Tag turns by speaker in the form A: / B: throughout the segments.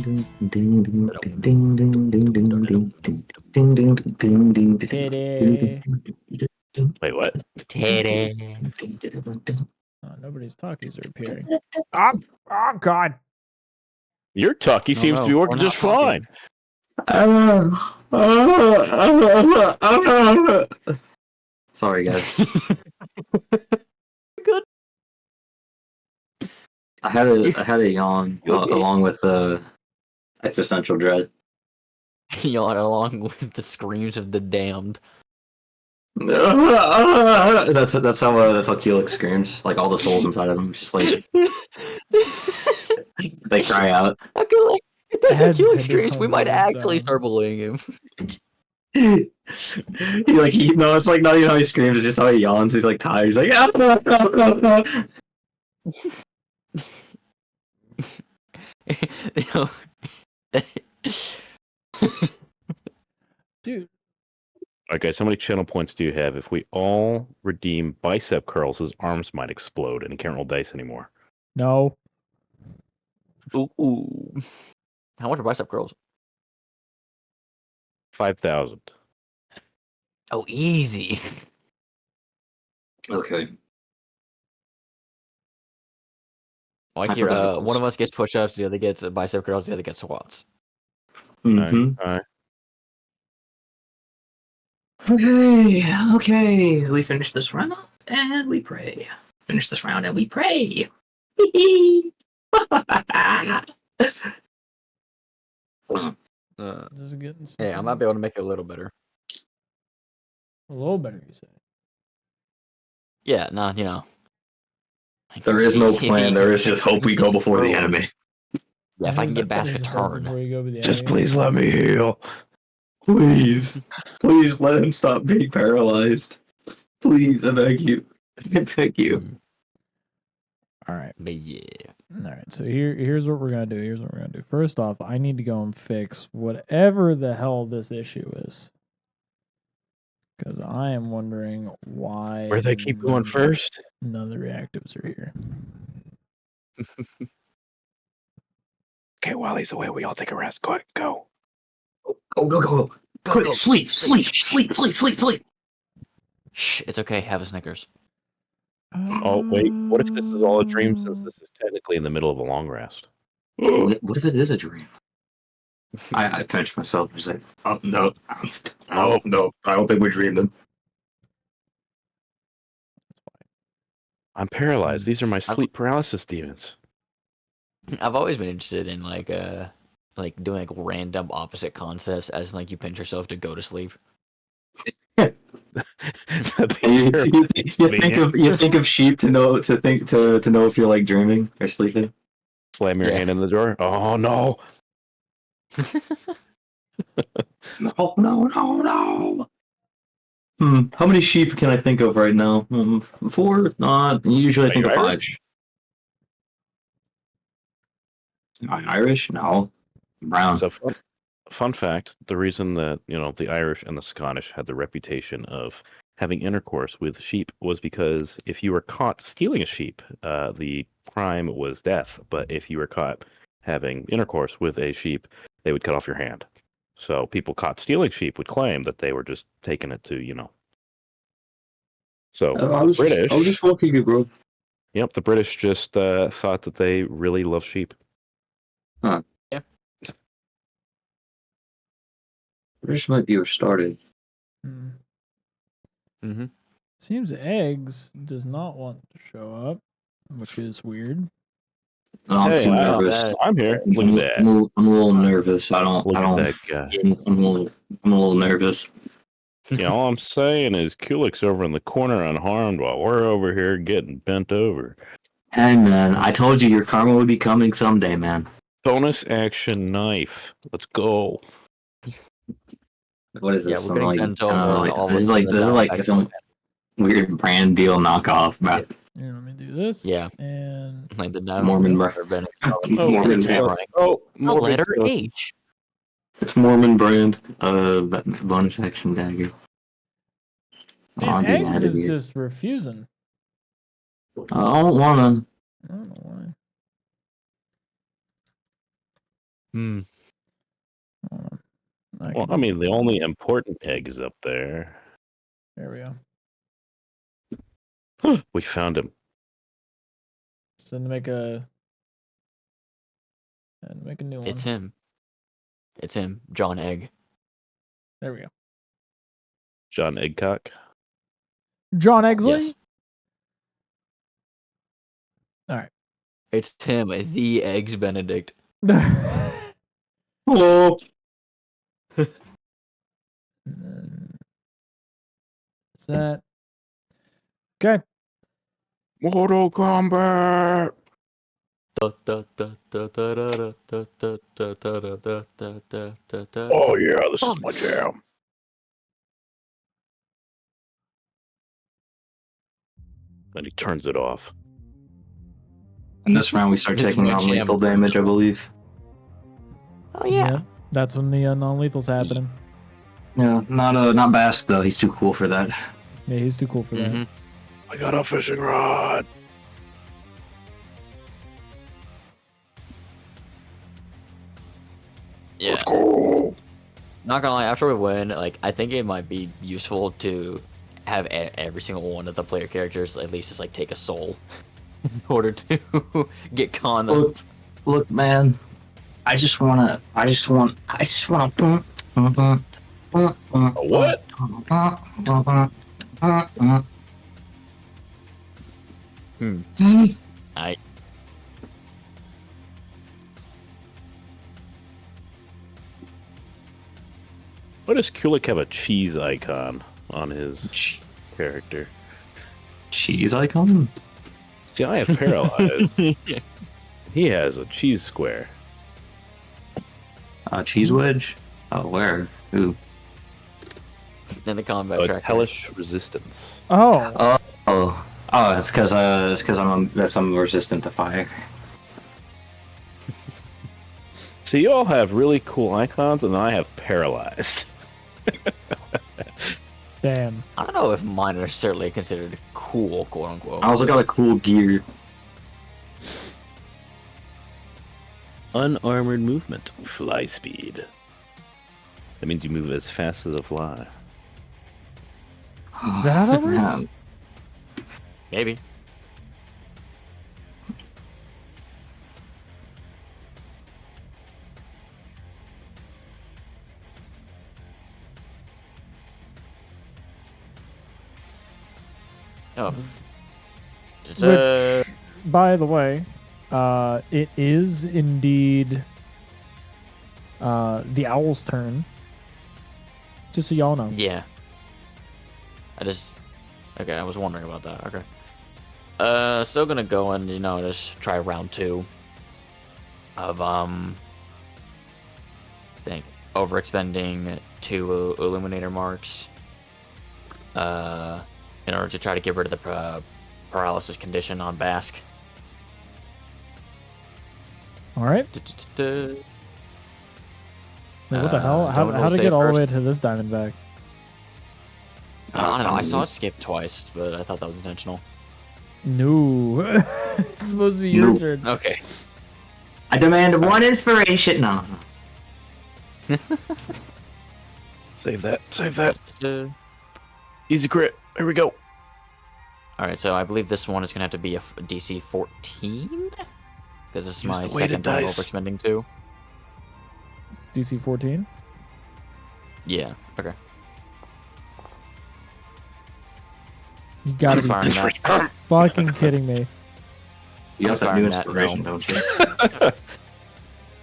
A: Titty.
B: Wait, what?
C: Titty.
A: Oh, nobody's talkies are appearing. Oh God.
B: Your talkie seems to be working just fine.
C: Sorry, guys.
D: Good.
C: I had a yawn along with existential dread.
D: Yawn along with the screams of the damned.
C: That's how Kuhlic screams. Like all the souls inside of him, just like they cry out.
D: I feel like if that's how
A: Adds
D: Kuhlic
A: head to
D: screams, we might
A: home
D: actually
A: sound.
D: start bullying him.
C: It's like not even how he screams, it's just how he yawns. He's like tired. He's like,
A: Dude.
B: Alright, guys, how many channel points do you have? If we all redeem bicep curls, his arms might explode and he can't roll dice anymore.
A: No.
D: Ooh. How much are bicep curls?
B: 5,000.
D: Oh, easy.
C: Okay.
D: Like here, one of us gets push-ups, the other gets bicep curls, the other gets squats.
C: Mm-hmm.
B: Alright.
C: Okay. We finish this round and we pray. Finish this round and we pray.
A: Just getting
D: Hey, I might be able to make it a little better.
A: a little better, you say.
D: Yeah, nah, you know.
C: There is no plan. There is just hope we go before the enemy.
D: Yeah, if I can get Basc a
A: There's hope
D: turn.
A: before you go with the
B: Just
A: enemy.
B: please let me heal.
C: Please let him stop being paralyzed. Please, I beg you. I beg you.
A: All right.
D: But yeah.
A: All right. So here's what we're gonna do. First off, I need to go and fix whatever the hell this issue is, because I am wondering why.
B: Where they keep going first?
A: None of the reactives are here.
B: Okay, while he's away, we all take a rest. Quick, go.
C: Go. Quick, sleep.
D: Shh, it's okay. Have a Snickers.
B: Oh, wait. What if this is all a dream since this is technically in the middle of a long rest?
C: What if it is a dream? I pinched myself and was like, oh, no. I don't think we dreamed it.
B: I'm paralyzed. These are my sleep paralysis demons.
D: I've always been interested in like doing like random opposite concepts, as like you pinch yourself to go to sleep.
C: You think of sheep to know if you're like dreaming or sleeping.
B: Slam your hand in the door. Oh no!
C: No. How many sheep can I think of right now? 4? Not usually. I think of 5.
B: Irish?
C: Irish? No. Brown.
B: So, fun fact: the reason that the Irish and the Scottish had the reputation of having intercourse with sheep was because if you were caught stealing a sheep, the crime was death. But if you were caught having intercourse with a sheep, they would cut off your hand. So people caught stealing sheep would claim that they were just taking it to. So British.
C: I was just walking you, bro.
B: Yep, the British just thought that they really love sheep.
C: Huh.
D: Yeah.
C: British might be restarted.
D: Mm-hmm.
A: Seems eggs does not want to show up, which is weird.
C: I'm too nervous.
B: I'm here. Look at that.
C: I'm a little nervous.
B: Look at that guy.
C: I'm a little nervous.
B: All I'm saying is Kuhlic's over in the corner unharmed while we're over here getting bent over.
C: Hey man, I told you your karma would be coming someday, man.
B: Bonus action knife. Let's go.
C: What is this?
D: Yeah, we're getting bent over.
C: This is like some weird brand deal knockoff, bro.
A: Yeah, let me do this.
D: Yeah.
A: And
D: like the
C: Mormon brand.
B: Mormon
D: brand. Letter H.
C: It's Mormon brand. Bonus action dagger.
A: man, eggs is just refusing.
C: I don't wanna.
A: I don't know why.
D: Hmm.
A: Hold on.
B: Well, I mean, the only important egg is up there.
A: There we go.
B: We found him.
A: So then make a new one.
D: It's him. It's him, John Egg.
A: There we go.
B: John Eggcock.
A: John Eggsley.
D: Yes.
A: All right.
D: It's him, the Eggs Benedict.
C: Hello.
A: Is that okay?
B: Mortal Kombat. Oh yeah, this is my jam. And he turns it off.
C: And this round we start
D: This is
C: taking
D: my
C: non-lethal
D: jam.
C: damage, I believe.
D: Oh yeah.
A: That's when the non-lethal's happening.
C: Yeah, not Basc though. He's too cool for that.
A: Yeah, he's too cool for that.
D: Mm-hmm.
B: I got a fishing rod.
D: Yeah.
B: Let's go.
D: Not gonna lie, after we win, like I think it might be useful to have every single one of the player characters at least just like take a soul in order to get con up.
C: Look, man. I just want.
B: A what?
D: I
B: Why does Kuhlic have a cheese icon on his character?
C: Cheese icon?
B: See, I have paralyzed. He has a cheese square.
C: Cheese wedge? Oh, where? Ooh.
D: in the combat
B: Oh, it's
D: tracker.
B: hellish resistance.
A: Oh,
C: It's because I'm resistant to fire.
B: So you all have really cool icons, and I have paralyzed.
A: damn.
D: I don't know if mine are necessarily considered cool, quote unquote.
C: I also got a cool gear.
B: Unarmored movement, fly speed. That means you move as fast as a fly.
A: Is that how that works?
C: Yeah.
D: Maybe. Oh.
A: Which, by the way, it is indeed the owl's turn. Just so y'all know.
D: Yeah. Okay, I was wondering about that. Okay. Still gonna go and, just try round 2 of, overexpending 2 Illuminator marks, in order to try to get rid of the paralysis condition on Basc.
A: All right.
D: Wait,
A: Wait, what the hell? How to get all the way to this Diamondback?
D: I don't know. I saw it skip twice, but I thought that was intentional.
A: No. It's supposed to be your
C: No.
A: turn.
D: Okay.
C: I demand 1 inspiration. No.
B: Save that. Save that. Easy crit. Here we go.
D: Alright, so I believe this one is going to have to be a DC 14? Because this is
B: Use
D: my
B: the weighted
D: second time
B: dice.
D: overexpending 2.
A: DC 14.
D: Yeah, okay.
A: You gotta be
D: Inspiring that.
A: fucking kidding me.
C: You got that new
D: Inspiring that,
C: inspiration,
D: no.
C: don't you?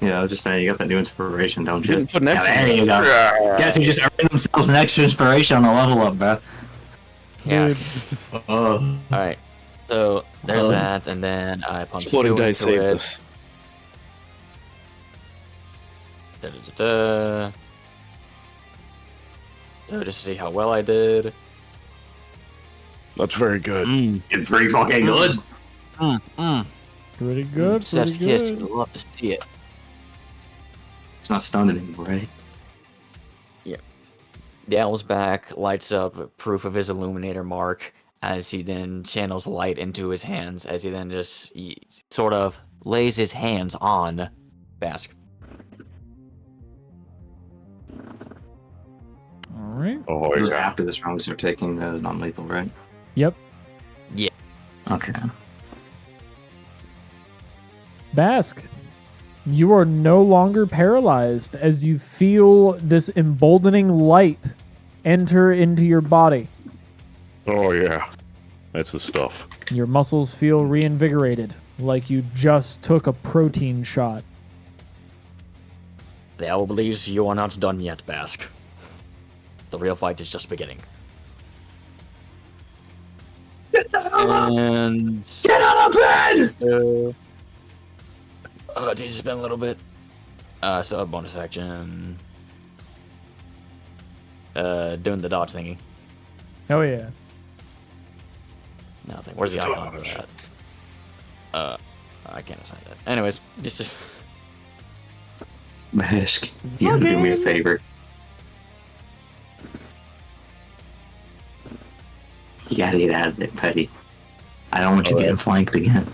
C: Yeah, I was just saying, you got that new inspiration, don't you?
B: Didn't put an X
C: Yeah,
B: in
C: there you go. Guys who just earned themselves an extra inspiration on the level up, bro.
D: Yeah.
A: Dude,
C: Oh.
D: Alright, so there's that, and then I punch 2
B: Exploding
D: into
B: dice save
D: it.
B: this.
D: Da-da-da-da. So just to see how well I did.
B: That's very good.
C: It's pretty fucking good.
A: pretty good.
D: Steph's
A: Pretty
D: kiss,
A: good.
D: you'd love to see it.
C: It's not stunned anymore, right?
D: The owl's back, lights up proof of his illuminator mark as he then channels light into his hands, as he then just sort of lays his hands on Basc.
A: right?
B: Oh,
C: It was
B: yeah.
C: after this round we start taking non-lethal, right?
A: Yep.
C: Okay.
A: Basc, you are no longer paralyzed as you feel this emboldening light enter into your body.
B: Oh, yeah. That's the stuff.
A: Your muscles feel reinvigorated, like you just took a protein shot.
D: The owl believes you are not done yet, Basc. The real fight is just beginning. And
C: Get out of bed!
D: Jesus, spin a little bit. So a bonus action. Doing the dodge thingy.
A: Oh yeah.
D: Nothing. Where's the icon for that? I can't assign that. Anyways, this is.
C: Basc, you gotta do me a favor. You gotta get out of there, Petty. I don't want you getting flanked again.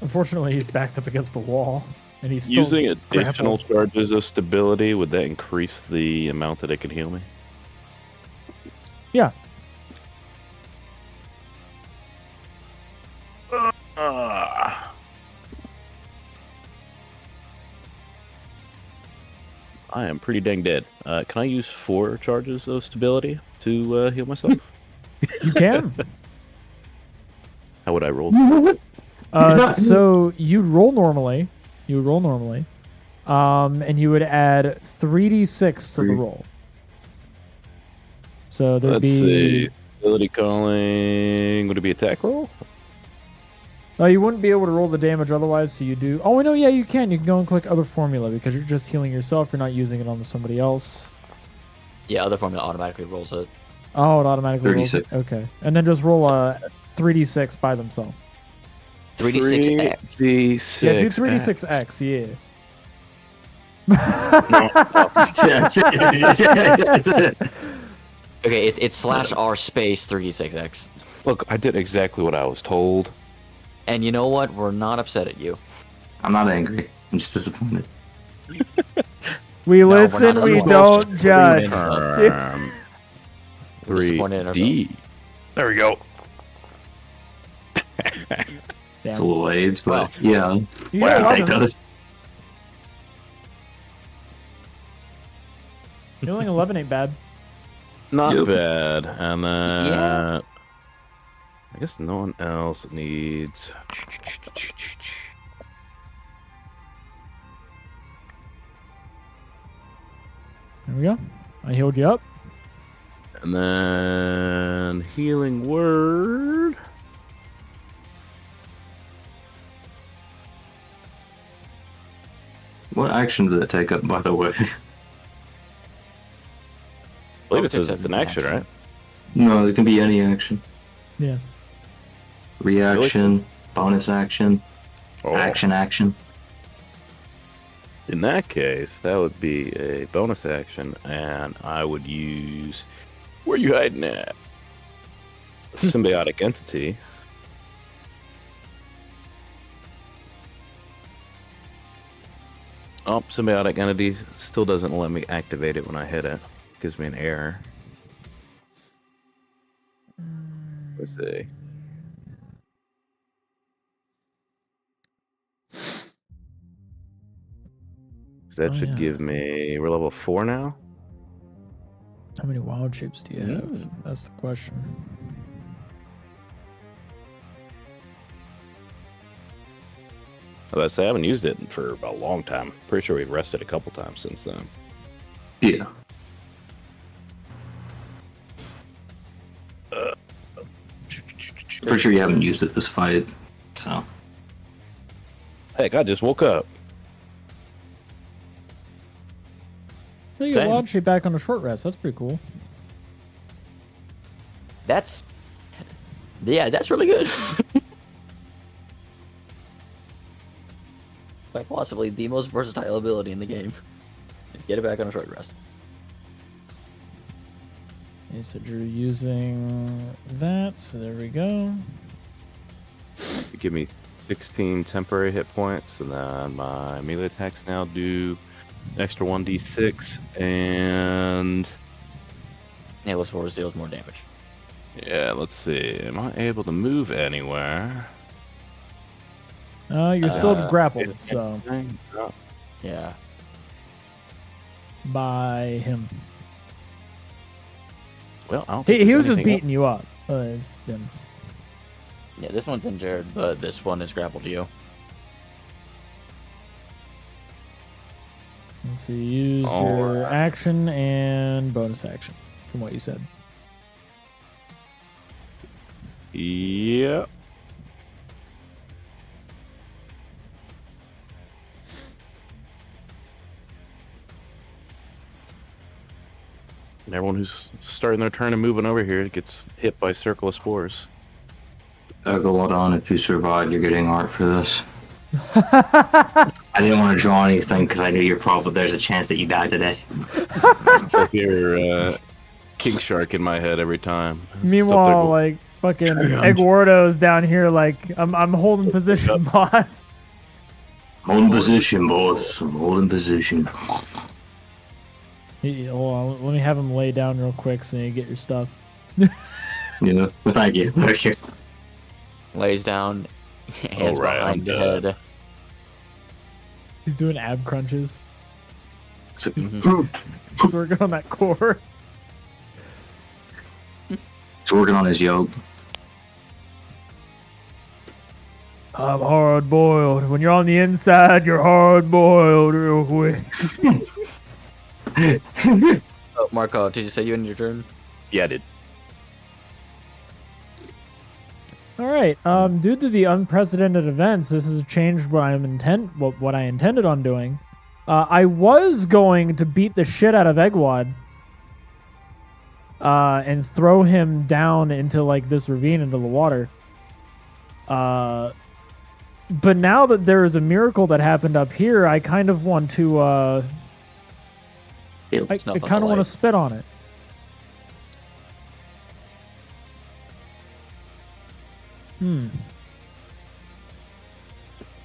A: Unfortunately, he's backed up against the wall, and he's still
B: Using additional
A: grappled.
B: charges of stability, would that increase the amount that it can heal me?
A: Yeah.
B: I am pretty dang dead. Can I use 4 charges of stability to heal myself?
A: You can.
B: How would I roll?
A: So you'd roll normally. You would roll normally. And you would add 3d6 to the roll. So there'd
B: Let's
A: be.
B: see. Ability calling. Would it be attack roll?
A: You wouldn't be able to roll the damage otherwise, so you do. Oh, no, yeah, you can. You can go and click other formula because you're just healing yourself. You're not using it on somebody else.
D: Yeah, other formula automatically rolls it.
A: Oh, it automatically rolls
C: 36.
A: it? Okay. And then just roll a 3d6 by themselves.
D: 3d6x.
B: 3d6.
A: Yeah, do 3d6x, yeah.
D: Okay, it's /r space 3d6x.
B: Look, I did exactly what I was told.
D: And you know what? We're not upset at you.
C: I'm not angry. I'm just disappointed.
A: We
D: we're
A: listen,
D: not
A: we
D: disappointed.
A: don't judge.
B: Term.
D: We're disappointed in
B: 3D. There we go.
C: It's a
A: Damn.
C: little AIDS, but yeah.
A: You
C: Why
A: got
C: don't I take
A: 11.
C: those?
A: Healing 11 ain't bad.
B: Not
C: Yep.
B: bad. And then
D: Yeah.
B: I guess no one else needs.
A: There we go. I healed you up.
B: And then healing word.
C: What action did that take up, by the way?
B: I believe it says it's an action, right?
C: No, it can be any action.
A: Yeah.
C: Reaction, bonus action,
B: Oh.
C: action.
B: In that case, that would be a bonus action, and I would use. Where you hiding at? Symbiotic entity. Oh, symbiotic entity still doesn't let me activate it when I hit it. Gives me an error. Let's see. That
A: Oh,
B: should
A: yeah.
B: give me. We're level 4 now.
A: How many wild shapes do you have?
D: Mm.
A: That's the question.
B: I was say I haven't used it for a long time. Pretty sure we've rested a couple times since then.
C: Yeah. Pretty sure you haven't used it this fight, so.
B: Heck, I just woke up.
A: Oh, you got
D: Same.
A: wild shape back on a short rest. That's pretty cool.
D: That's really good. Quite possibly the most versatile ability in the game. Get it back on a short rest.
A: You said you're using that, so there we go.
B: Give me 16 temporary hit points, and then my melee attacks now do extra 1d6, and
D: Hail Spores deals more damage.
B: yeah, let's see. Am I able to move anywhere?
A: You're still grappled, so
D: Yeah.
A: by him.
B: Well, I don't
A: He
B: think there's
A: was just
B: anything
A: beating you up. It's him.
D: Yeah, this one's injured, but this one is grappled to you.
A: And so you use your action and bonus action, from what you said.
B: Yeah. And everyone who's starting their turn and moving over here gets hit by Circle of Spores.
C: Go on. If you survive, you're getting art for this. I didn't want to draw anything because I knew there's a chance that you die today.
B: I hear King Shark in my head every time.
A: Meanwhile, like fucking Eduardo's down here, like I'm holding position, boss.
C: Holding position, boss. I'm holding position.
A: Hold on, let me have him lay down real quick so you get your stuff.
C: Yeah, thank you. Thank you.
D: Lays down, hands
B: Alright,
D: behind
B: I'm
D: your
B: dead.
D: head.
A: He's doing ab crunches.
C: Mm-hmm.
A: He's working on that core.
C: He's working on his yoke.
A: I'm hard boiled. When you're on the inside, you're hard boiled real quick.
D: Oh, Marco, did you say you ended your turn?
B: Yeah, I did.
A: All right. Due to the unprecedented events, this has changed what I intended on doing. I was going to beat the shit out of Egwad, and throw him down into like this ravine into the water. But now that there is a miracle that happened up here, I kind of want to. I
D: Snuff on
A: kind
D: the
A: of want to
D: light.
A: spit on it.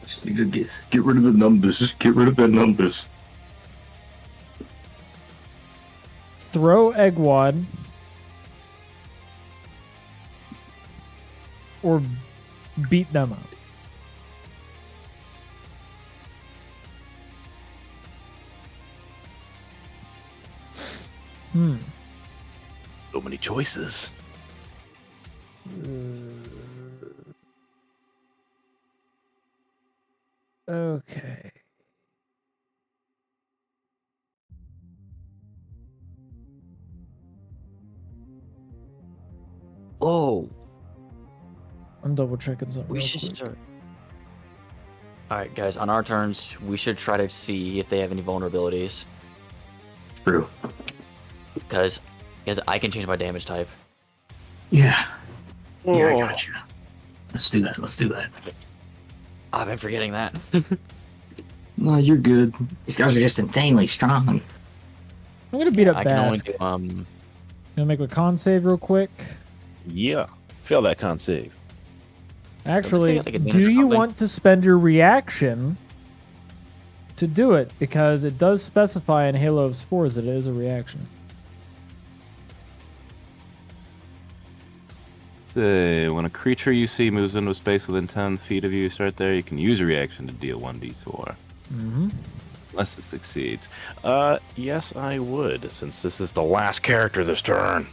C: Just need to get rid of the numbers. Just get rid of the numbers.
A: Throw Egwad. Or beat them up.
B: So many choices.
A: Okay.
D: Oh,
A: I'm double checking something.
D: we
A: real
D: should
A: quick.
D: start. Alright, guys, on our turns, we should try to see if they have any vulnerabilities.
C: True.
D: Because I can change my damage type.
C: Yeah. Yeah, I got you. Let's do that. Let's do that.
D: I've been forgetting that.
C: No, you're good. These guys are just insanely strong.
A: I'm gonna beat up
D: I can only
A: Basc.
D: do
A: Gonna make a con save real quick.
B: Yeah. Fail that con save.
A: Actually,
D: get, like, advantage
A: do
D: or
A: you
D: something?
A: want to spend your reaction to do it? Because it does specify in Halo of Spores that it is a reaction.
B: Say, when a creature you see moves into a space within 10 feet of you, start there, you can use a reaction to deal 1d4.
A: Mm-hmm.
B: Unless it succeeds. Yes, I would, since this is the last character this turn.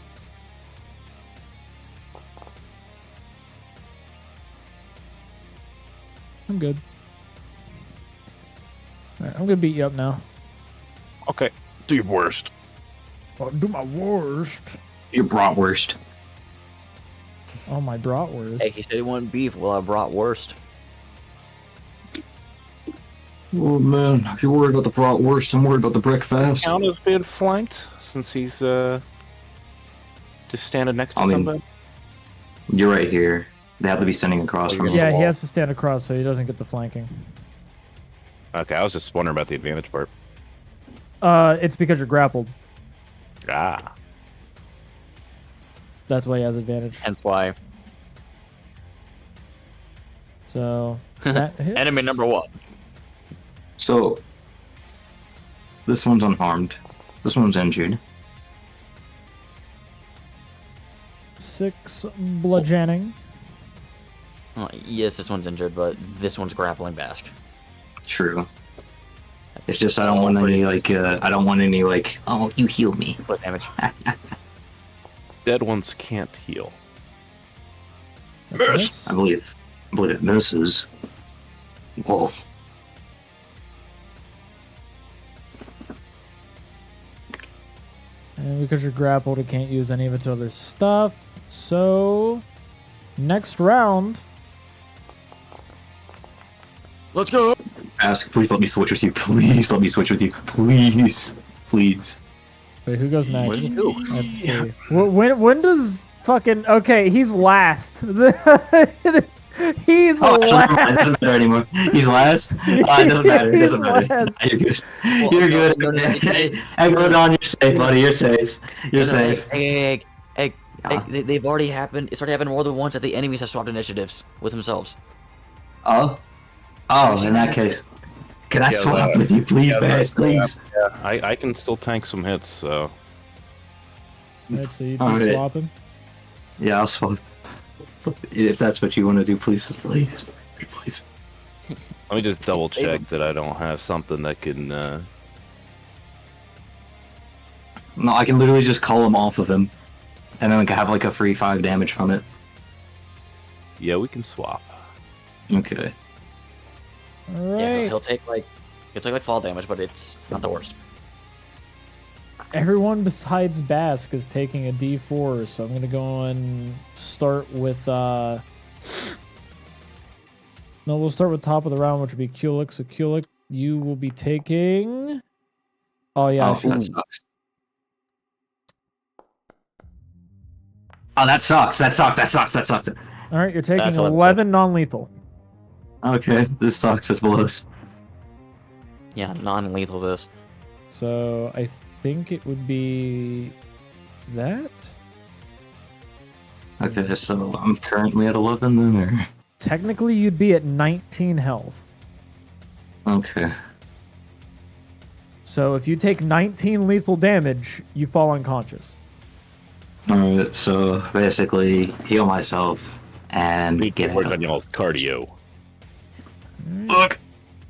A: I'm good. Alright, I'm gonna beat you up now.
B: Okay, do your worst.
A: I'll do my worst.
C: Your bratwurst.
A: Oh, my bratwurst.
D: Hey, he said he wanted beef. Well, I brought worst.
C: Oh man, if you're worried about the bratwurst, I'm worried about the breakfast.
B: Count as being flanked, since he's just standing next to
C: I mean,
B: somebody.
C: You're right here. They have to be standing across
D: Oh,
C: from
D: you're
C: me.
A: Yeah, he
D: wall.
A: has to stand across so he doesn't get the flanking.
B: Okay, I was just wondering about the advantage part.
A: It's because you're grappled.
B: Ah.
A: That's why he has advantage.
D: Hence why.
A: So that hits.
D: Enemy number one.
C: So, This one's unharmed. This one's injured.
A: 6 bludgeoning.
D: Oh, yes, this one's injured, but this one's grappling Basc.
C: True. It's just I don't want any like oh you heal me.
D: Split damage.
B: Dead ones can't heal.
A: That's a miss.
C: I believe it misses. Whoa.
A: And because you're grappled, it can't use any of its other stuff. So, next round.
D: Let's go.
C: Ask, please let me switch with you. Please let me switch with you. Please. Please.
A: Wait, who goes next?
D: What does he do?
A: Let's see. When does fucking... Okay, he's last. He's
C: Oh, actually,
A: last.
C: never mind. It doesn't matter anymore. He's last. It doesn't matter. It doesn't
A: He's
C: matter.
A: last.
C: You're good.
D: Well,
C: You're
D: no,
C: good.
D: no, no,
C: Eglodon, you're safe, buddy. You're safe. You're safe.
D: Hey,
C: Yeah.
D: they've already happened. It's already happened more than once that the enemies have swapped initiatives with themselves.
C: Oh? Oh, in that case. Can I
B: Yeah,
C: swap with you, please, Bash? Please.
B: I can still tank some hits, so
A: Right, so you two
C: Alright.
A: swap him.
C: Yeah, I'll swap. If that's what you want to do, please. Please.
B: let me just double check that I don't have something that can.
C: No, I can literally just call him off of him. And then have like a free 5 damage from it.
B: Yeah, we can swap.
C: Okay.
A: All
D: Yeah,
A: right.
D: he'll take like fall damage, but it's not the worst.
A: Everyone besides Basc is taking a D4, so I'm gonna go and start with No, we'll start with top of the round, which would be Kuhlic. So Kuhlic, you will be taking... Oh yeah, I
C: Oh,
A: should-
C: that sucks. Oh, that sucks. That sucks.
A: All right, you're taking
D: That's 11.
A: 11 non-lethal.
C: Okay, this sucks. This blows.
D: Yeah, non-lethal this.
A: So I think it would be that.
C: Okay, so I'm currently at 11 then, or...
A: Technically, you'd be at 19 health.
C: Okay.
A: So if you take 19 lethal damage, you fall unconscious.
C: Alright, so basically heal myself and
B: Need to
C: get
B: work
C: it.
B: on y'all's cardio.
C: Look,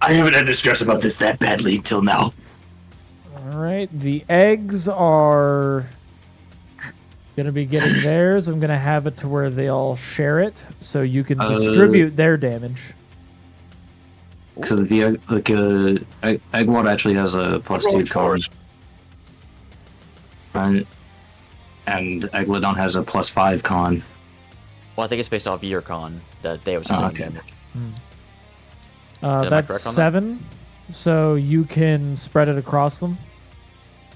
C: I haven't had to stress about this that badly until now.
A: All right, the eggs are gonna be getting theirs. I'm gonna have it to where they all share it, so you can distribute their damage.
C: So the Eggwad actually has a +2 con, and Eglodon has a +5 con.
D: Well, I think it's based off your con that they have
C: Oh,
D: some
C: okay.
D: damage. Am I
A: That's
D: correct on that?
A: 7, so you can spread it across them.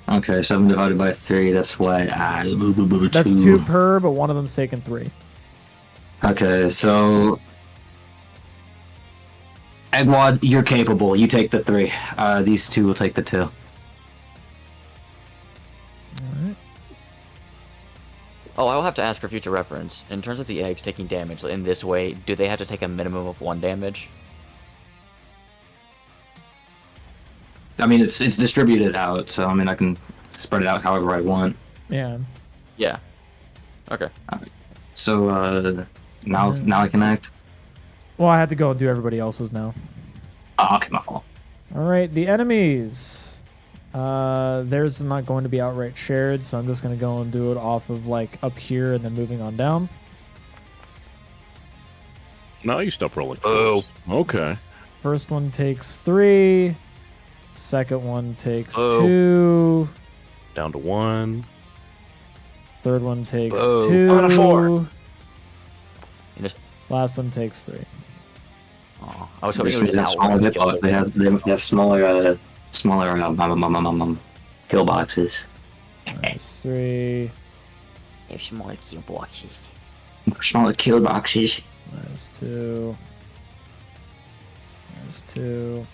C: Okay, 7 divided by 3, that's what?
A: That's 2 per, but one of them's taking 3.
C: Okay, so... Eggwad, you're capable. You take the 3. These 2 will take the 2.
A: All right.
D: Oh, I will have to ask for future reference. In terms of the eggs taking damage in this way, do they have to take a minimum of 1 damage?
C: I mean, it's distributed out, so I mean, I can spread it out however I want.
A: Yeah.
D: Yeah. Okay.
C: So, now I can act?
A: Well, I have to go and do everybody else's now.
C: Oh, okay, my fault.
A: All right, the enemies. Theirs is not going to be outright shared, so I'm just going to go and do it off of like up here and then moving on down.
B: No, you stop rolling. Oh, okay.
A: First one takes 3. Second one takes
D: Oh.
A: 2.
B: Down to 1.
A: Third one takes
D: Whoa.
A: 2.
B: On a 4.
D: You just,
A: Last one takes 3.
D: oh, I was hoping
C: This
D: it was
C: means they have smaller hit box. They have smaller kill boxes.
A: That's 3.
D: There's smaller kill boxes.
C: Smaller kill boxes.
A: That's 2. That's 2.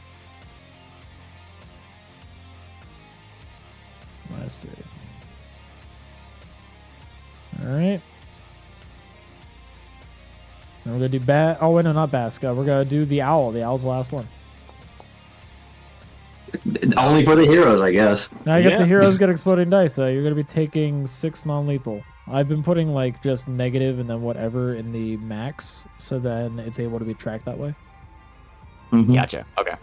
A: Minus 3. Alright. And we're gonna do oh wait, no, not Basc. We're gonna do the owl. The owl's the last one.
C: Only for the heroes, I guess.
A: Now I guess
B: Yeah.
A: the heroes get exploding dice, so you're gonna be taking 6 non-lethal. I've been putting like just negative and then whatever in the max, so then it's able to be tracked that way.
C: Mhm.
D: Gotcha. Okay.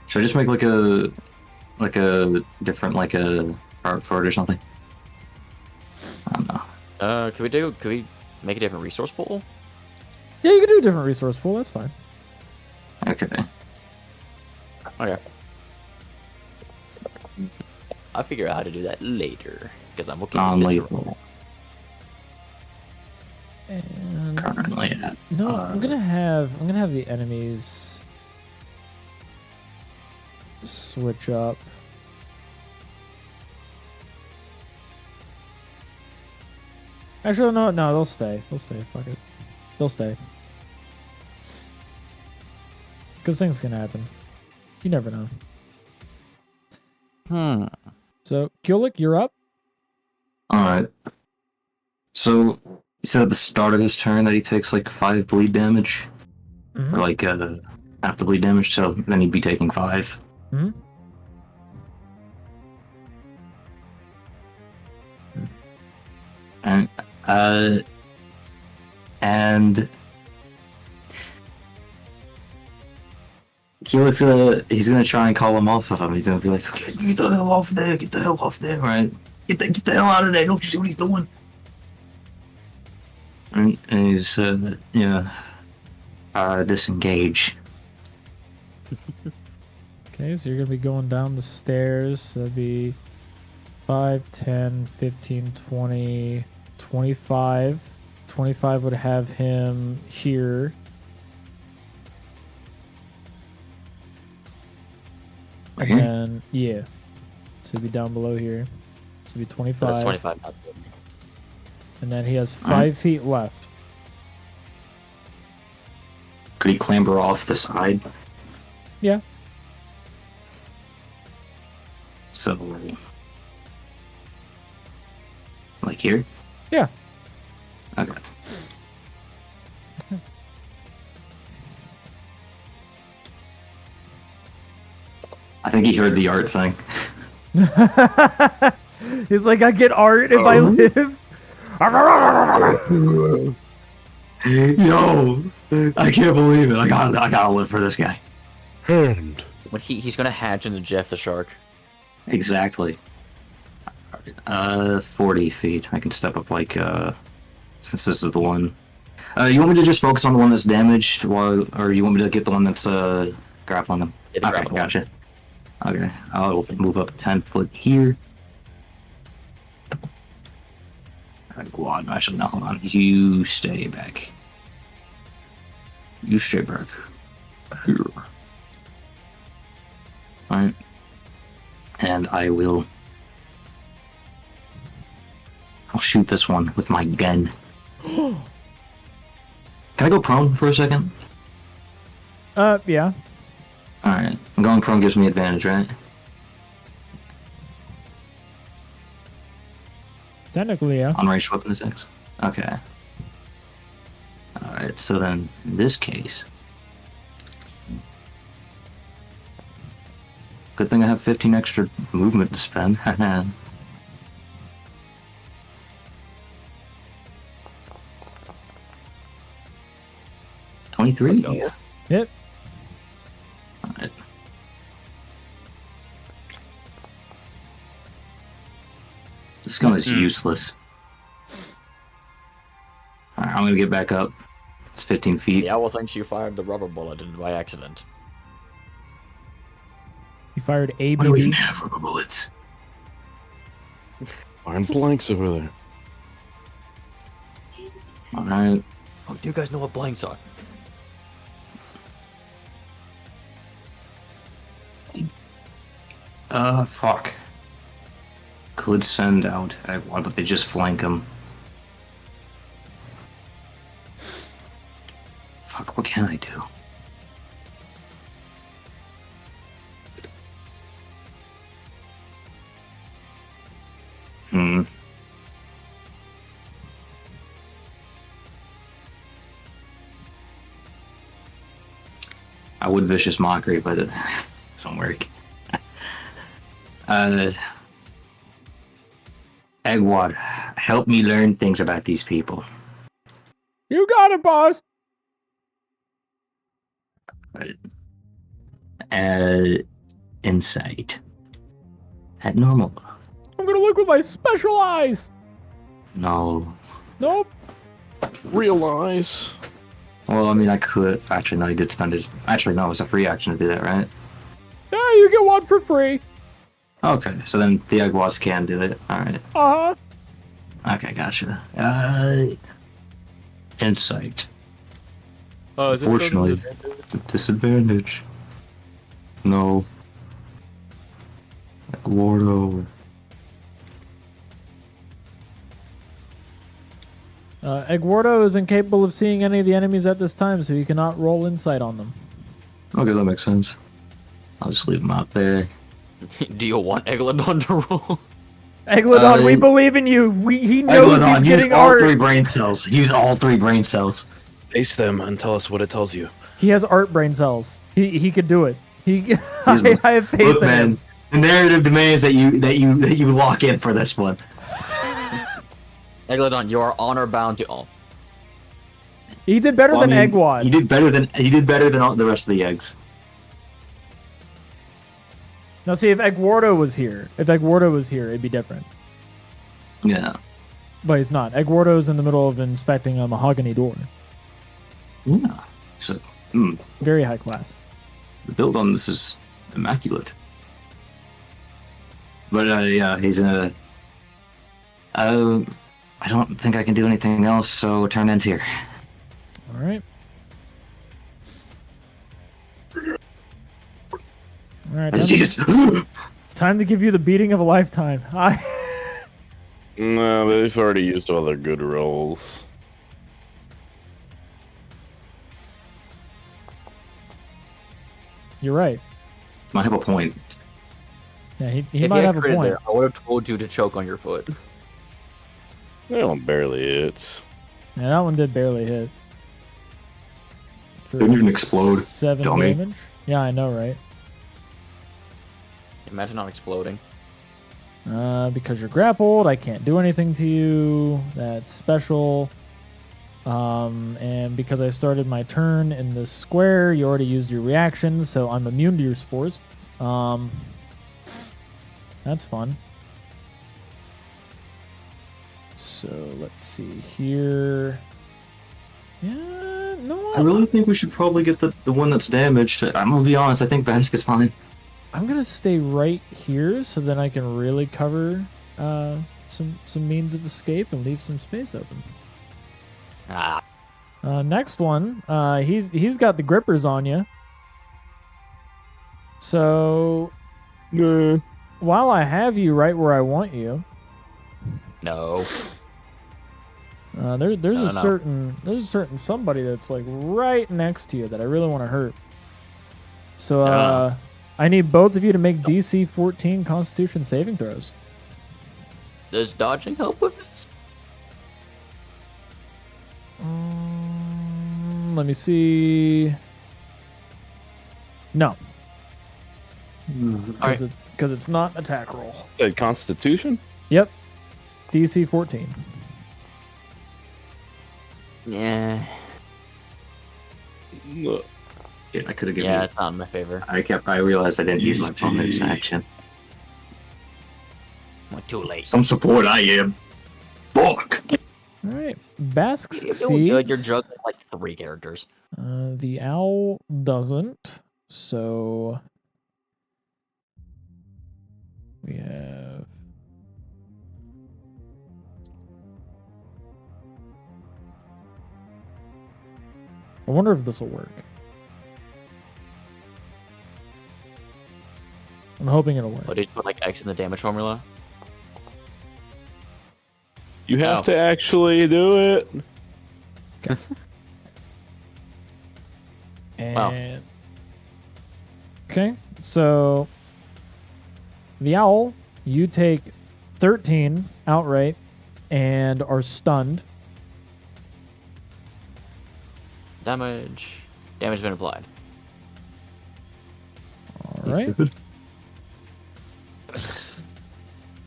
C: Should I just make like a different like a art for it or something? I don't know.
D: Could we make a different resource pool?
A: Yeah, you can do a different resource pool. That's fine.
C: Okay.
D: Okay. I'll figure out how to do that later because I'm looking at this.
C: Non-lethal.
A: And
C: Currently at.
A: no, I'm gonna have the enemies switch up. Actually, no, they'll stay. They'll stay. Fuck it. They'll stay. Because things can happen. You never know. So, Kuhlic, you're up.
C: Alright. So, you said at the start of his turn that he takes like 5 bleed damage?
A: Mhm.
C: Or like half the bleed damage, so then he'd be taking 5.
A: Mhm.
C: And he's gonna try and call him off of him. He's gonna be like, okay, get the hell off there, right? Get the hell out of there, don't you see what he's doing? And he's disengage.
A: Okay, so you're going to be going down the stairs. So that'd be 5, 10, 15, 20, 25. 25 would have him here. And
C: Here?
A: then, yeah. So he'd be down below here. So it'd be 25.
D: That's 25. Not good.
A: And then he has 5
C: Alright.
A: feet left.
C: Could he clamber off the side?
A: Yeah.
C: So, like here?
A: Yeah.
C: Okay. I think he heard the art thing.
A: He's like, I get art if I live.
C: Yo, I can't believe it. I gotta live for this guy.
B: And
D: When he's gonna hatch into Jeff the Shark.
C: Exactly. 40 feet. I can step up like since this is the one. You want me to just focus on the one that's damaged, or you want me to get the one that's grappling them?
D: Yeah, the
C: Okay,
D: grappling one.
C: gotcha. Okay, I'll move up 10 foot here. Alright, go on. Actually, no, hold on. You stay back. You stay back. Here. Alright. And I'll shoot this one with my gun. Can I go prone for a second?
A: Yeah.
C: Alright. Going prone gives me advantage, right?
A: Technically, yeah.
C: On ranged weapon attacks? Okay. Alright, so then in this case. Good thing I have 15 extra movement to spend. 23.
D: Let's go.
A: Yep.
C: Alright. This gun is useless. Alright, I'm gonna get back up. It's 15 feet.
D: The owl thinks you fired the rubber bullet by accident.
A: He fired a
C: I don't even
A: BB.
C: have rubber bullets.
B: find blanks over there.
C: Alright.
D: Oh, do you guys know what blanks are?
C: Fuck. Could send out Agua, but they just flank him. Fuck, what can I do? I would vicious mockery, but it doesn't work. Eggwad, help me learn things about these people.
A: You got it, boss.
C: Insight. At normal.
A: I'm gonna look with my special eyes.
C: No.
A: Nope.
B: Realize.
C: Well, I mean, I could. Actually, no, he did spend his. Actually, no, it's a free action to do that, right?
A: Yeah, you get one for free.
C: Okay, so then the Eggwads can do it. Alright.
A: Uh-huh.
C: Okay, gotcha. Insight. Unfortunately, disadvantage. No. Gordo.
A: Egwardo is incapable of seeing any of the enemies at this time, so you cannot roll insight on them.
C: Okay, that makes sense. I'll just leave him out there.
D: Do you want Eglodon to roll?
A: Eglodon, we believe in you. He knows
C: Eggwadon,
A: he's
C: use
A: getting
C: all
A: art.
C: 3 brain cells. Use all 3 brain cells.
B: Face them and tell us what it tells you.
A: He has art brain cells. He could do it. I have faith
C: Look,
A: in
C: man,
A: him.
C: the narrative demands that you lock in for this one.
D: Eglodon, you are honor bound to all.
A: He did better
C: Well, I
A: than
C: mean,
A: Eggwad.
C: He did better than all the rest of the eggs.
A: Now, see, if Egwardo was here, it'd be different.
C: Yeah.
A: But he's not. Egwardo's in the middle of inspecting a mahogany door.
C: Yeah. So,
A: Very high class.
C: the build on this is immaculate. But yeah, he's in a. I don't think I can do anything else, so turn ends here.
A: All right. All right.
C: Jesus.
A: Time to give you the beating of a lifetime.
B: No, they've already used all their good rolls.
A: You're right.
C: Might have a point.
A: Yeah, he
D: If
A: might
D: you
A: have
D: had
A: a
D: critted
A: point.
D: there, I would have told you to choke on your foot.
B: They don't barely hit.
A: Yeah, that one did barely hit. For
C: Didn't even explode,
A: 7
C: dummy.
A: damage. Yeah, I know, right?
D: Imagine not exploding.
A: Because you're grappled, I can't do anything to you. That's special. And because I started my turn in this square, you already used your reaction, so I'm immune to your spores. That's fun. So let's see here. Yeah, no.
C: I really think we should probably get the one that's damaged. I'm gonna be honest, I think Basc is fine.
A: I'm gonna stay right here so then I can really cover some means of escape and leave some space open.
D: Ah.
A: Next one, he's got the grippers on you. So while I have you right where I want you,
D: No.
A: there's
D: No,
A: a
D: no.
A: certain somebody that's like right next to you that I really want to hurt. So
D: No.
A: I need both of you to make DC 14 Constitution saving throws.
D: Does dodging help with this?
A: Let me see. No,
D: Alright.
A: because it's not an attack roll.
B: Said Constitution?
A: Yep, DC 14.
D: Yeah.
C: Yeah, I could have given.
D: Yeah, it's not in my favor.
C: I realized I didn't use my bonus action.
D: Went too late.
C: Some support I am. Fuck.
A: All right, Basc
D: You're doing good. You're
A: succeeds.
D: juggling like 3 characters.
A: The owl doesn't. So we have. I wonder if this will work. I'm hoping it'll work.
D: What did you put like X in the damage formula?
B: You have
D: Oh.
B: to actually do it.
D: Wow.
A: And okay, so the owl, you take 13 outright and are stunned.
D: Damage. Damage been applied.
A: All right.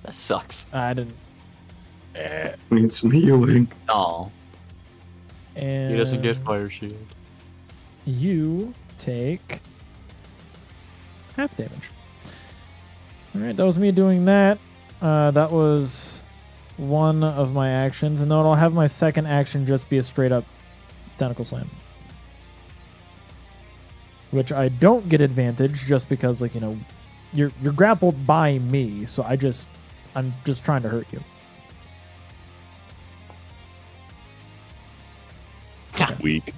D: That sucks.
A: I didn't.
C: Need some healing.
D: Oh,
A: And
D: he doesn't get fire shield.
A: you take half damage. All right, that was me doing that. That was one of my actions, and then I'll have my second action just be a straight up tentacle slam, which I don't get advantage just because, like, you know, you're grappled by me, so I'm just trying to hurt you.
B: Weak.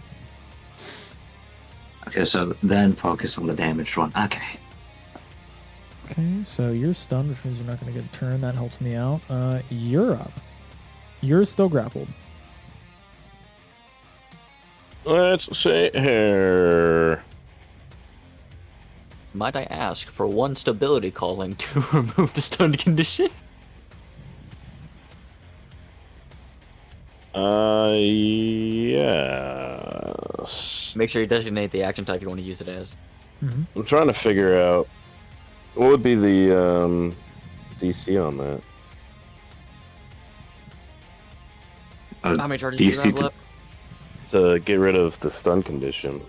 C: Okay, so then focus on the damaged one. Okay.
A: Okay, so you're stunned, which means you're not going to get a turn. That helps me out. You're up. You're still grappled.
B: Let's see here.
D: Might I ask for one stability calling to remove the stunned condition?
B: Yes.
D: Make sure you designate the action type you want to use it as.
B: I'm trying to figure out what would be the DC on that.
D: How many charges do you
C: DC
D: have
C: to-
D: left?
B: To get rid of the stun condition.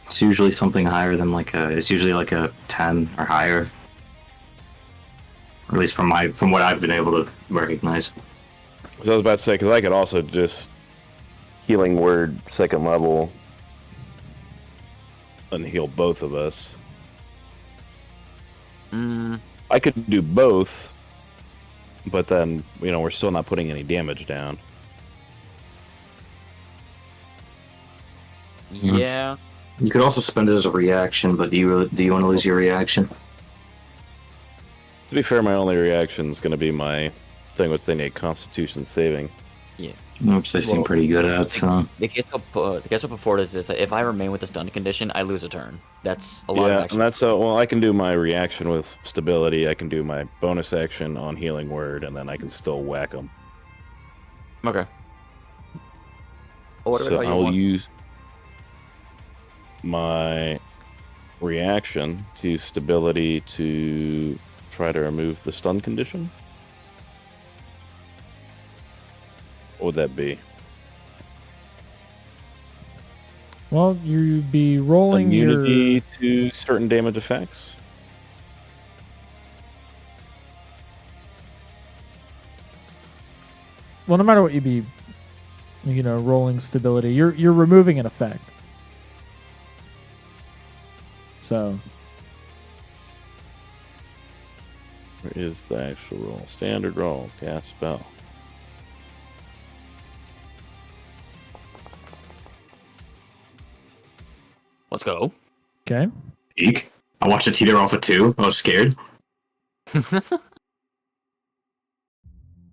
C: It's usually something higher than it's usually like a 10 or higher. Or at least from what I've been able to recognize.
B: So I was about to say, because I could also just healing word second level and heal both of us. I could do both, but then, you know, we're still not putting any damage down.
D: Yeah.
C: You could also spend it as a reaction, but do you want to lose your reaction?
B: To be fair, my only reaction is going to be my thing with the Constitution saving.
C: Which they seem
D: Well,
C: pretty good at, so...
D: The case up before this is that if I remain with the stun condition, I lose a turn. That's a lot of
B: Yeah,
D: action.
B: and that's well, I can do my reaction with stability. I can do my bonus action on healing word, and then I can still whack them.
D: Okay. Well, whatever
B: So
D: you
B: I'll
D: want.
B: use my reaction to stability to try to remove the stun condition. What would that be?
A: Well, you'd be rolling
B: Immunity to certain damage effects.
A: Well, no matter what you'd be, you know, rolling stability, you're removing an effect. So
B: Where is the actual roll? Standard roll. Cast spell.
D: Let's go.
A: okay.
C: Eek. I watched a teeter off a 2. I was scared.
A: All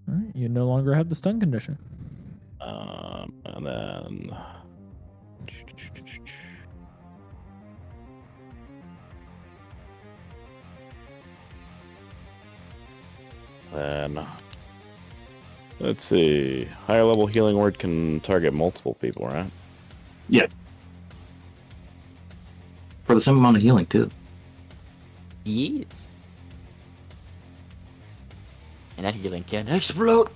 A: right, you no longer have the stun condition.
B: And then let's see. Higher level healing word can target multiple people, right?
C: Yeah. For the same amount of healing, too.
D: Yes. And that healing can explode.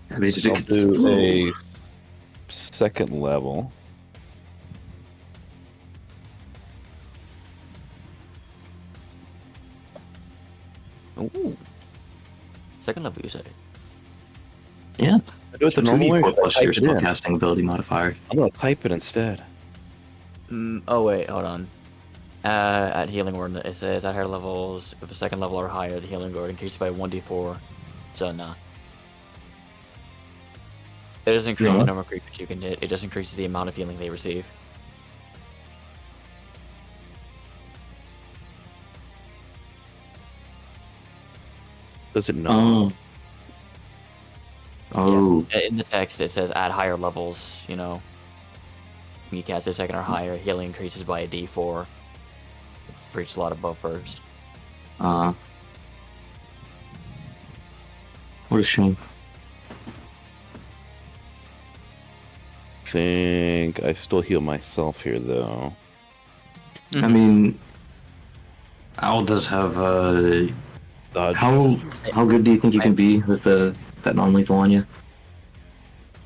C: That means
B: I'll do a second level.
D: Ooh. Second level, you say?
C: Yeah.
B: I do it the
C: So
B: normal way.
C: 2d4 plus
B: Type
C: your
B: it in.
C: spellcasting ability modifier.
B: I'm gonna type it instead.
D: Oh wait, hold on. At healing word, it says at higher levels, if a second level or higher, the healing word increases by 1d4. So nah. It doesn't increase the number of creatures you can hit. It just increases the amount of healing they receive.
B: Does it not?
C: Oh.
D: Yeah. In the text, it says at higher levels, you know, when you cast a second or higher, healing increases by a d4 for each slot above first.
C: What a shame.
B: I think I still heal myself here, though.
C: I mean, Owl does have
B: Dodge.
C: How good do you think you can be with that non-lethal on you?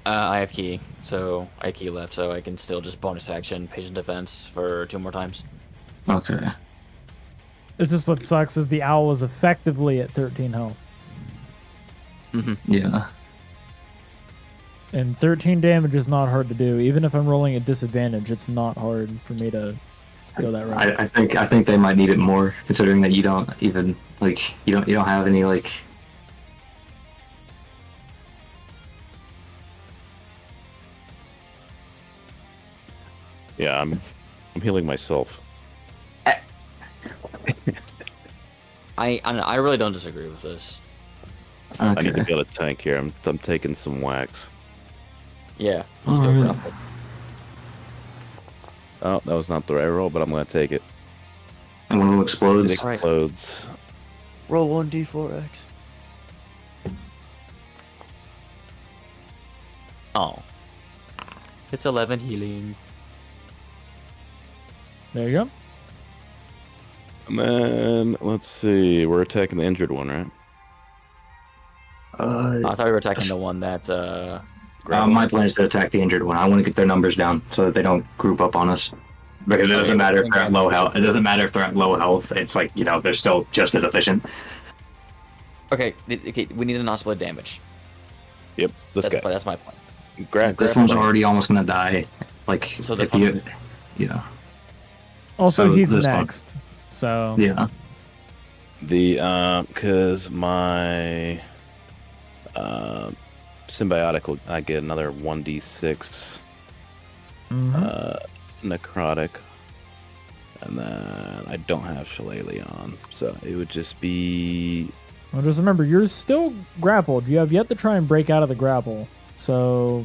D: I have key, so I have key left, so I can still just bonus action patient defense for 2 more times.
C: Okay.
A: This is what sucks is the owl is effectively at 13 health.
C: Yeah.
A: And 13 damage is not hard to do. Even if I'm rolling at disadvantage, it's not hard for me to go that route.
C: I think they might need it more, considering that you don't even you don't have any
B: Yeah, I'm healing myself.
D: I really don't disagree with this.
C: Okay.
B: I need to be able to tank here. I'm taking some whacks.
D: Yeah, it's still
C: Alright.
D: grappled.
B: Oh, that was not the right roll, but I'm gonna take it.
C: And one of them
B: It
C: explodes.
B: explodes.
D: Roll 1d4x. Oh. It's 11 healing.
A: There you go.
B: And then let's see. We're attacking the injured one, right?
D: I thought we were attacking the one that's
C: My plan is to attack the injured one. I want to get their numbers down so that they don't group up on us. Because it doesn't matter if they're at low health. It doesn't matter if they're at low health. It's like, they're still just as efficient.
D: Okay, we need to not split damage.
B: Yep, this guy.
D: That's my plan.
C: This one's already almost gonna die.
D: So
C: if
D: this
C: you,
D: one-
C: yeah,
A: Also,
C: So
A: he's
C: this one-
A: next. So
C: yeah.
B: Because my symbiotic I get another 1d6 necrotic, and then I don't have Shillelagh on, so it would just be
A: well, just remember, you're still grappled. You have yet to try and break out of the grapple. So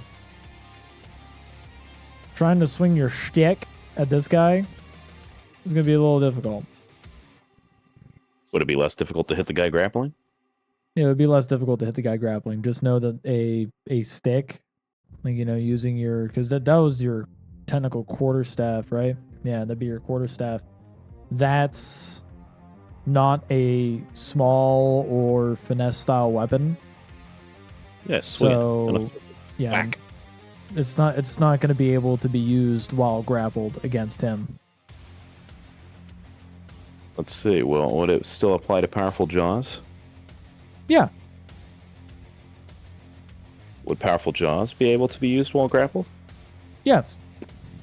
A: trying to swing your shtick at this guy is going to be a little difficult.
B: would it be less difficult to hit the guy grappling?
A: Yeah, it would be less difficult to hit the guy grappling. Just know that a stick, using your, because that was your technical quarterstaff, right? Yeah, that'd be your quarterstaff. That's not a small or finesse style weapon.
B: Yeah, swing
A: So
B: it.
A: yeah,
B: Whack.
A: it's not going to be able to be used while grappled against him.
B: Let's see. Well, would it still apply to powerful jaws?
A: Yeah,
B: Would powerful jaws be able to be used while grappled?
A: yes.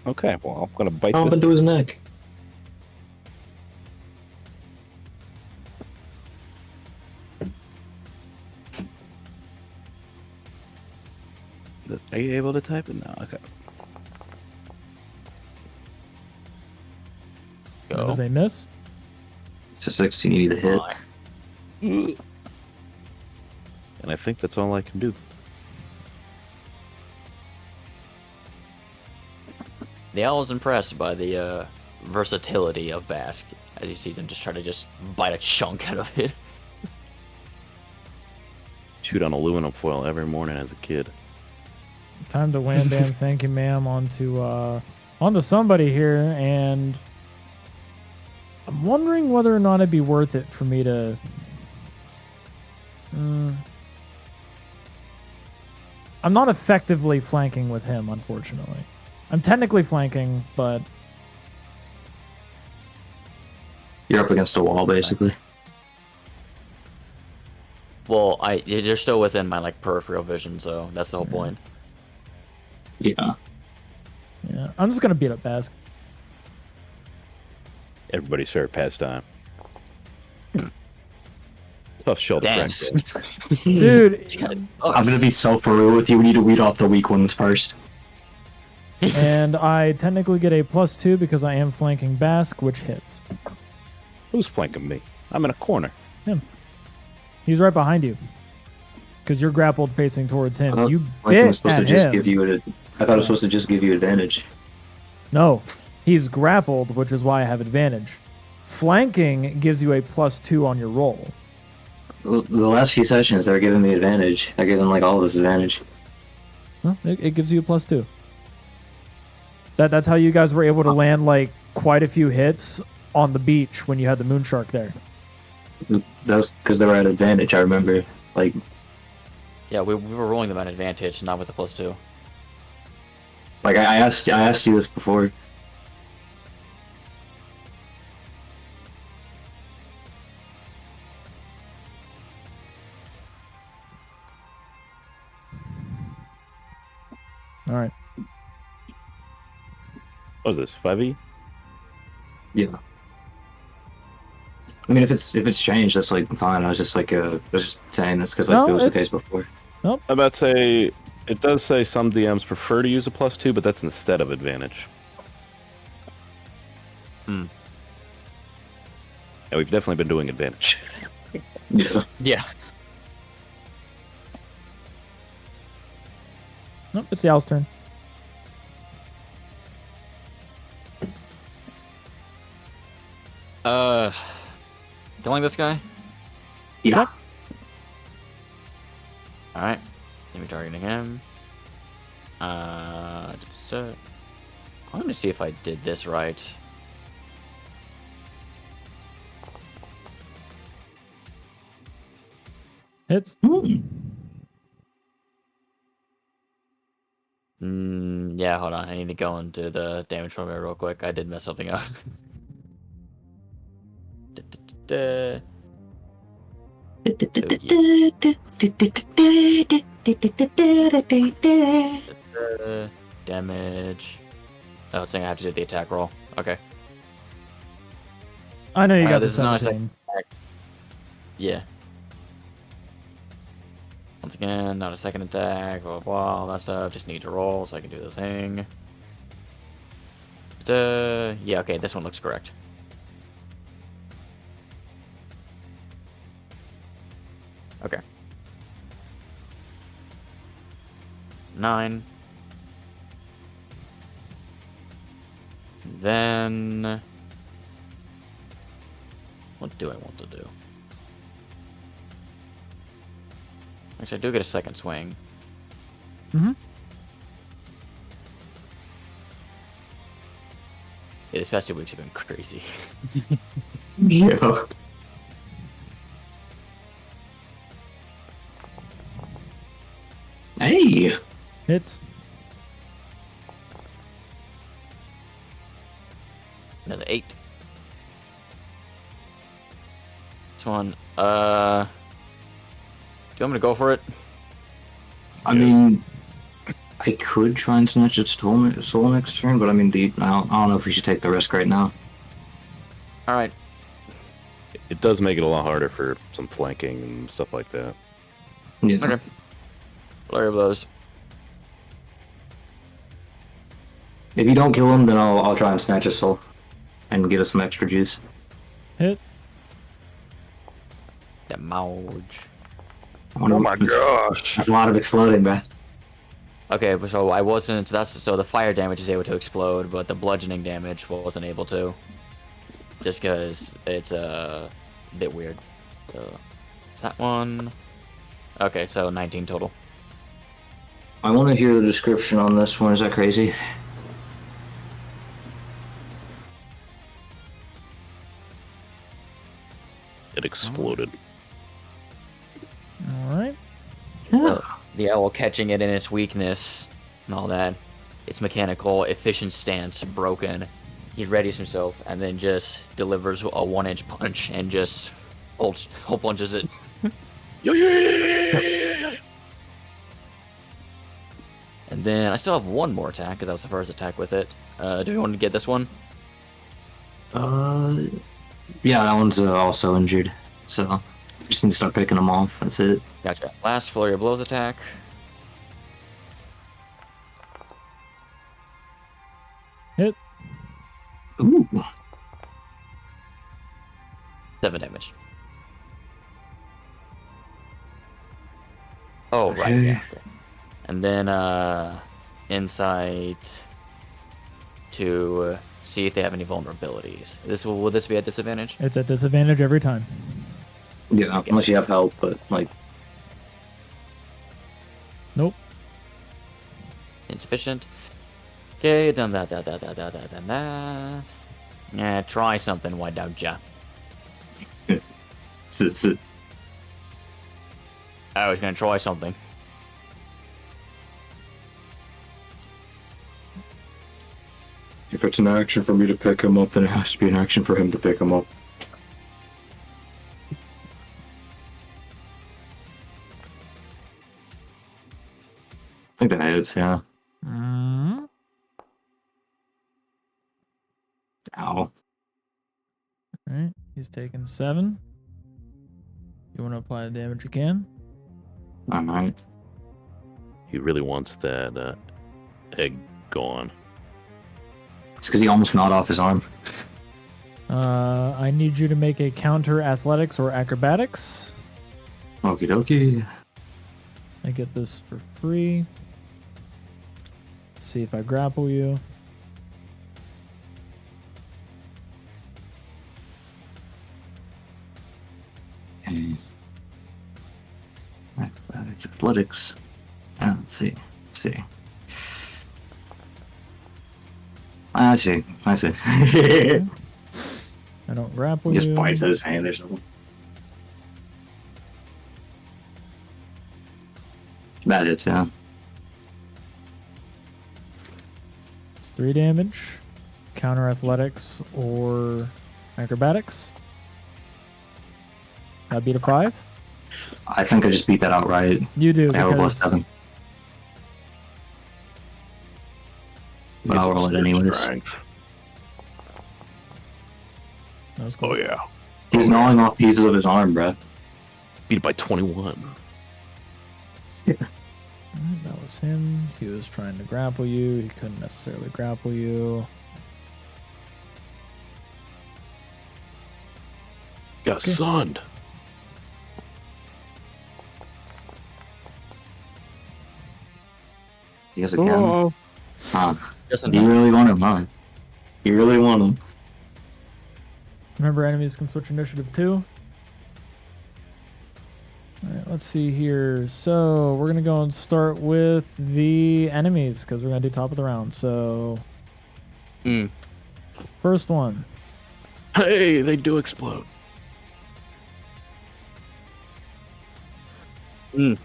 B: Okay, well, I'm gonna bite
C: Pump
B: this.
C: into his neck.
B: Are you able to type it now? Okay.
A: That is a miss.
C: It's a 16 you need to hit.
B: And I think that's all I can do.
D: Yeah, I was impressed by the versatility of Basc as you see them just try to bite a chunk out of it.
B: Shoot on aluminum foil every morning as a kid.
A: Time to wham bam thank you ma'am onto somebody here, and I'm wondering whether or not it'd be worth it for me to I'm not effectively flanking with him, unfortunately. I'm technically flanking, but
C: You're up against a wall, basically.
D: Well, you're still within my peripheral vision, so that's the whole point.
C: Yeah.
A: yeah, I'm just gonna beat up Basc.
B: Everybody's favorite pastime. Tough shoulder
D: Dance.
B: crack.
A: Dude,
C: I'm gonna be so for real with you. We need to weed off the weak ones first.
A: and I technically get a +2 because I am flanking Basc, which hits.
B: Who's flanking me? I'm in a corner.
A: Him. He's right behind you. Because you're grappled facing towards him. You
C: Flanking
A: bit
C: was supposed
A: at
C: to just
A: him.
C: give you I thought it was supposed to just give you advantage.
A: No, he's grappled, which is why I have advantage. Flanking gives you a +2 on your roll.
C: The last few sessions, they're giving me advantage. They're giving all of us advantage.
A: Well, it gives you a +2. That's how you guys were able to land quite a few hits on the beach when you had the moon shark there.
C: That was because they were at advantage. I remember. Like,
D: Yeah, we were rolling them at advantage, not with the +2.
C: I asked you this before.
A: All right.
B: What was this, 5e?
C: Yeah. I mean, if it's changed, that's like fine. I was just saying that's because
A: No,
C: it was the
A: it's-
C: case before.
B: I'm about to say, it does say some DMs prefer to use a +2, but that's instead of advantage.
D: Hmm.
B: Yeah, we've definitely been doing advantage.
C: Yeah.
D: Yeah.
A: Nope, it's the owl's turn.
D: Killing this guy?
C: Yeah.
A: Yep.
D: Alright. Maybe targeting him. I'm gonna see if I did this right.
A: Hits.
D: Yeah, hold on. I need to go and do the damage from it real quick. I did mess something up. Da. Damage. Oh, it's saying I have to do the attack roll. Okay.
A: I know you got
D: this is not a
A: 17.
D: Yeah. Once again, not a second attack, blah, blah, blah, all that stuff. Just need to roll so I can do the thing. Yeah, okay, this one looks correct. Okay. 9. Then... what do I want to do? Actually, I do get a second swing.
A: Mm-hmm.
D: Yeah, these past 2 weeks have been crazy.
C: Yeah. Hey.
A: Hits.
D: Another 8. This one, do you want me to go for it?
C: I mean, I could try and snatch its soul next turn, but I mean, I don't know if we should take the risk right now.
D: Alright.
B: It does make it a lot harder for some flanking and stuff like that.
C: Yeah.
D: Okay. Flurry of blows.
C: If you don't kill him, then I'll try and snatch his soul and get us some extra juice.
A: Hit.
D: That mouge.
B: Oh my gosh!
C: That's a lot of exploding, bruh.
D: Okay, so I wasn't. So the fire damage is able to explode, but the bludgeoning damage wasn't able to. Just because it's a bit weird. So, is that one? Okay, so 19 total.
C: I want to hear the description on this one. Is that crazy?
B: It exploded.
A: All right.
D: The owl catching it in its weakness and all that. Its mechanical, efficient stance broken. He readies himself and then just delivers a 1-inch punch and just hole punches it. And then I still have one more attack because that was the first attack with it. Do we want to get this one?
C: Yeah, that one's also injured. So, just need to start picking them off. That's it.
D: Gotcha. Last flurry of blows attack.
A: Hit.
C: Ooh.
D: 7 damage. Oh, right.
C: Okay.
D: Yeah. Okay. And then insight to see if they have any vulnerabilities. Will this be a disadvantage?
A: It's at disadvantage every time.
C: Yeah, unless you have help, but like.
A: Nope.
D: Insufficient. Okay, done that. Yeah, try something, why don't ya? I was gonna try something.
C: If it's an action for me to pick him up, then it has to be an action for him to pick him up. I think that hits, yeah.
A: Mm.
C: Ow.
A: Alright, he's taking 7. You want to apply the damage you can?
C: Alright.
B: He really wants that egg gone.
C: It's because he almost gnawed off his arm.
A: I need you to make a counter athletics or acrobatics.
C: Okie dokie.
A: I get this for free. See if I grapple you.
C: Okay. Acrobatics, athletics. Let's see. Let's see. I see. I see.
A: I don't grapple
C: He just
A: you.
C: bites at his hand or something. That hits, yeah.
A: It's 3 damage. Counter athletics or acrobatics. I beat a 5.
C: I think I just beat that outright.
A: You do.
C: I have a plus
A: because
C: 7. But I'll roll it anyways.
B: Strength.
A: That was cool.
B: Oh yeah.
C: He's gnawing off pieces of his arm, bro.
B: Beat by 21.
A: Alright, that was him. He was trying to grapple you. He couldn't necessarily grapple you.
B: Got sunned.
C: He has a gun.
B: Oh.
C: Huh.
D: Just
C: You really want him, huh? You really want him.
A: Remember, enemies can switch initiative too. Alright, let's see here. So, we're going to go and start with the enemies because we're going to do top of the round. So, first one.
B: Hey, they do explode.
D: They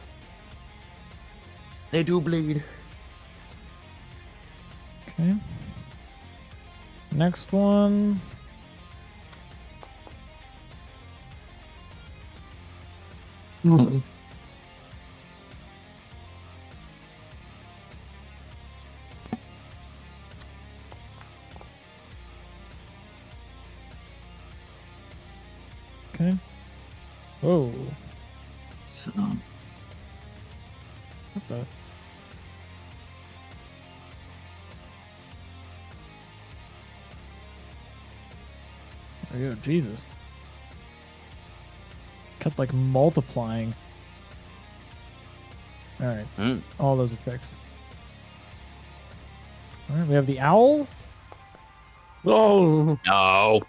D: do bleed.
A: Okay. Next one. Okay. Whoa.
C: So,
A: What the? There you go. Jesus. Kept like multiplying. Alright. All those are fixed. Alright, we have the owl
B: Oh.
D: No.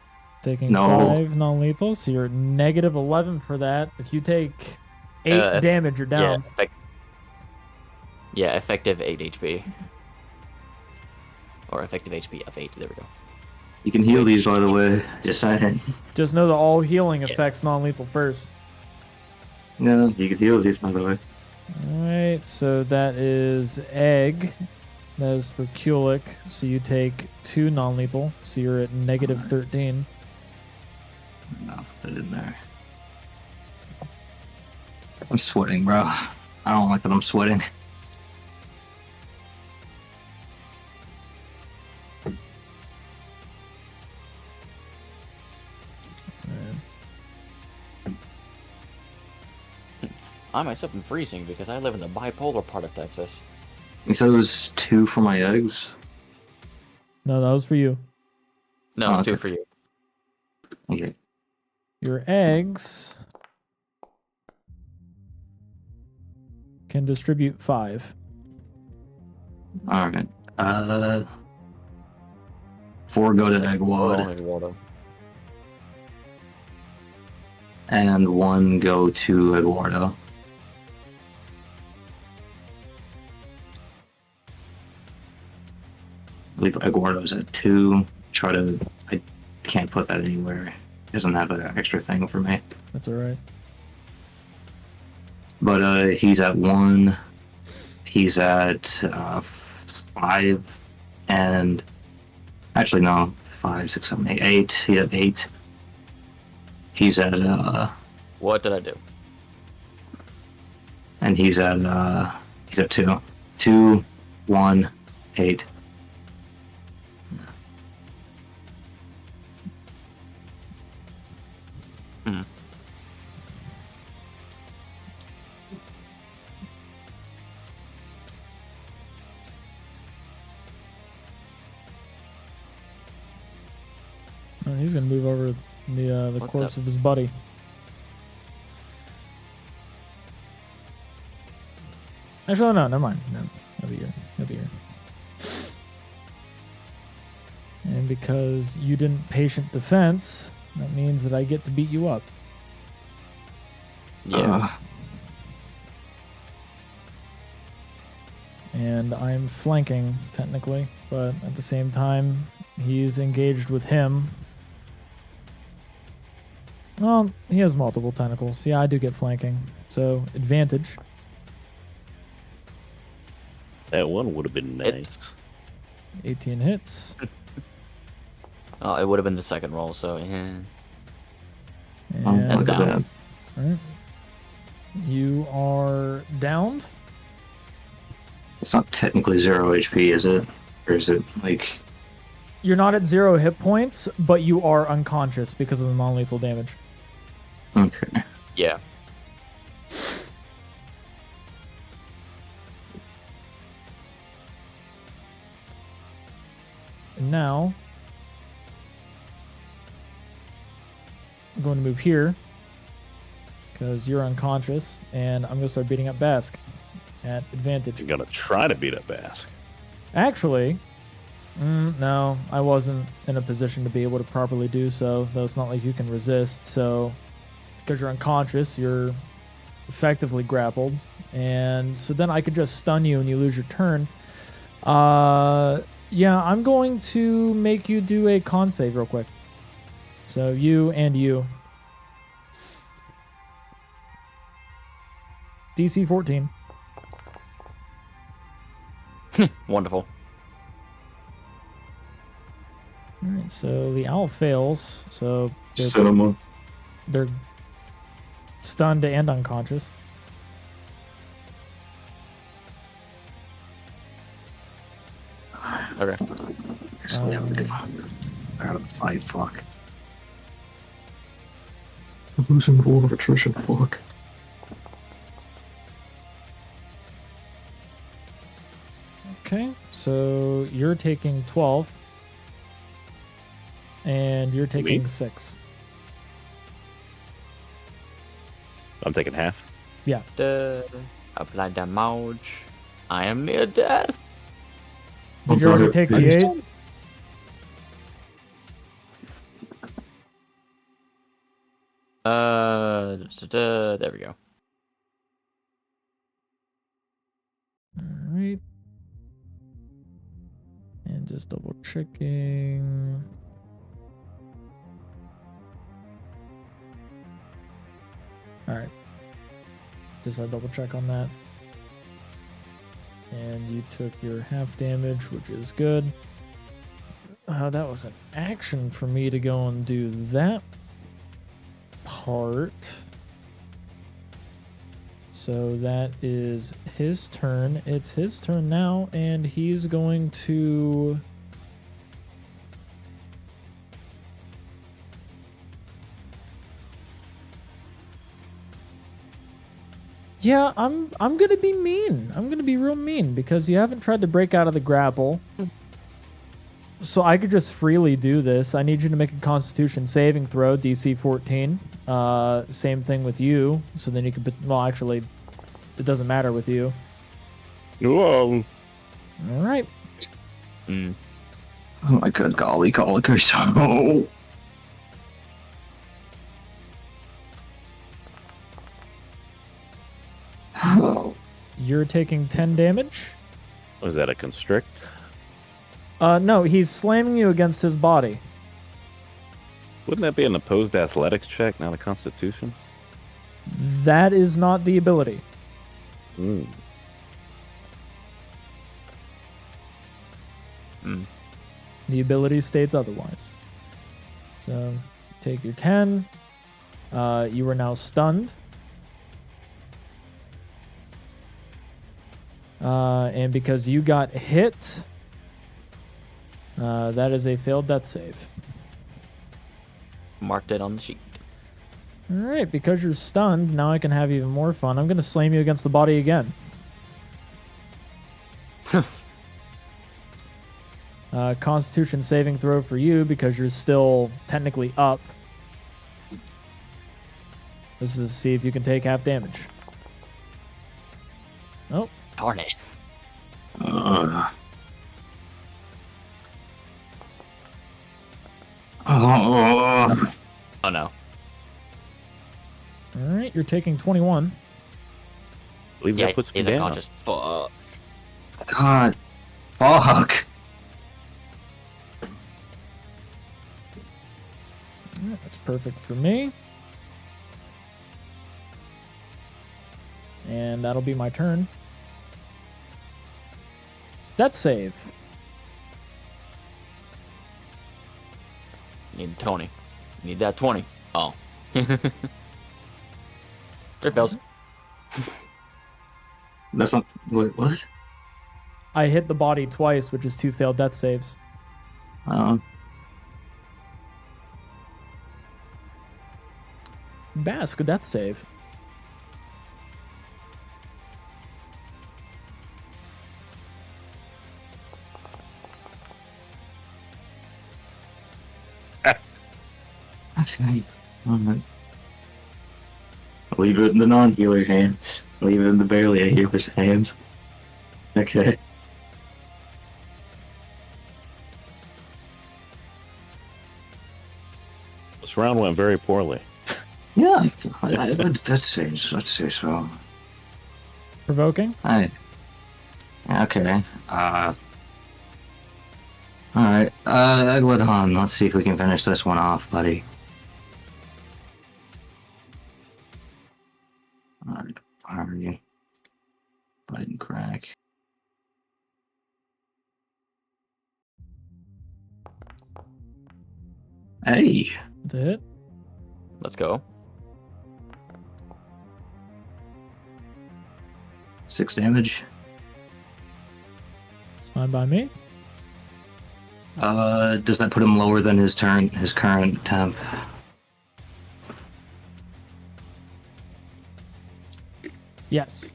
A: taking
C: No.
A: 5 non-lethal, so you're negative 11 for that. If you take 8 damage, you're down.
D: Yeah, effective 8 HP. Or effective HP of 8. There we go.
C: you can heal these, by the way. Just saying.
A: Just know that all healing affects non-lethal first.
C: No, you can heal these, by the way.
A: Alright, so that is egg. That is for Kuhlic. So you take 2 non-lethal, so you're at negative 13.
C: No, put that in there. I'm sweating, bro. I don't like that I'm sweating.
D: I myself am freezing because I live in the bipolar part of Texas.
C: You said it was 2 for my eggs?
A: No, that was for you.
D: No,
C: Oh,
D: it's 2
C: okay.
D: for you.
C: Okay.
A: Your eggs can distribute 5.
C: Alright. 4 go to Eggwad, and 1 go to Eduardo. I believe Eduardo's at 2. I can't put that anywhere. He doesn't have an extra thing for me.
A: That's all right.
C: But he's at 1. He's at 5, and actually no, 5, 6, 7, 8, 8. He's at 8. He's at
D: What did I do?
C: and he's at 2. 2, 1, 8.
D: Hmm.
A: Oh, he's gonna move over the
D: What
A: corpse
D: the-
A: of his buddy. Actually, no, never mind. No, he'll be here. He'll be here. And because you didn't patient defense, that means that I get to beat you up.
D: Yeah.
A: And I'm flanking, technically, but at the same time, he's engaged with him. Well, he has multiple tentacles. Yeah, I do get flanking. So, advantage.
B: That one would have been
D: It-
B: nice.
A: 18 hits.
D: Oh, it would have been the second roll, so yeah.
A: And
D: That's
C: look at
D: down.
C: that.
A: Alright. You are downed.
C: It's not technically 0 HP, is it? Or is it like?
A: You're not at 0 hit points, but you are unconscious because of the non-lethal damage.
C: Okay.
D: Yeah.
A: And now, I'm going to move here because you're unconscious, and I'm going to start beating up Basc at advantage.
B: You're gonna try to beat up Basc.
A: Actually, no, I wasn't in a position to be able to properly do so, though it's not like you can resist. So, because you're unconscious, you're effectively grappled, and so then I could just stun you and you lose your turn. Yeah, I'm going to make you do a con save real quick. So you and you. DC 14.
D: Wonderful.
A: Alright, so the owl fails, so
C: Cinema.
A: they're stunned and unconscious.
D: Okay.
C: Actually, I'm gonna out of the fight. Fuck. I'm losing the war of attrition. Fuck.
A: Okay, so you're taking 12, and you're taking
B: Me?
A: 6.
B: I'm taking half.
D: Apply damage. I am near death.
A: Did you already take the 8?
D: There we go.
A: Alright. And just double checking. Alright. Just a double check on that. And you took your half damage, which is good. That was an action for me to go and do that part. So that is his turn. It's his turn now, and he's going to... Yeah, I'm gonna be mean. I'm gonna be real mean because you haven't tried to break out of the grapple. So I could just freely do this. I need you to make a Constitution saving throw, DC 14. Same thing with you. So then you could... Well, actually, it doesn't matter with you.
B: Whoa.
A: All right.
C: Oh my good golly, so.
A: You're taking 10 damage.
B: Was that a constrict?
A: No, he's slamming you against his body.
B: Wouldn't that be an opposed athletics check, not a constitution?
A: That is not the ability.
B: Mm.
A: The ability states otherwise. So take your 10. You are now stunned. And because you got hit, that is a failed death save.
D: Marked it on the sheet.
A: Alright, because you're stunned, now I can have even more fun. I'm going to slam you against the body again. Constitution saving throw for you because you're still technically up. This is to see if you can take half damage. Oh.
D: Darn it.
C: Oh.
D: Oh no.
A: Alright, you're taking 21.
B: I believe
D: Yeah,
B: that puts me
D: he's
B: down.
D: unconscious. Fuck.
C: God. Fuck.
A: Alright, that's perfect for me. And that'll be my turn. Death save.
D: Need Tony. Need that 20. Oh. There fails.
C: That's not. Wait, what?
A: I hit the body twice, which is 2 failed death saves. Basc, death save.
C: Okay. Alright. Leave it in the non-healer hands. Leave it in the barely a healer's hands. Okay.
B: This round went very poorly.
C: Yeah, I'd say so.
A: Provoking?
C: Okay. Alright, Egladon, let's see if we can finish this one off, buddy. Alright, how are you? Bite and crack. Hey!
A: That's a hit.
D: Let's go.
C: 6 damage.
A: It's fine by me.
C: Does that put him lower than his current temp?
A: Yes.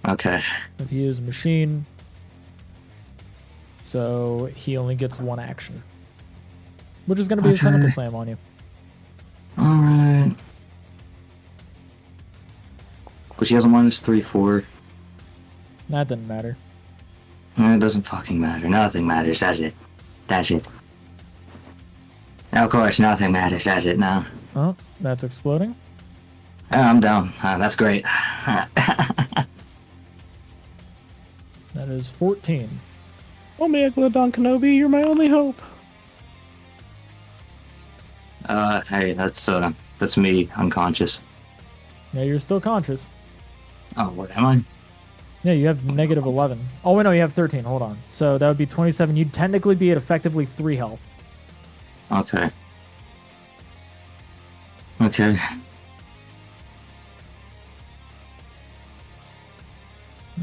C: Okay.
A: But he is a machine. So he only gets 1 action. Which is going to be a
C: Okay.
A: tentacle slam on you.
C: Alright. But she has a -3/4.
A: That didn't matter.
C: It doesn't fucking matter. Nothing matters, does it? Does it? Of course, nothing matters, does it? No.
A: Oh, that's exploding.
C: Oh, I'm down. That's great.
A: That is 14.
B: Oh, Megalodon Kenobi, you're my only hope.
C: Hey, that's me, unconscious.
A: Yeah, you're still conscious.
C: Oh, what am I?
A: Yeah, you have negative 11. Oh, wait, no, you have 13. Hold on. So that would be 27. You'd technically be at effectively 3 health.
C: Okay. Okay.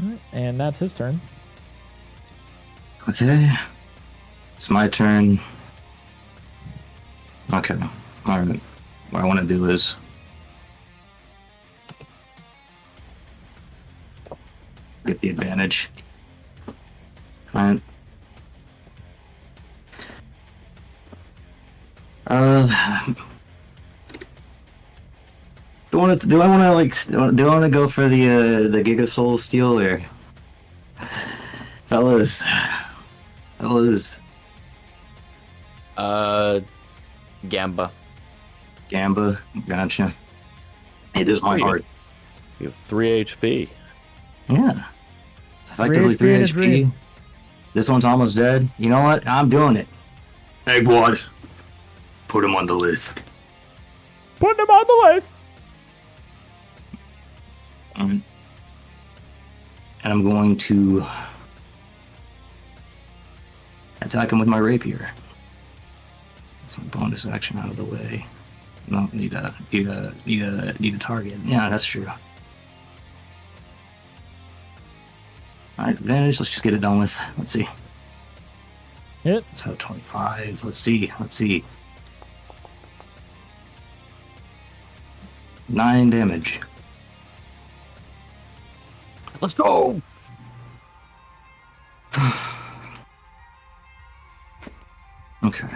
A: Alright, and that's his turn.
C: Okay. It's my turn. Okay. Alright. What I want to do is... get the advantage. Alright. Do I want to go for the Giga Soul Steel or fellas?
D: Gamba.
C: Gamba, gotcha. It is my
B: Sweet.
C: heart.
B: You have 3 HP.
C: Yeah. Effectively 3
A: HP in a dream.
C: HP. This one's almost dead. You know what? I'm doing it. Hey, blood. Put him on the list.
A: Put him on the list.
C: And I'm going to attack him with my rapier. That's my bonus action out of the way. No, need a target. Yeah, that's true. Alright, advantage. Let's just get it done with. Let's see.
A: Hit.
C: Let's have 25. Let's see. 9 damage. Let's go! Okay.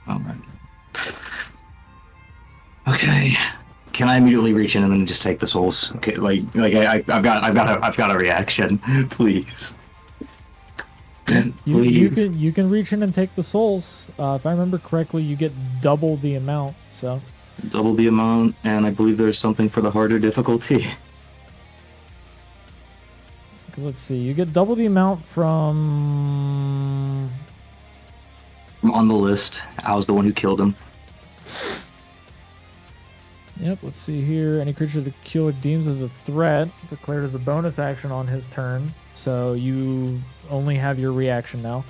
C: Alright. Okay. Can I immediately reach in and then just take the souls? Okay, I've got a reaction. Please.
A: You can reach in and take the souls. If I remember correctly, you get double the amount. So
C: Double the amount, and I believe there's something for the harder difficulty.
A: because let's see, you get double the amount from.
C: I'm on the list. I was the one who killed him.
A: Yep, let's see here. Any creature the Kuhlic deems as a threat declared as a bonus action on his turn. So you only have your reaction now.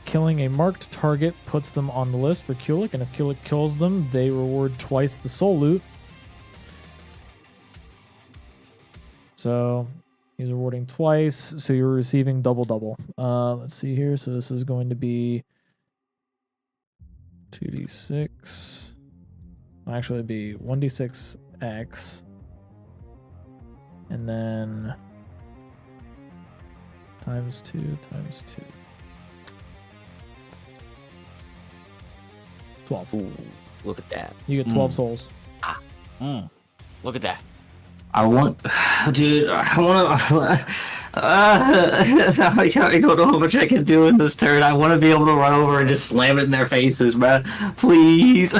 A: Killing a marked target puts them on the list for Kuhlic, and if Kuhlic kills them, they reward twice the soul loot. So he's rewarding twice, so you're receiving double. Let's see here. So this is going to be 2d6. Actually, it'd be 1d6x, and then times 2 times 2. 12.
D: Ooh, look at that.
A: You get 12 souls.
D: Look at that.
C: I want, dude. I want to. I don't know how much I can do in this turn. I want to be able to run over and just slam it in their faces, man. Please.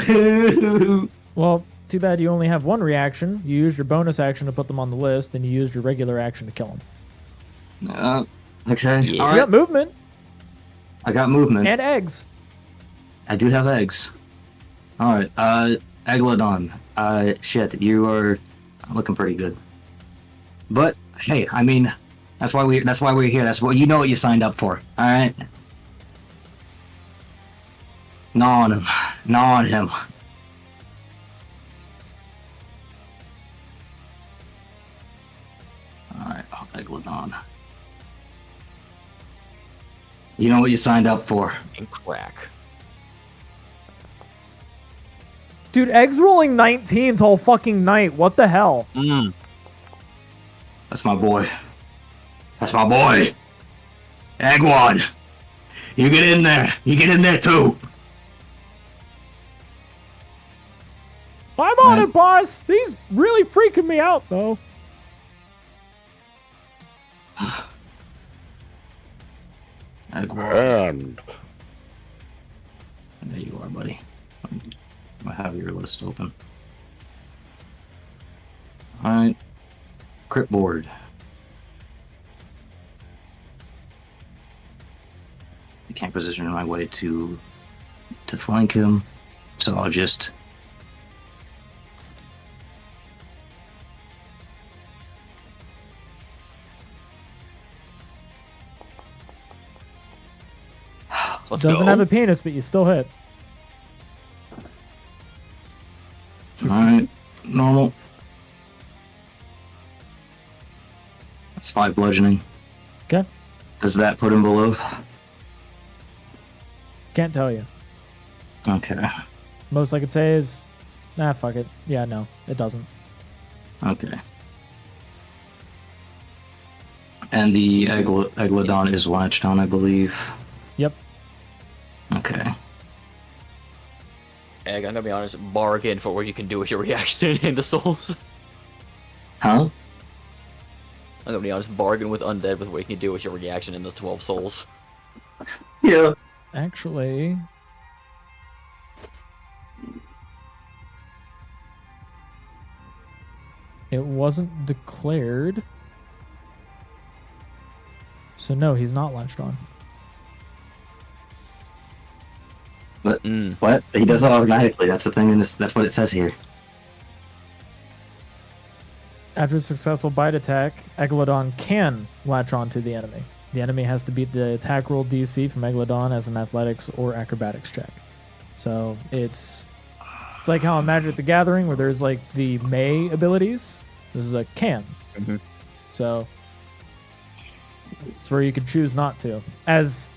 A: Well, too bad you only have one reaction. You used your bonus action to put them on the list, and you used your regular action to kill them.
C: Okay.
D: Yeah.
C: All
A: You
C: right.
A: got movement
C: I got movement.
A: and eggs.
C: I do have eggs. All right. Eglodon. Shit. You are looking pretty good. But hey, I mean, that's why we're here. That's what you know what you signed up for. All right. Gnaw on him. Gnaw on him. All right, Eglodon. You know what you signed up for.
D: And crack.
A: Dude, eggs rolling 19s all fucking night. What the hell?
C: That's my boy. That's my boy. Egwad. You get in there. You get in there too.
A: I'm on it, boss. He's really freaking me out, though.
C: Egwad.
B: And
C: There you are, buddy. I have your list open. Alright. Crypt board. I can't position my way to flank him, so I'll just
D: Let's
A: Doesn't
D: go.
A: have a penis, but you still hit.
C: Alright, normal. That's 5 bludgeoning.
A: Okay.
C: Does that put him below?
A: Can't tell you.
C: Okay.
A: Most I could say is, nah, fuck it. Yeah, no, it doesn't.
C: Okay. And the Eglodon is latched on, I believe.
A: Yep.
C: Okay.
D: Egg, I'm gonna be honest, bargain for what you can do with your reaction in the souls.
C: Huh?
D: I'm gonna be honest, bargain with undead with what you can do with your reaction in the 12 souls.
C: Yeah.
A: Actually, it wasn't declared. So no, he's not latched on.
C: But what? He does that automatically. That's the thing. That's what it says here.
A: After a successful bite attack, Megalodon can latch onto the enemy. The enemy has to beat the attack roll DC from Megalodon as an athletics or acrobatics check. So it's like how in Magic the Gathering, where there's like the may abilities. This is a can. So it's where you could choose not to. As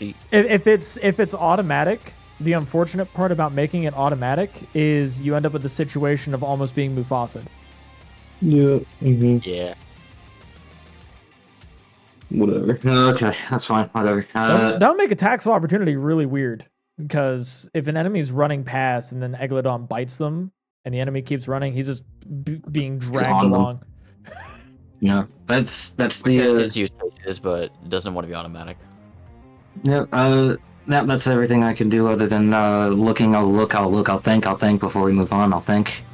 A: if it's automatic, the unfortunate part about making it automatic is you end up with the situation of almost being Mufasa.
C: Yeah.
D: Yeah.
C: Whatever. Okay, that's fine. Whatever.
A: That would make attacks of opportunity really weird, because if an enemy's running past and then Megalodon bites them and the enemy keeps running, he's just being dragged along.
C: Yeah, that's
D: His
C: the
D: use cases, but doesn't want to be automatic.
C: yeah. That's everything I can do other than looking. I'll think before we move on. I'll think.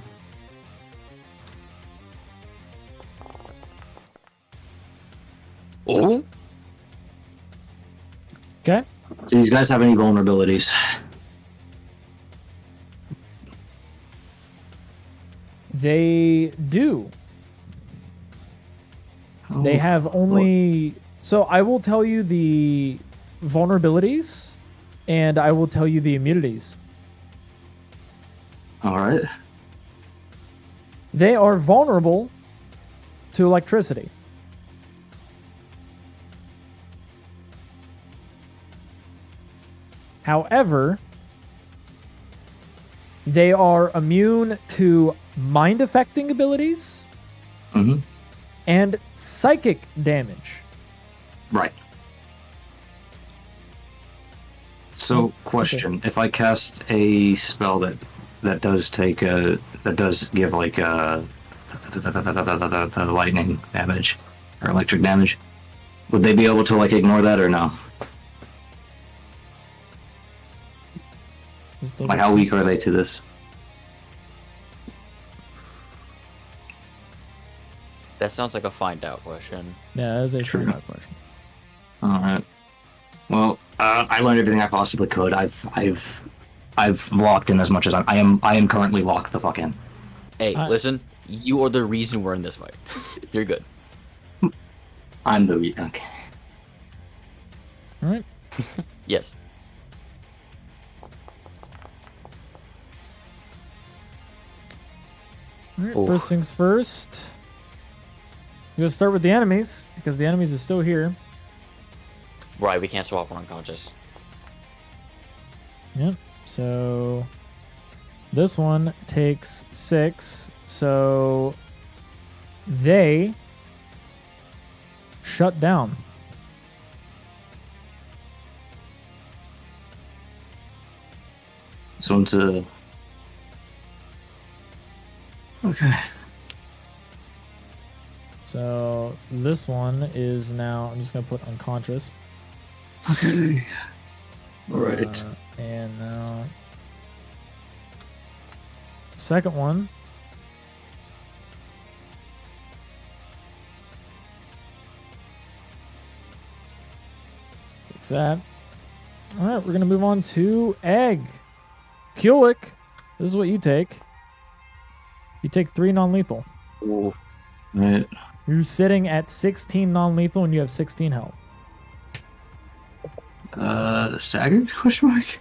D: Oh.
A: Okay.
C: Do these guys have any vulnerabilities?
A: They do. They have only... So I will tell you the vulnerabilities, and I will tell you the immunities.
C: All right.
A: They are vulnerable to electricity. However, they are immune to mind-affecting abilities and psychic damage.
C: Right. So, question: if I cast a spell that does take that does give like the lightning damage or electric damage, would they be able to like ignore that or no? Like, how weak are they to this?
D: That sounds like a find out question.
A: Yeah, that is a
C: True.
A: question.
C: All right. Well, I learned everything I possibly could. I've locked in as much as I am currently locked the fuck in.
D: Hey, listen, you are the reason we're in this fight. You're good.
C: I'm the okay.
A: All right.
D: Yes.
A: All right. First things first. We're going to start with the enemies, because the enemies are still here.
D: Right, we can't swap when unconscious.
A: Yep. So this one takes 6. So they shut down.
C: This one's okay.
A: So this one is now, I'm just going to put unconscious.
C: Okay. All right.
A: And now second one takes that. All right, we're going to move on to egg. Kuhlic, this is what you take. You take 3 non-lethal.
C: Ooh. Right.
A: You're sitting at 16 non-lethal and you have 16 health.
C: Staggered? Question mark.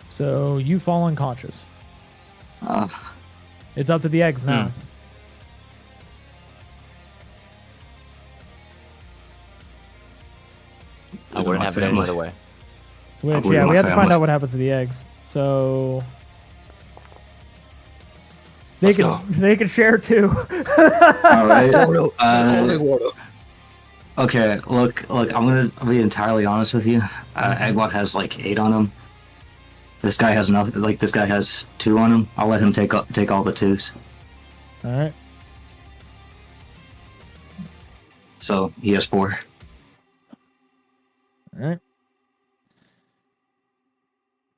A: So you fall unconscious.
C: Uh,
A: It's up to the eggs now.
D: I wouldn't have it any other way.
A: Which, yeah, we have to find out what happens to the eggs. So they can share too.
C: All right. Okay. Look. I'm gonna be entirely honest with you. Eggwatt has like 8 on him. This guy has nothing. Like, this guy has 2 on him. I'll let him take all the 2s.
A: All right.
C: So he has 4.
A: All right.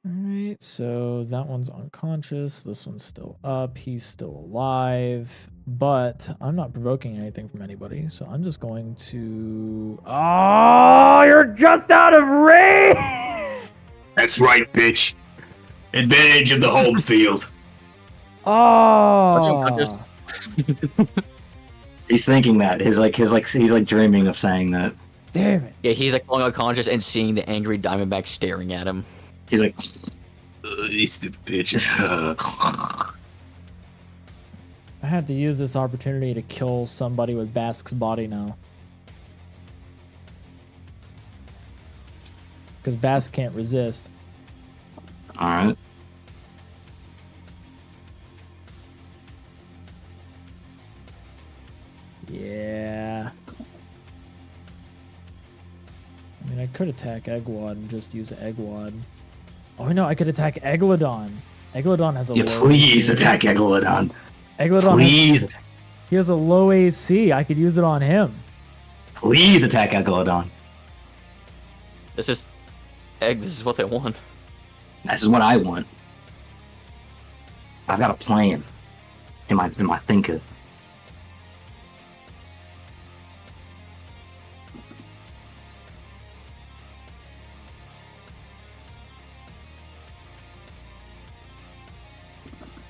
A: All right. right, so that one's unconscious. This one's still up. He's still alive. But I'm not provoking anything from anybody, so I'm just going to... Oh, you're just out of range!
C: That's right, bitch. Advantage of the home field.
A: Oh!
C: He's thinking that. He's like dreaming of saying that.
A: Damn it.
D: Yeah, he's like falling unconscious and seeing the angry Diamondback staring at him.
C: He's like, he's the bitch.
A: I had to use this opportunity to kill somebody with Basc's body now. Because Basc can't resist.
C: Alright.
A: Yeah. I mean, I could attack Eggwad and just use Eggwad. Oh, no, I could attack Eglodon. Eglodon has a
C: Yeah,
A: low
C: please
A: AC.
C: attack Eglodon.
A: Eglodon
C: Please,
A: he has a low AC. I could use it on him.
C: please attack Eglodon.
D: This is what they want.
C: This is what I want. I've got a plan in my thinker.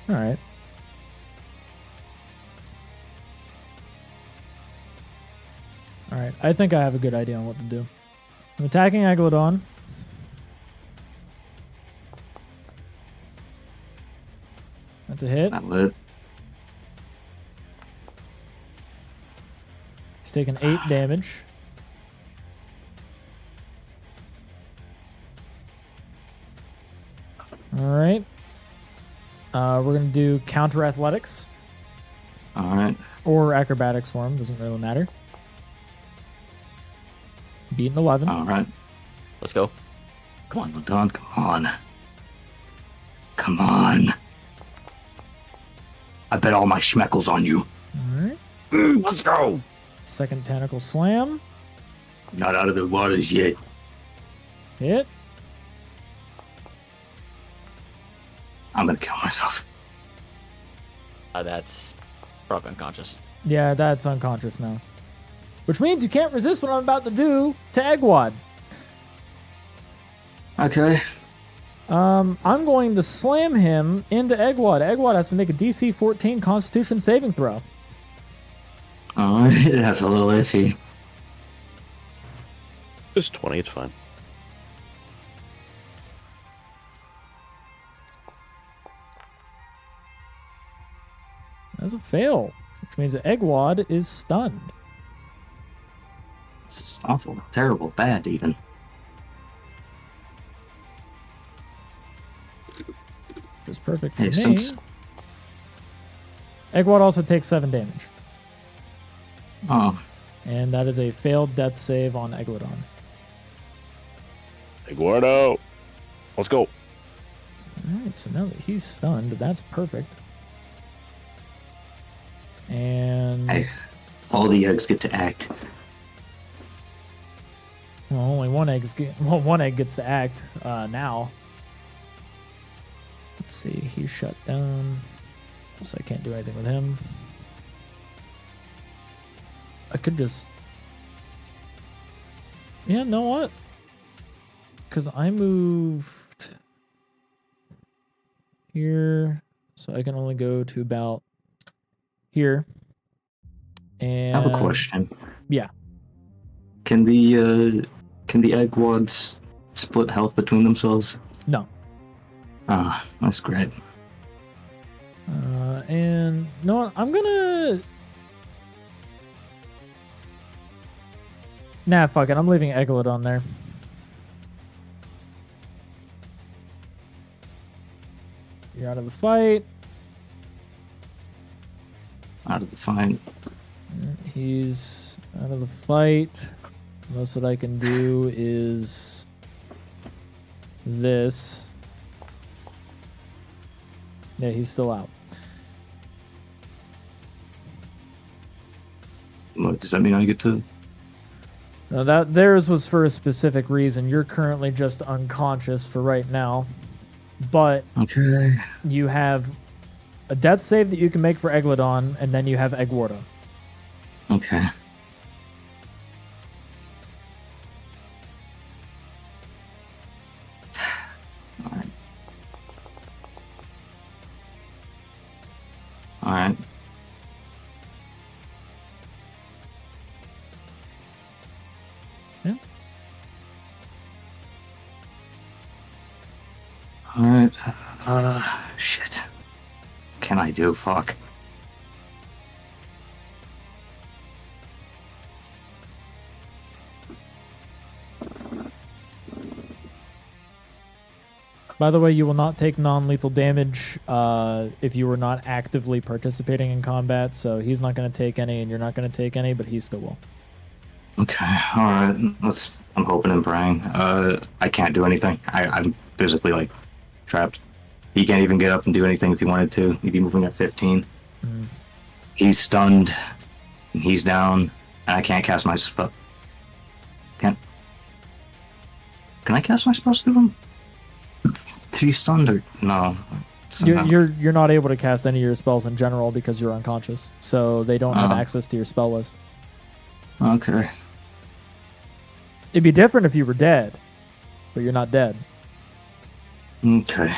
A: All right. All right. I think I have a good idea on what to do. I'm attacking Eglodon. That's a hit.
C: That lit.
A: He's taking 8 damage. All right. We're going to do counter athletics
C: Alright.
A: or acrobatics for him. Doesn't really matter. Beating 11.
C: Alright.
D: Let's go.
C: Come on, Eglodon. Come on. Come on. I bet all my schmeckles on you.
A: All right.
C: Let's go.
A: Second tentacle slam.
C: Not out of the waters yet.
A: Hit.
C: I'm gonna kill myself.
D: That's probably unconscious.
A: Yeah, that's unconscious now. Which means you can't resist what I'm about to do to Eggwad.
C: Okay.
A: I'm going to slam him into Eggwad. Eggwad has to make a DC 14 Constitution saving throw.
C: Alright, that's a little iffy.
B: Just 20, it's fine.
A: That's a fail, which means that Eggwad is stunned.
C: This is awful, terrible, bad even.
A: Which is perfect for
C: Hey,
A: me.
C: since-
A: Eggwad also takes 7 damage.
C: Oh,
A: And that is a failed death save on Eglodon.
B: Eduardo, let's go.
A: Alright, so now that he's stunned, that's perfect. And
C: hey, all the eggs get to act.
A: well, only one egg gets to act now. Let's see, he's shut down, so I can't do anything with him. I could just, yeah, know what? Because I moved here, so I can only go to about here. And
C: I have a question.
A: Yeah.
C: Can the Eggwads split health between themselves?
A: No.
C: Ah, that's great.
A: And no, I'm gonna. Nah, fuck it. I'm leaving Eglodon there. You're out of the fight.
C: Out of the fight.
A: He's out of the fight. Most that I can do is this. Yeah, he's still out.
C: What, does that mean I get to?
A: Now that theirs was for a specific reason. You're currently just unconscious for right now. but
C: Okay.
A: you have a death save that you can make for Eglodon, and then you have Eggwardo.
C: Okay. Alright. Alright.
A: Yeah.
C: Alright. Shit. What can I do? Fuck.
A: By the way, you will not take non-lethal damage if you were not actively participating in combat, so he's not going to take any, and you're not going to take any, but he still will.
C: Okay, alright. I'm hoping and praying. I can't do anything. I'm physically, like, trapped. He can't even get up and do anything if he wanted to. He'd be moving at 15.
A: Mm.
C: He's stunned. And he's down. And I can't cast my spell. Can I cast my spells through him? If he's stunned or... No.
A: You're not able to cast any of your spells in general because you're unconscious, so they don't have access to your spell list.
C: Okay.
A: It'd be different if you were dead, but you're not dead.
C: Okay.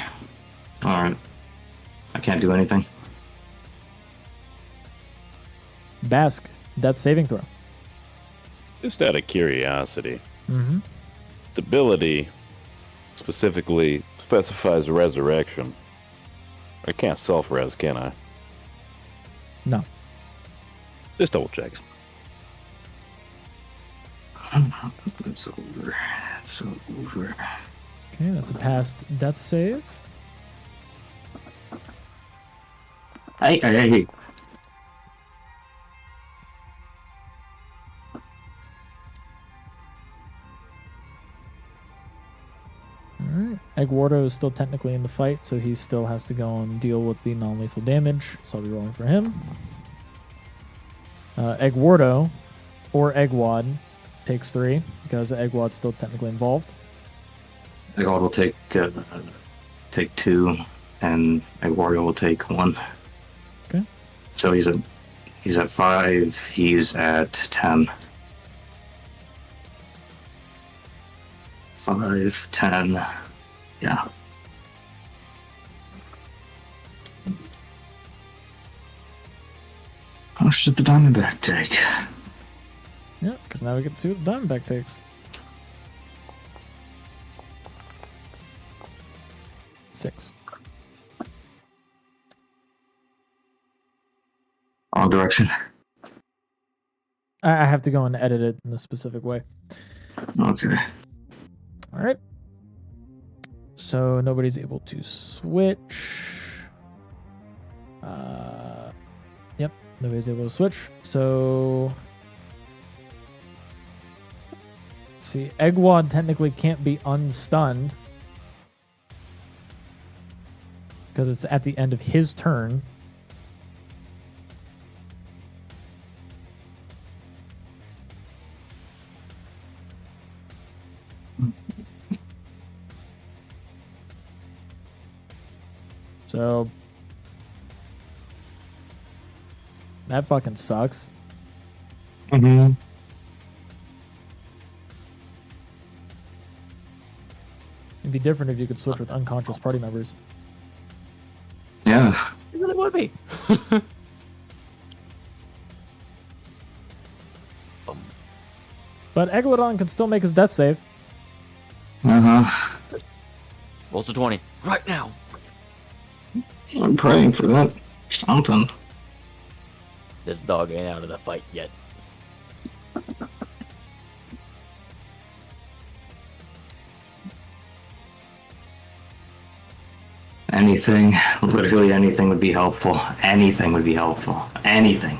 C: Alright. I can't do anything.
A: Basc, death saving throw.
B: Just out of curiosity,
A: Mm-hmm.
B: the ability specifically specifies resurrection. I can't self-res, can I?
A: No.
B: Just double check.
C: It's over. It's over.
A: Okay, that's a passed death save.
C: Hey.
A: Alright. Eggwardo is still technically in the fight, so he still has to go and deal with the non-lethal damage, so I'll be rolling for him. Eggwardo, or Eggwad, takes 3, because Eggwad's still technically involved.
C: Eggward will take 2, and Eggwario will take 1.
A: Okay.
C: So he's at 5. He's at 10. 5, 10. Yeah. How much did the Diamondback take?
A: Yeah, because now we get to see what the Diamondback takes. 6.
C: Wrong direction.
A: I have to go and edit it in a specific way.
C: Okay.
A: All right. So nobody's able to switch. Yep, nobody's able to switch. So let's see. Eggwad technically can't be unstunned because it's at the end of his turn. So that fucking sucks.
C: Mm-hmm.
A: It'd be different if you could switch with unconscious party members.
C: Yeah.
D: It really would be.
A: But Eglodon can still make his death save.
C: Uh-huh.
D: Rolls a 20 right now.
C: I'm praying for that. Something.
D: This dog ain't out of the fight yet.
C: Anything, literally anything would be helpful. Anything would be helpful. Anything.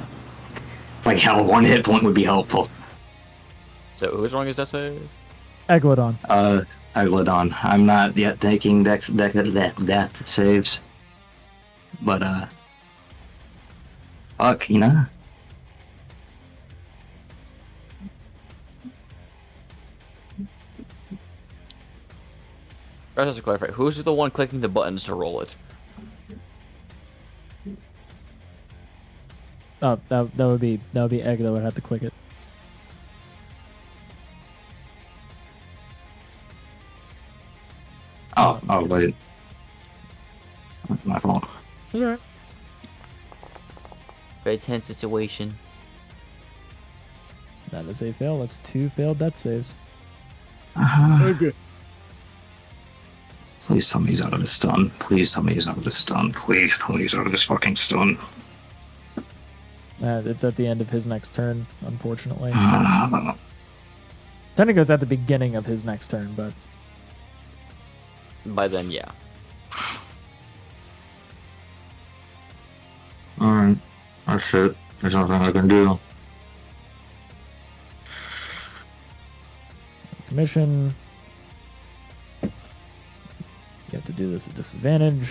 C: Like hell, 1 hit point would be helpful.
D: So who's wrong his death save?
A: Eglodon.
C: Eglodon. I'm not yet taking death saves. But, fuck, you know?
D: Just to clarify, who's the one clicking the buttons to roll it?
A: Oh, that would be Egg that would have to click it.
C: Oh, wait. My fault.
A: It's alright.
D: Very tense situation.
A: That is a fail. That's 2 failed death saves.
D: Okay.
C: Please tell me he's out of his stun. Please tell me he's out of his stun. Please tell me he's out of his fucking stun.
A: It's at the end of his next turn, unfortunately. Technically, it's at the beginning of his next turn, but
D: By then, yeah.
C: Alright. That's it. There's nothing I can do.
A: commission. You have to do this at disadvantage.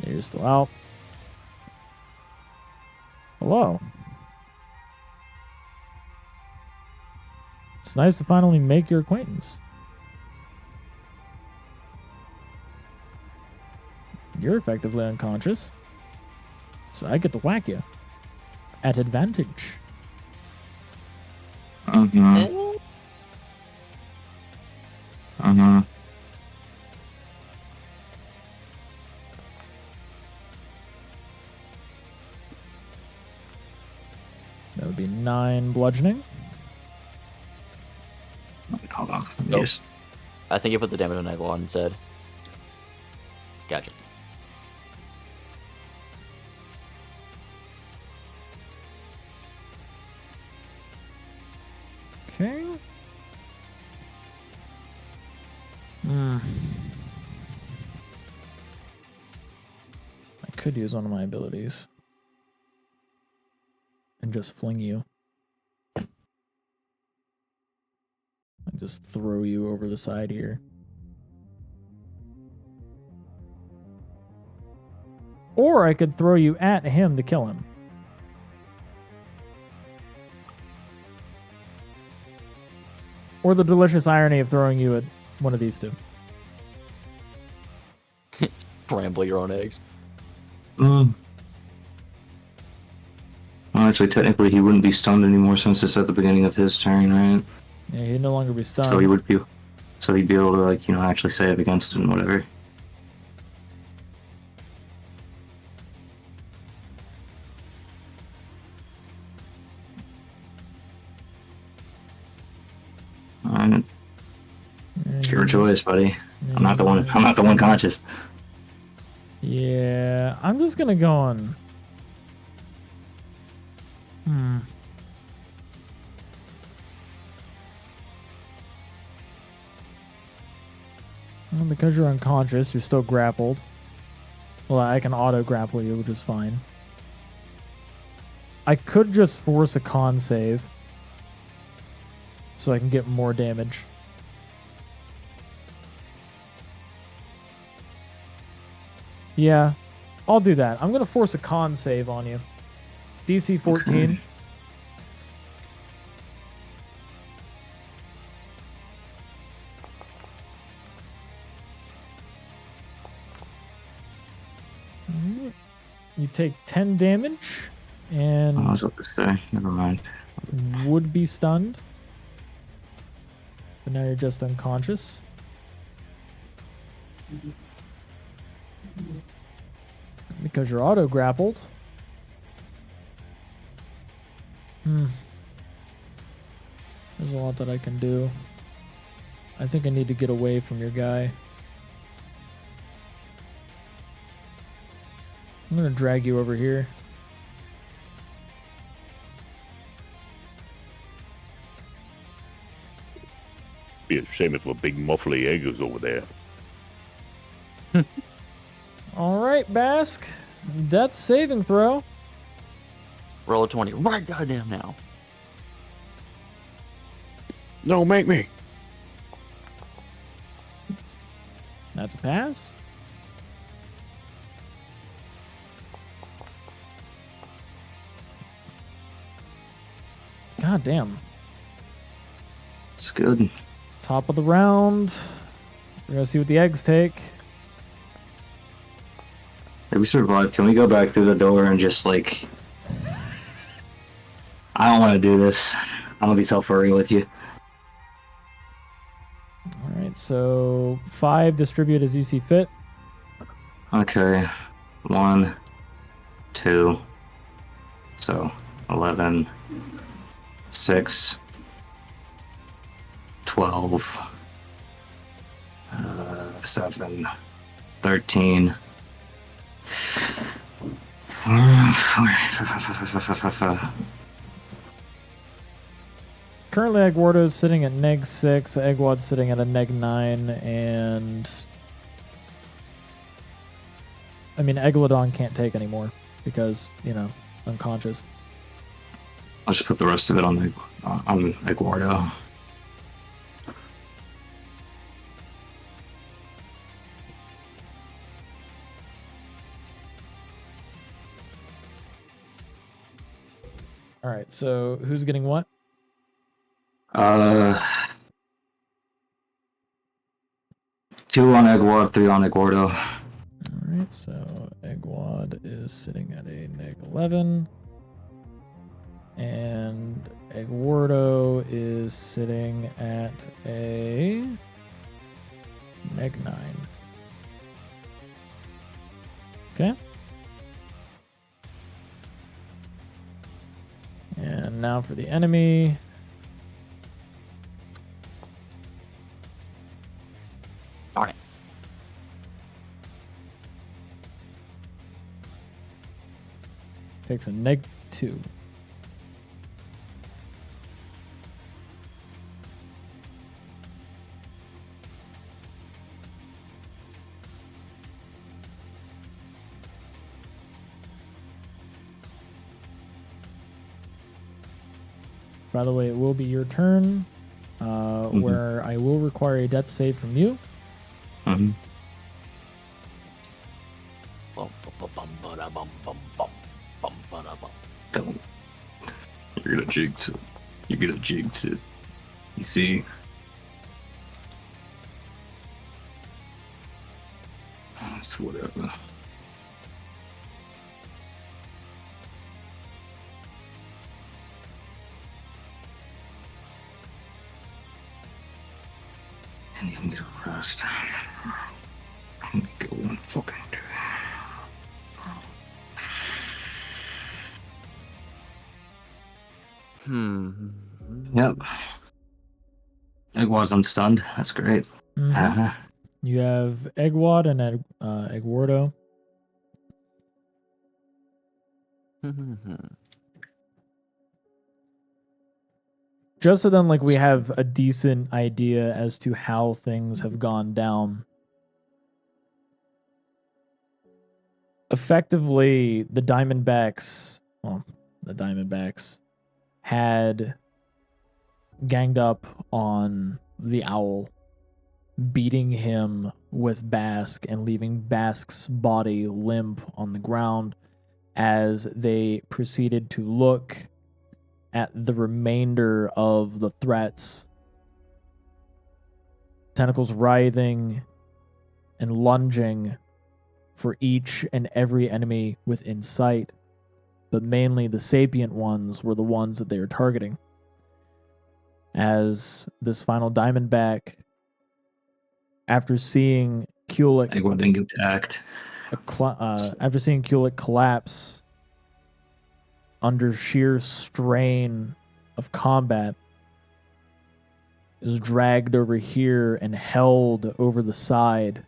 A: You're still out. Hello. It's nice to finally make your acquaintance. You're effectively unconscious, so I get to whack you at advantage.
C: Mm-hmm. Mm-hmm.
A: That would be 9 bludgeoning.
C: Hold on.
D: Nope.
C: Yes.
D: I think you put the damage on Eglon instead. Gotcha.
A: Okay. I could use one of my abilities and just fling you. I just throw you over the side here. Or I could throw you at him to kill him. Or the delicious irony of throwing you at one of these two.
D: Bramble your own eggs.
C: Well, actually, technically, he wouldn't be stunned anymore since it's at the beginning of his turn, right?
A: Yeah, he'd no longer be stunned.
C: So he would be, so he'd be able to, like, actually save against it and whatever. Alright, it's your choice, buddy. I'm not the one. I'm not the one conscious.
A: Yeah, I'm just gonna go on. Well, because you're unconscious, you're still grappled. Well, I can auto grapple you, which is fine. I could just force a con save so I can get more damage. Yeah, I'll do that. I'm going to force a con save on you. DC 14.
C: Okay.
A: You take 10 damage and
C: I was about to say, never mind.
A: would be stunned. But now you're just unconscious. Because you're auto grappled. There's a lot that I can do. I think I need to get away from your guy. I'm gonna drag you over here.
B: Be a shame if a big muffly egg was over there.
A: All right, Basc. Death saving throw.
D: Roll a 20 right goddamn now.
B: No, make me.
A: That's a pass. God damn.
C: It's good.
A: top of the round. We're gonna see what the eggs take.
C: If we survive, can we go back through the door and just like... I don't want to do this. I'm gonna be so furry with you.
A: All right, so 5 distribute as you see fit.
C: Okay. 1, 2. So 11, 6, 12, 7, 13.
A: Currently, Eduardo's sitting at -6, Egwad's sitting at a -9, and I mean, Eglodon can't take anymore because, you know, unconscious.
C: I'll just put the rest of it on Eduardo.
A: All right, so who's getting what?
C: 2 on Eduardo, 3 on Eduardo.
A: All right, so Egwad is sitting at a -11, and Eduardo is sitting at a -9. Okay. And now for the enemy.
D: Darn it.
A: Takes a -2. By the way, it will be your turn, where I will require a death save from you.
C: Mm-hmm. Don't. You're gonna jinx it. You're gonna jinx it. You see? It's whatever. Can't even get a rest. I'm gonna go one fucking day. Yep. Egwad's unstunned. That's great.
A: Mhm.
C: Uh-huh.
A: You have Egwad and Eduardo. Just so then, like, we have a decent idea as to how things have gone down. Effectively, the Diamondbacks had ganged up on the Owl, beating him with Basc and leaving Basc's body limp on the ground as they proceeded to look at the remainder of the threats. Tentacles writhing and lunging for each and every enemy within sight, but mainly the sapient ones were the ones that they were targeting. As this final Diamondback, after seeing Kuhlic,
C: Egwad didn't get attacked.
A: after seeing Kuhlic collapse under sheer strain of combat, is dragged over here and held over the side,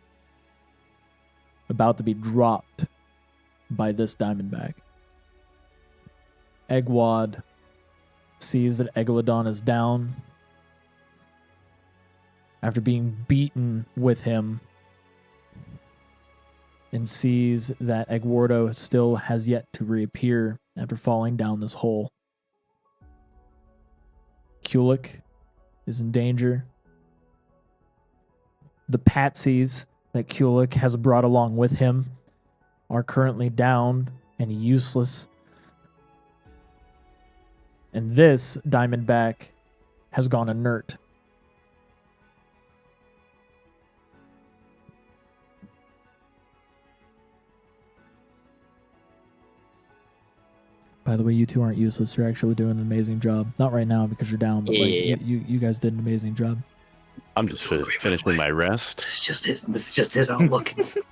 A: about to be dropped by this Diamondback. Egwad sees that Eglodon is down after being beaten with him, and sees that Eduardo still has yet to reappear after falling down this hole. Kuhlic is in danger. The patsies that Kuhlic has brought along with him are currently down and useless. And this Diamondback has gone inert. By the way, you two aren't useless. You're actually doing an amazing job. Not right now because you're down, but like
D: Yeah.
A: you guys did an amazing job.
B: I'm just finishing my rest.
C: This is just his outlook. This is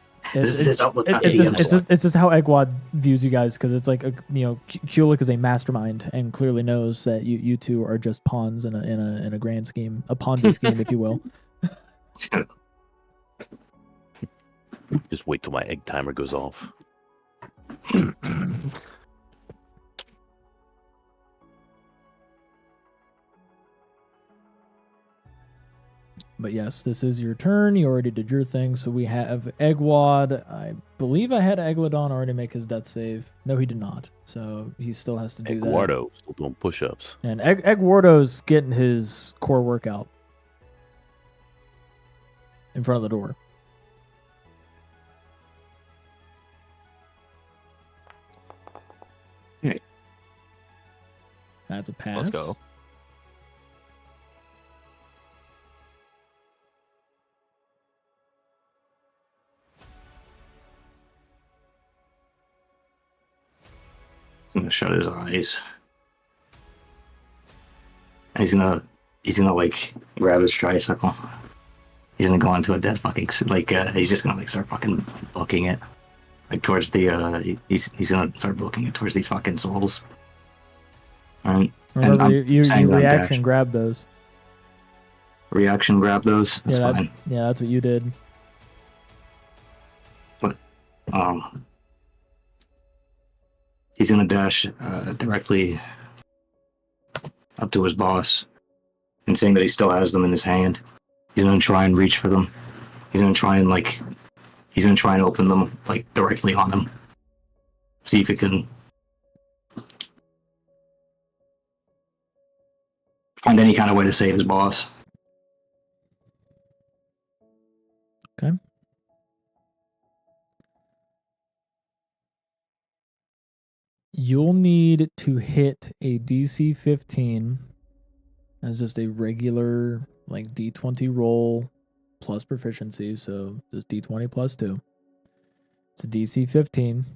A: It's,
C: his outlook on
A: it's,
C: idioms.
A: it's just how Egwad views you guys, because it's like Kuhlic is a mastermind and clearly knows that you two are just pawns in a grand scheme, a Ponzi scheme, if you will.
B: Just wait till my egg timer goes off.
A: But yes, this is your turn. You already did your thing, so we have Egwad. I believe I had Eglodon already make his death save. No, he did not. So he still has to do
B: Eduardo still doing push-ups.
A: that. And Egwardo's getting his core workout in front of the door.
C: Okay.
A: That's a pass.
D: Let's go.
C: He's gonna shut his eyes. And he's gonna like grab his tricycle. He's gonna go into a dead fucking he's just gonna like start fucking booking it. Like towards the he's gonna start booking it towards these fucking souls. Alright.
A: Remember, you
C: saying that
A: reaction
C: dash.
A: grab those.
C: Reaction grab those. That's
A: Yeah,
C: fine.
A: That's what you did.
C: He's gonna dash directly up to his boss and saying that he still has them in his hand. He's gonna try and reach for them. He's gonna try and open them like directly on him. See if he can find any kind of way to save his boss.
A: Okay. You'll need to hit a DC 15 as just a regular like D20 roll plus proficiency, so just D20 plus 2. It's a DC 15.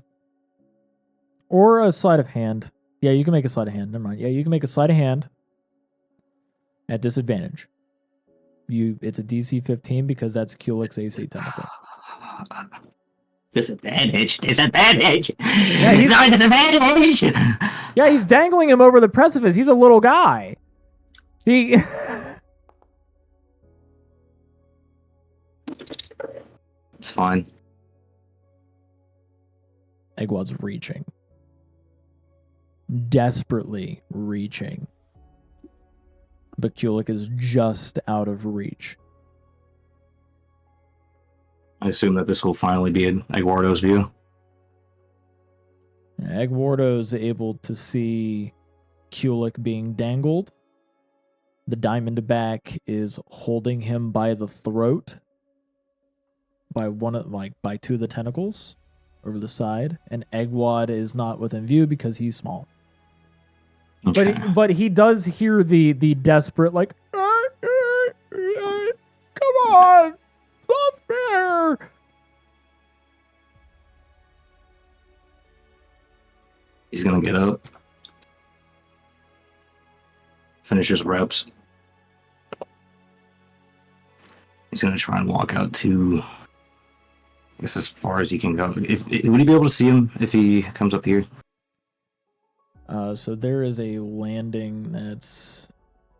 A: Or a sleight of hand. Yeah, you can make a sleight of hand. Never mind. Yeah, you can make a sleight of hand at disadvantage. It's a DC 15 because that's Kuhlic's AC technically.
C: Disadvantage. Disadvantage.
A: Yeah,
C: He's on disadvantage.
A: Yeah, he's dangling him over the precipice. He's a little guy. He
C: It's fine.
A: Egwad's reaching. Desperately reaching. But Kuhlic is just out of reach.
C: I assume that this will finally be in Eduardo's view.
A: Egwardo's able to see Kuhlic being dangled. The Diamondback is holding him by the throat by by two of the tentacles over the side, and Egwad is not within view because he's small.
C: Okay.
A: But he does hear the desperate like, come on, it's not fair.
C: He's gonna get up. Finish his reps. He's gonna try and walk out to, I guess, as far as he can go. Would he be able to see him if he comes up here?
A: So there is a landing that's.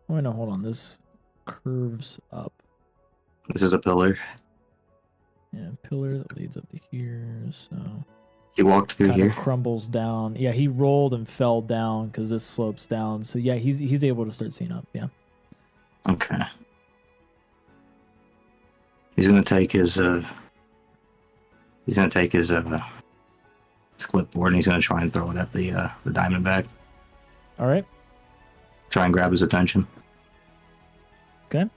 A: Oh no, hold on. This curves up.
C: This is a pillar.
A: Yeah, pillar that leads up to here. So
C: He walked through
A: kind
C: here.
A: of crumbles down. Yeah, he rolled and fell down because this slopes down. So yeah, he's able to start seeing up. Yeah.
C: Okay. He's gonna take his clipboard and he's gonna try and throw it at the Diamondback.
A: All right.
C: Try and grab his attention.
A: Okay.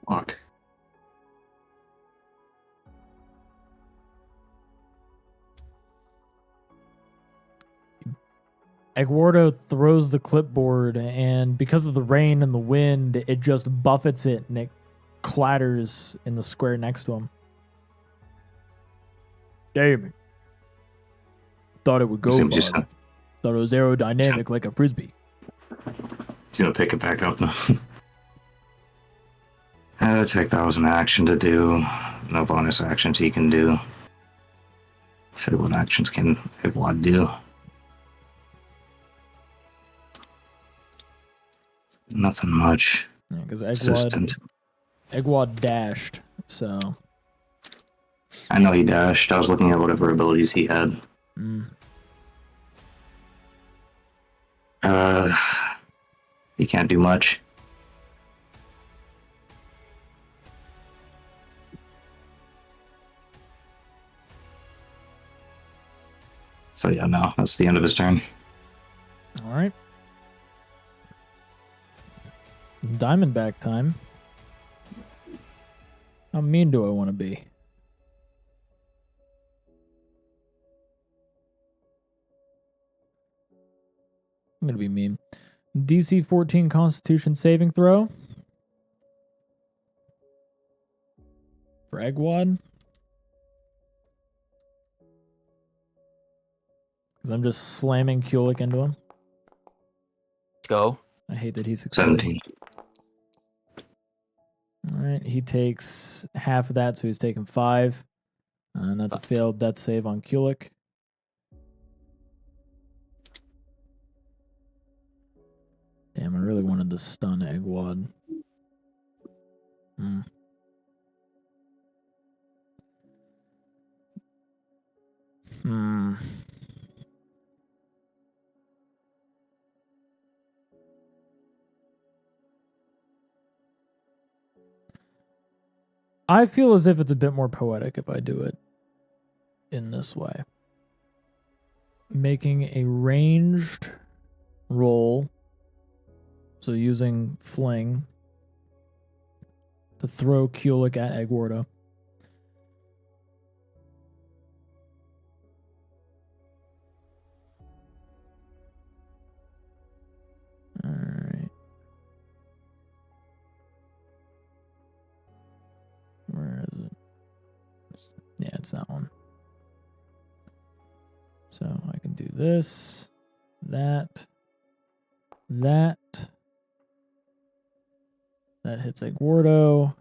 C: Fuck.
A: Eduardo throws the clipboard, and because of the rain and the wind, it just buffets it, and it clatters in the square next to him. Damn it. Thought it would go
C: He's just
A: farther. Thought it was aerodynamic like a frisbee.
C: He's gonna pick it back up. Take that was an action to do. No bonus actions he can do. So what actions can Egwad do? Nothing much.
A: Because
C: Assistant.
A: Egwad dashed, so...
C: I know he dashed. I was looking at whatever abilities he had. He can't do much. So yeah, no, that's the end of his turn.
A: All right. Diamondback time. How mean do I want to be? I'm going to be mean. DC 14 Constitution saving throw. For Egwad. Because I'm just slamming Kuhlic into him.
D: Let's go.
A: I hate that he's succeeded.
C: 17.
A: Alright, he takes half of that, so he's taking 5. And that's a failed death save on Kuhlic. Damn, I really wanted to stun Egwad. I feel as if it's a bit more poetic if I do it in this way. Making a ranged roll, so using Fling, to throw Kuhlic at Eduardo. Alright. Where is it? Yeah, it's that one. So I can do this, that. That hits Eduardo.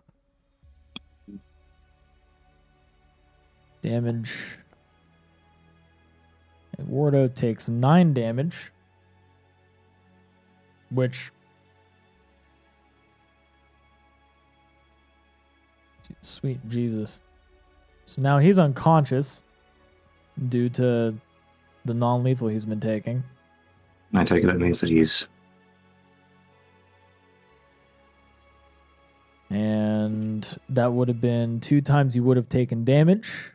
A: Damage. Eduardo takes 9 damage. Which... Sweet Jesus. So now he's unconscious due to the non-lethal he's been taking.
C: I take it that means that he's...
A: And that would have been 2 times he would have taken damage,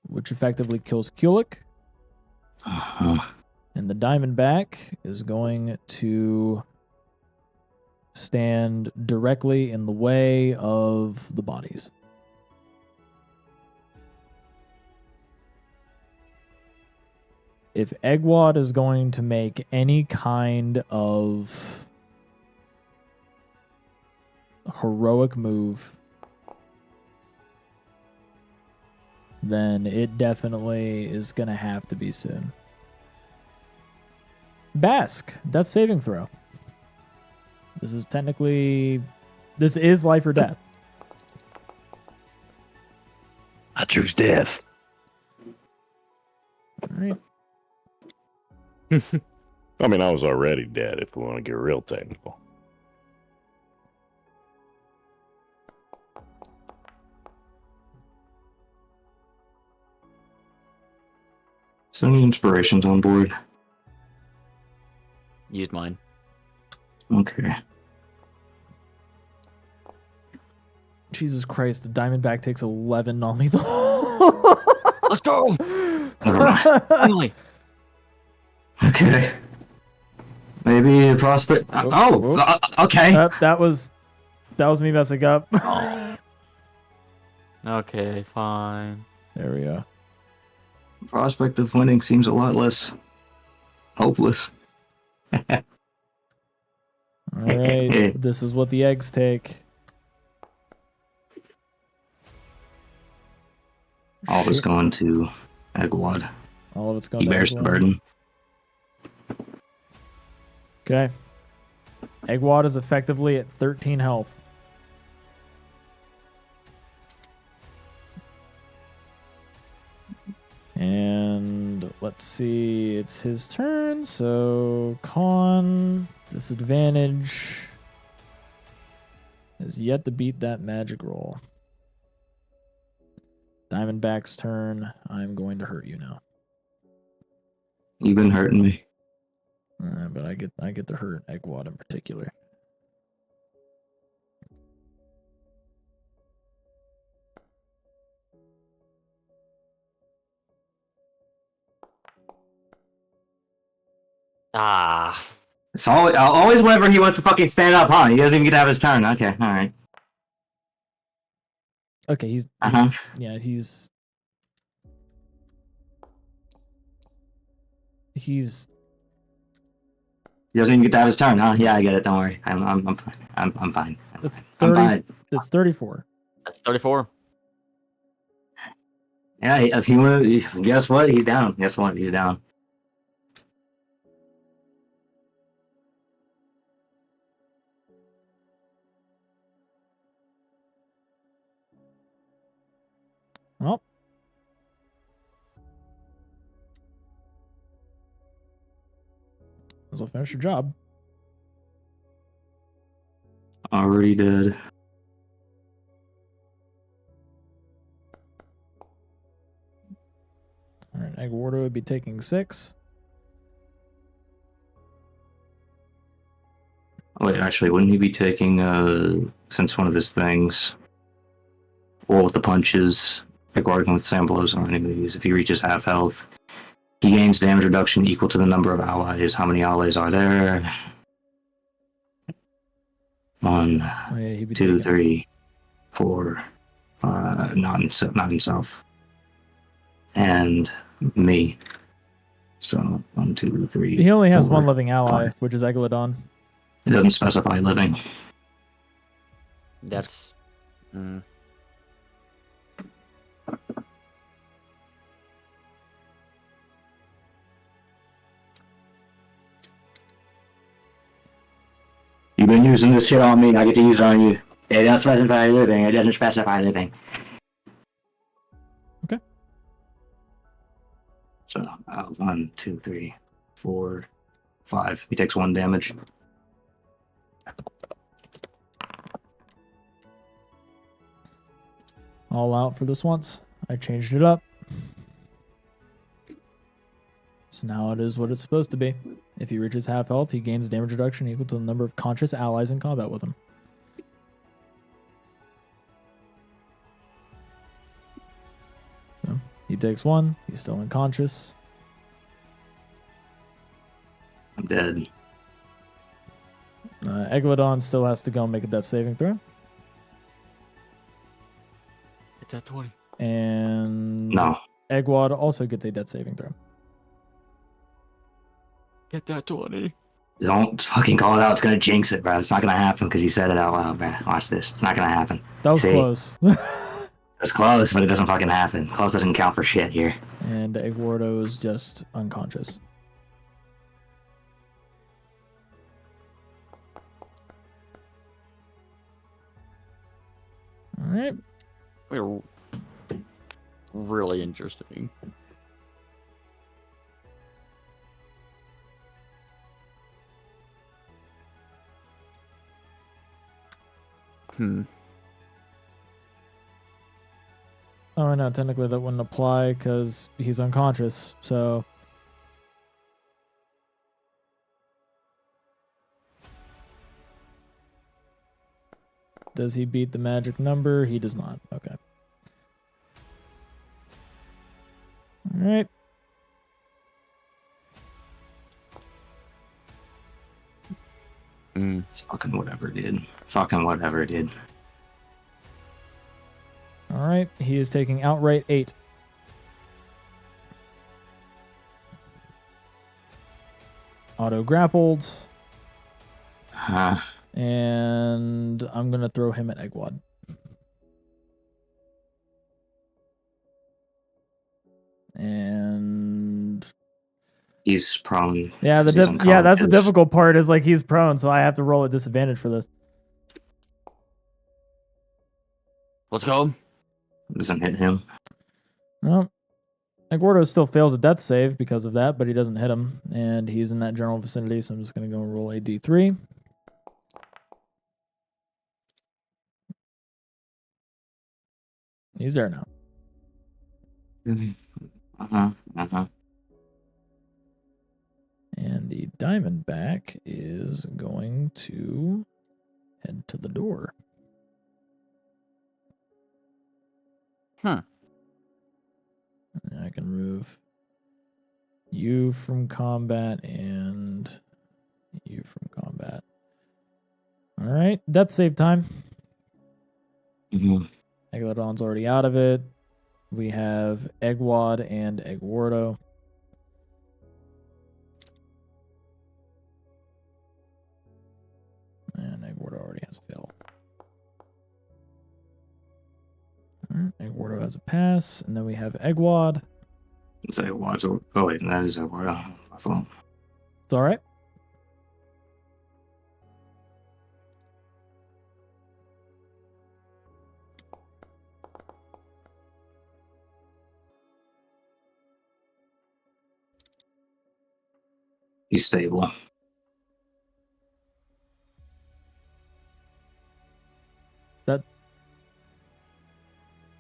A: which effectively kills Kuhlic. And the Diamondback is going to stand directly in the way of the bodies. If Egwad is going to make any kind of heroic move, then it definitely is going to have to be soon. Basc, death saving throw. This is technically... This is life or death.
B: I choose death.
A: Alright.
B: I mean, I was already dead if we want to get real technical.
C: So any inspirations on board?
D: Used mine.
C: Okay.
A: Jesus Christ, the Diamondback takes 11 non-lethal.
D: Let's go!
C: Never mind.
D: Finally!
C: Okay. Maybe a prospect. Okay.
A: That was me messing up.
D: Okay, fine.
A: There we go.
C: Prospect of winning seems a lot less Hopeless.
A: All right, this is what the eggs take.
C: All is
A: Shit.
C: going to Egwad.
A: All of it's going
C: He
A: to
C: bears the
A: Eggwad.
C: burden.
A: Okay. Eggwad is effectively at 13 health. And let's see, it's his turn, so con disadvantage has yet to beat that magic roll. Diamondback's turn. I'm going to hurt you now.
C: You've been hurting me.
A: But I get to hurt Eggwad in particular.
D: Ah.
C: It's always whenever he wants to fucking stand up, huh? He doesn't even get to have his turn. Okay, alright.
A: Okay, he's
C: Uh-huh.
A: yeah, he's
C: He doesn't even get to have his turn, huh? Yeah, I get it. Don't worry. I'm fine. I'm fine.
A: that's
C: I'm
A: 30
C: fine.
A: that's 34.
D: That's 34.
C: Yeah, if he want, guess what? He's down. Guess what? He's down.
A: Well, this will finish your job.
C: Already dead.
A: All right, Eggwardo would be taking 6.
C: Wait, actually, wouldn't he be taking, since one of his things, roll with the punches, like working with sand blows on enemies, if he reaches half health, he gains damage reduction equal to the number of allies. How many allies are there? 1,
A: Oh, yeah, he'd be
C: 2,
A: taking
C: 3, 4, not himself. And me. So, 1, 2, 3.
A: He only has
C: 4,
A: one living ally,
C: 5.
A: which is Eglodon.
C: It doesn't specify living.
D: That's.
C: You've been using this shit on me, I get to use it on you. It doesn't specify living, it doesn't specify living.
A: Okay.
C: So, 1, 2, 3, 4, 5. He takes 1 damage.
A: All out for this once. I changed it up. So now it is what it's supposed to be. If he reaches half health, he gains damage reduction equal to the number of conscious allies in combat with him. So he takes 1. He's still unconscious.
C: I'm dead.
A: Eglodon still has to go and make a death saving throw.
D: It's at 20.
A: And
C: No.
A: Eggwad also gets a death saving throw.
D: Get that 20.
C: Don't fucking call it out. It's gonna jinx it, bro. It's not gonna happen because you said it out loud, bro. Watch this. It's not gonna happen.
A: That was
C: See?
A: close.
C: It's close, but it doesn't fucking happen. Close doesn't count for shit here.
A: And Eggwardo is just unconscious. Alright.
D: We're really interesting.
A: Oh, no, technically that wouldn't apply because he's unconscious, so... Does he beat the magic number? He does not. Okay. Alright.
C: It's fucking whatever, dude. Fucking whatever, dude.
A: Alright, he is taking outright 8. auto grappled,
C: Uh,
A: and I'm gonna throw him at Eggwad. And
C: he's prone.
A: yeah,
C: he's
A: that's the
C: unconscious.
A: difficult part is like he's prone, so I have to roll a disadvantage for this.
D: Let's go.
C: Doesn't hit him.
A: Well, Gordo still fails a death save because of that, but he doesn't hit him, and he's in that general vicinity, so I'm just going to go and roll a d3. He's there now. And the Diamondback is going to head to the door.
D: Hmm.
A: And I can remove you from combat and you from combat. All right, death save time. Megalodon's already out of it. We have Eggwad and Eggwardo. And Eggwardo already has a fail. Alright, Eggwardo has a pass, and then we have Eggwad.
C: It's Eggwad. Oh wait, that is Eggwad. My fault.
A: It's alright.
C: He's stable.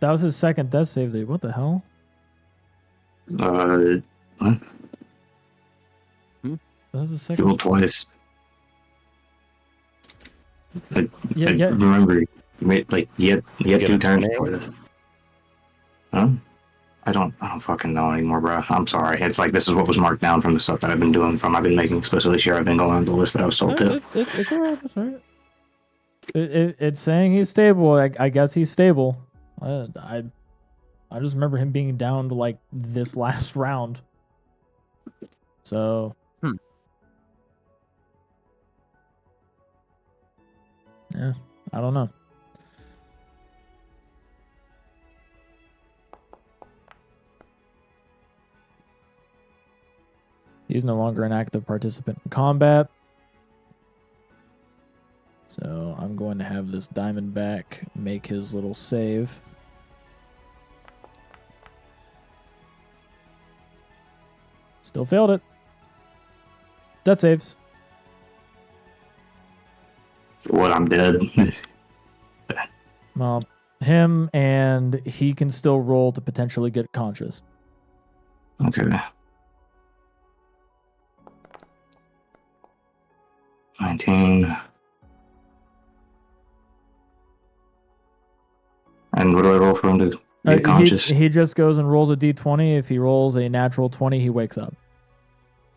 A: That was his second death save, dude. What the hell?
C: What?
A: That was his
C: He
A: second.
C: rolled twice.
A: Yeah,
C: I
A: yeah.
C: remember, he had
B: Get
C: 2
B: a
C: turns
B: nail?
C: before this. Huh? I don't fucking know anymore, bro. I'm sorry. It's like this is what was marked down from the stuff that I've been doing. I've been making explicitly sure I've been going on the list that I was told to.
A: It's alright. It's alright. It's saying he's stable. I guess he's stable. I just remember him being down to like this last round. So. Yeah, I don't know. He's no longer an active participant in combat. So I'm going to have this Diamondback make his little save. Still failed it. Death saves.
C: For what I'm dead.
A: Well, him and he can still roll to potentially get conscious.
C: Okay. 19. And what do I roll for him to get conscious?
A: He just goes and rolls a d20. If he rolls a natural 20, he wakes up.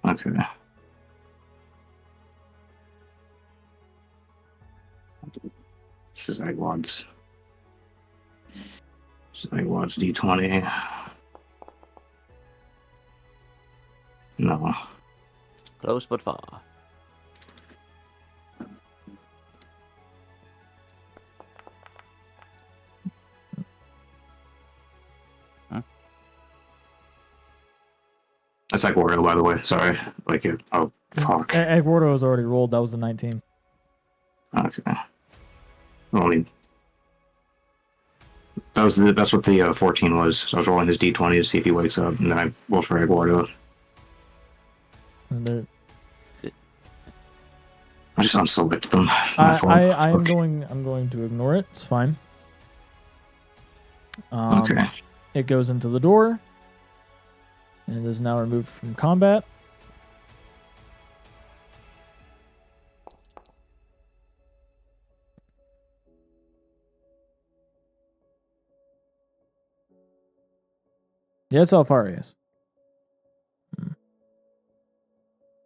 C: Okay. This is Eggwad's. This is Eggwad's D20. No.
D: Close but far.
C: That's Eggwardo, by the way. Sorry. Oh, fuck.
A: Eggwardo was already rolled. That was the 19.
C: Okay. Well, I mean, that's what the 14 was. So I was rolling his D20 to see if he wakes up, and then I rolled for Eggwardo.
A: And there-
C: I just unselect them.
A: I'm going to ignore it. It's fine.
C: Okay.
A: It goes into the door. And it is now removed from combat. Yeah, that's how far he is.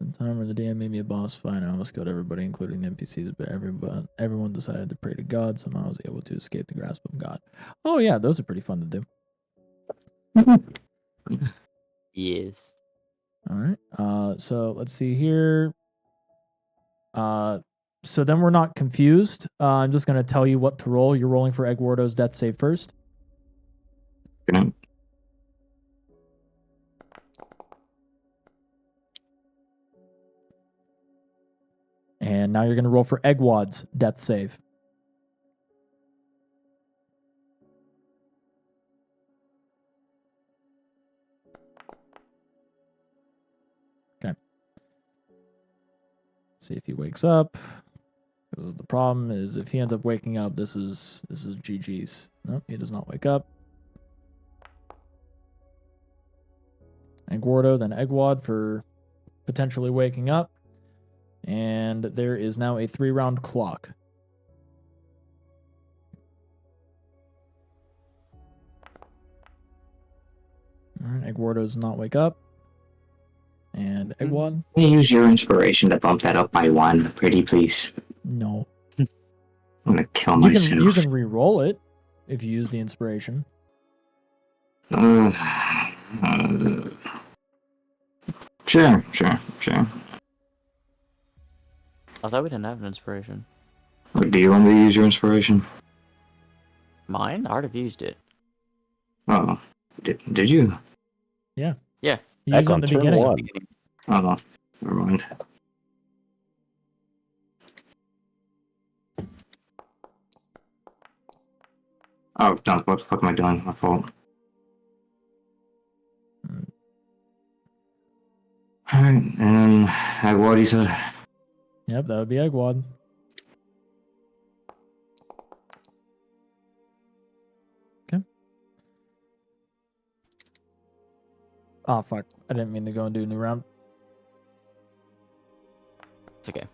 A: The time where the DM made me a boss, fine. I almost killed everybody, including the NPCs, but everyone decided to pray to God. Somehow I was able to escape the grasp of God. Oh yeah, those are pretty fun to do.
D: Yes.
A: All right. So let's see here. So then we're not confused. I'm just going to tell you what to roll. You're rolling for Eduardo's death save first.
C: Okay.
A: And now you're going to roll for Egwad's death save. Okay. See if he wakes up. Because the problem is if he ends up waking up, this is GG's. Nope, he does not wake up. Eduardo, then Egwad for potentially waking up. And there is now a 3-round clock. All right, Eduardo does not wake up. And Egwad?
C: Can you use your inspiration to bump that up by 1, pretty please?
A: No.
C: I'm gonna kill
A: You
C: myself.
A: can re-roll it if you use the inspiration.
C: Sure.
D: I thought we didn't have an inspiration.
C: Do you want me to use your inspiration?
D: Mine? I already have used it.
C: Oh, did you?
D: Yeah.
A: You
B: Back
A: use it
B: on
A: in the
B: turn
A: beginning.
B: 1.
C: Oh, no. Never mind. Oh, no, what the fuck am I doing? My fault. Alright, and what you said?
A: Yep, that would be Egwad. Okay. Oh, fuck. I didn't mean to go and do a new round.
D: It's okay.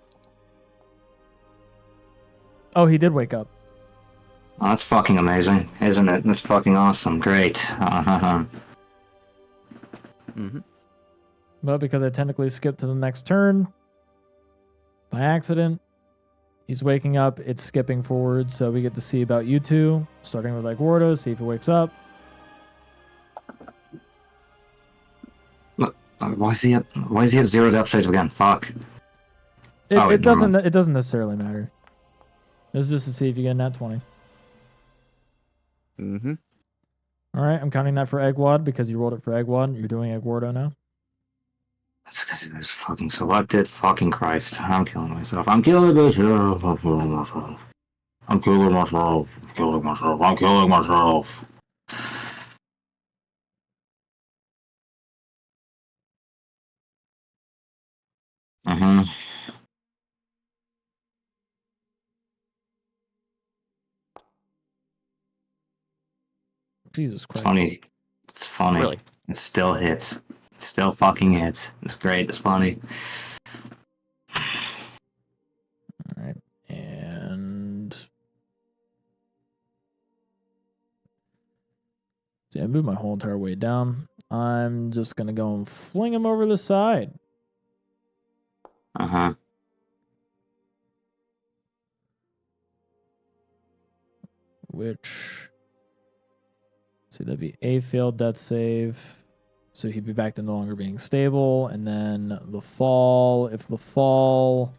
A: Oh, he did wake up.
C: Oh, that's fucking amazing, isn't it? That's fucking awesome. Great.
D: Mm-hmm.
A: But because I technically skipped to the next turn by accident, he's waking up. It's skipping forward, so we get to see about you two, starting with Eduardo, see if he wakes up.
C: Why is he at 0 death save again? Fuck.
A: It
C: never
A: doesn't.
C: mind.
A: It doesn't necessarily matter. It's just to see if you get a nat 20.
D: Mm-hmm.
A: All right, I'm counting that for Egwad because you rolled it for Egwad. You're doing Eduardo now.
C: That's because it was fucking selected. Fucking Christ. I'm killing myself. I'm killing myself. I'm killing myself. I'm killing myself. I'm killing myself. I'm killing myself. Mm-hmm.
A: Jesus
C: It's
A: Christ.
C: funny. It's funny.
D: Really?
C: It still hits. It still fucking hits. It's great. It's funny.
A: All right, and see, I moved my whole entire way down. I'm just gonna go and fling him over the side.
C: Uh-huh.
A: Which, see, that'd be a failed death save, so he'd be back to no longer being stable. And then the fall, if the fall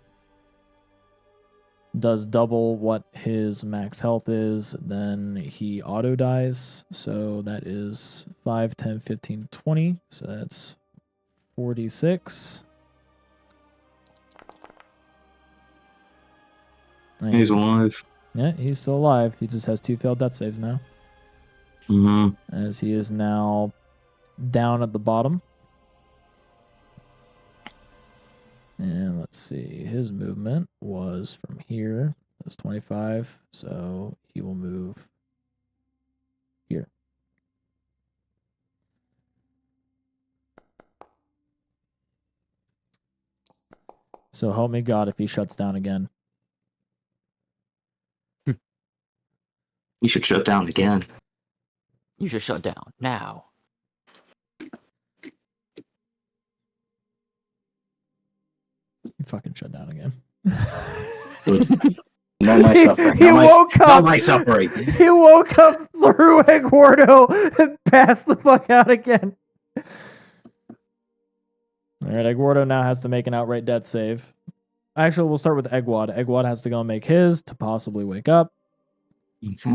A: does double what his max health is, then he auto dies. So that is 5, 10, 15, 20. So that's 46.
C: He's alive.
A: Yeah, he's still alive. He just has 2 failed death saves now,
C: Mm-hmm.
A: as he is now down at the bottom. And let's see, his movement was from here. That's 25, so he will move here. So help me God if he shuts down again.
C: You should shut down again.
D: You should shut down now.
A: He fucking shut down again.
C: No my suffering.
A: He
C: No my,
A: woke
C: no
A: up.
C: my suffering.
A: He woke up, threw Eduardo, and passed the fuck out again. All right, Egwardo now has to make an outright death save. Actually, we'll start with Egwad. Egwad has to go and make his to possibly wake up.
C: Okay.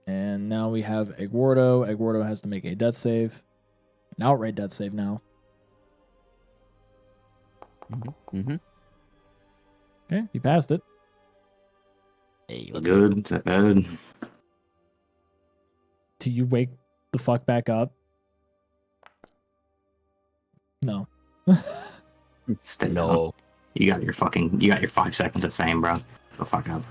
A: And now we have Egwardo. Egwardo has to make a death save. An outright death save now.
D: Mm-hmm.
A: Okay, he passed it.
D: Hey, let's go.
C: Good. Is that bad?
A: Do you wake the fuck back up? No.
C: Stay
D: No.
C: up. You got your 5 seconds of fame, bro. Go fuck up.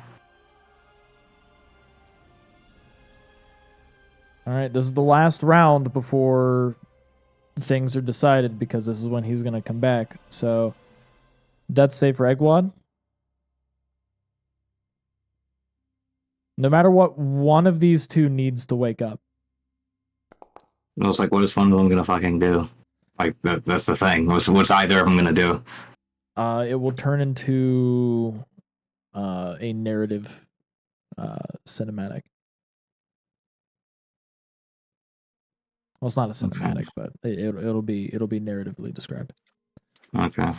A: All right, this is the last round before things are decided because this is when he's going to come back. So, death save for Egwad. No matter what, one of these two needs to wake up.
C: It was like, what is one of them gonna fucking do? Like, that's the thing. What's either of them gonna do?
A: It will turn into a narrative cinematic. Well, it's not a cinematic, but it'll be narratively described.
C: Okay.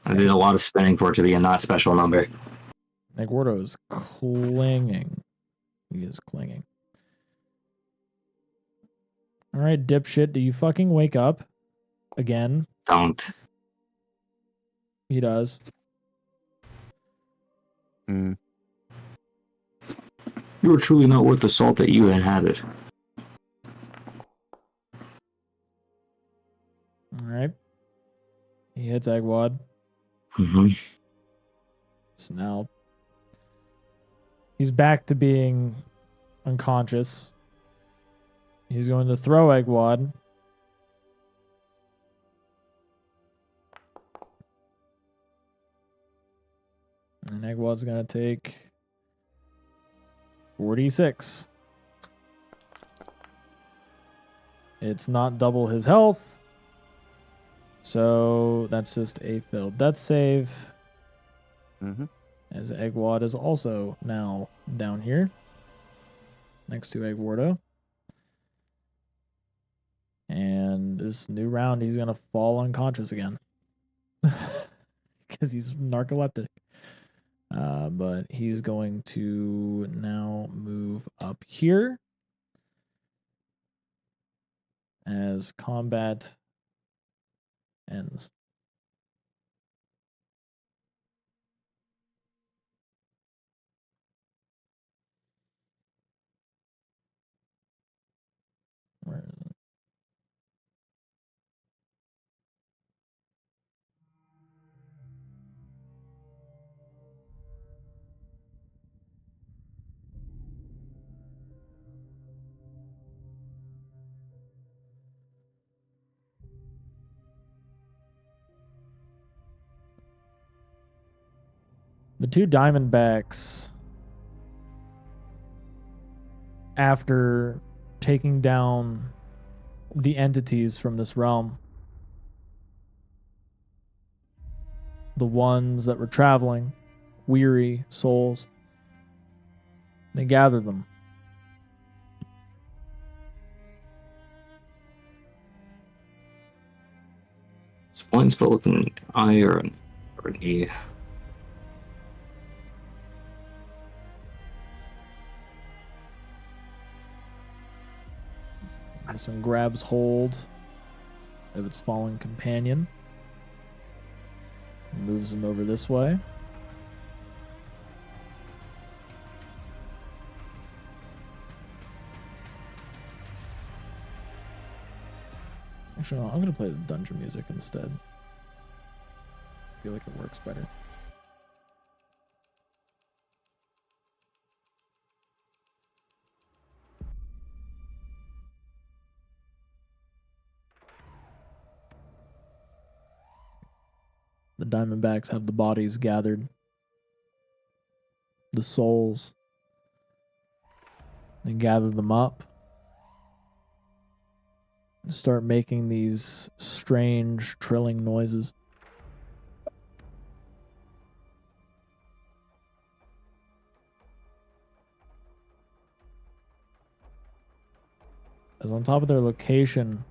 C: I did a lot of spinning for it to be a not special number.
A: Egwardo is clinging. He is clinging. All right, dipshit, do you fucking wake up again?
C: Don't.
A: He does.
D: Mm.
C: You are truly not worth the salt that you inhabit.
A: All right. He hits Egwad.
C: Mm-hmm.
A: So now he's back to being unconscious. He's going to throw Egwad. And Egwad's going to take 46. It's not double his health. So that's just a failed death save.
D: Mm-hmm.
A: As Egwad is also now down here. Next to Egwardo. And this new round, he's going to fall unconscious again. Because he's narcoleptic. But he's going to now move up here. As combat ends. Where is it? The two Diamondbacks, after taking down the entities from this realm, the ones that were traveling, weary souls, they gathered them.
C: It's point spelled with an I or an E.
A: This one grabs hold of its fallen companion. Moves him over this way. Actually, no, I'm going to play the dungeon music instead. I feel like it works better. The Diamondbacks have the bodies gathered. The souls. They gather them up. And start making these strange, trilling noises. Because on top of their location,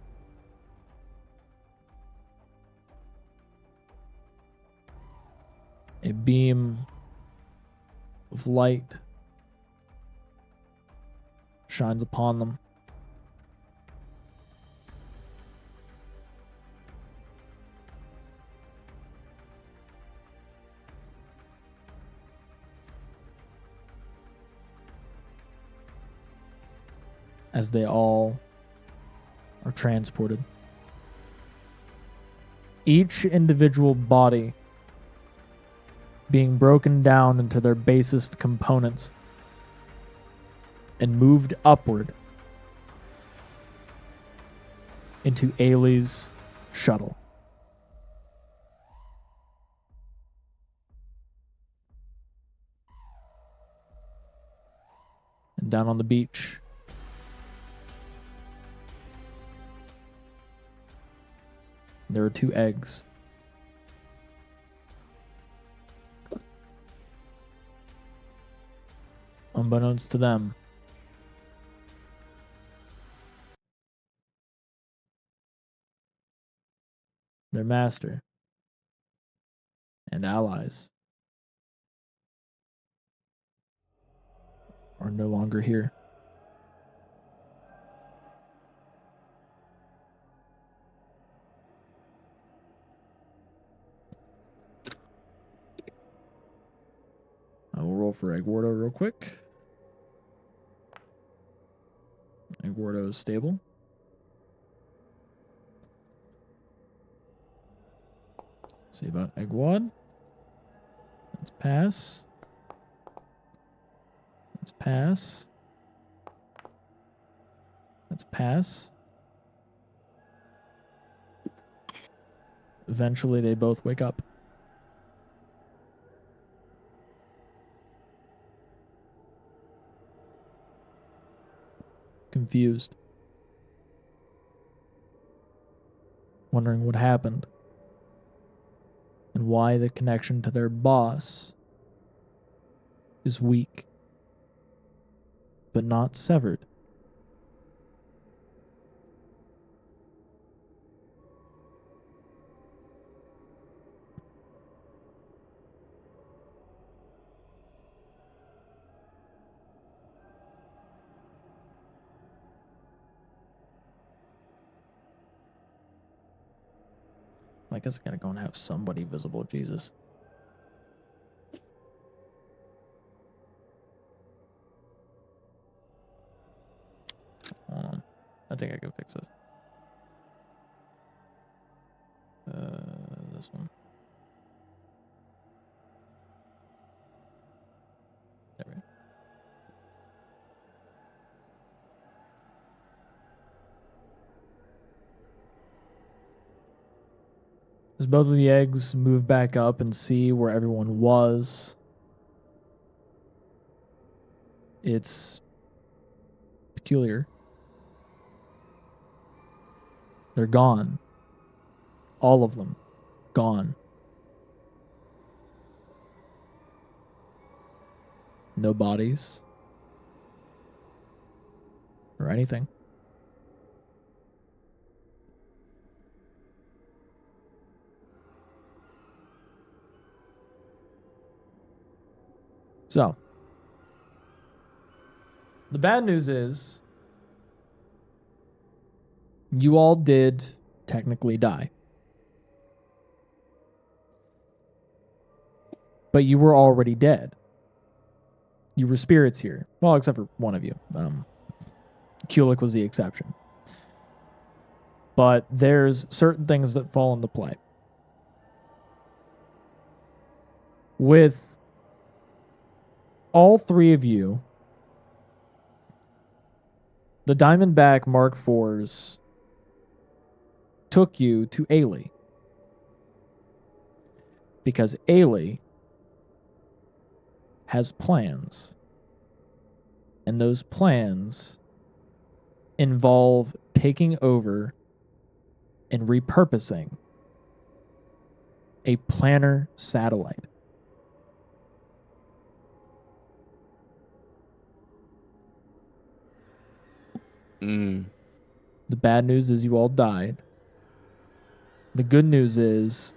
A: a beam of light shines upon them. As they all are transported. Each individual body being broken down into their basest components and moved upward into Ailey's shuttle. And down on the beach, there are 2 eggs. Unbeknownst to them, their master and allies are no longer here. I will roll for Eduardo real quick. Eduardo is stable. See about Egwad. Let's pass. Let's pass. Let's pass. Eventually, they both wake up. Confused. Wondering what happened. And why the connection to their boss is weak, but not severed. I guess I gotta go and have somebody visible, Jesus. Hold on. I think I can fix this. This one. There we go. As both of the eggs move back up and see where everyone was, it's peculiar. They're gone. All of them. Gone. No bodies. Or anything. So, the bad news is you all did technically die. But you were already dead. You were spirits here. Well, except for one of you. Kuhlic was the exception. But there's certain things that fall into play. With all 3 of you, the Diamondback Mark IVs took you to Ailey. Because Ailey has plans. And those plans involve taking over and repurposing a planar satellite. The bad news is you all died. The good news is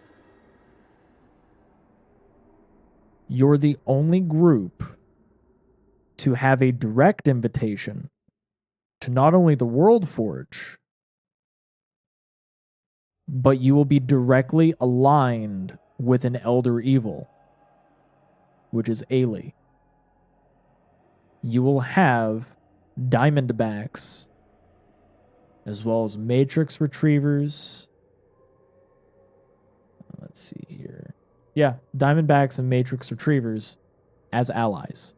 A: you're the only group to have a direct invitation to not only the World Forge, but you will be directly aligned with an Elder Evil, which is Ailey. You will have Diamondbacks, as well as Matrix Retrievers. Let's see here. Yeah, Diamondbacks and Matrix Retrievers as allies.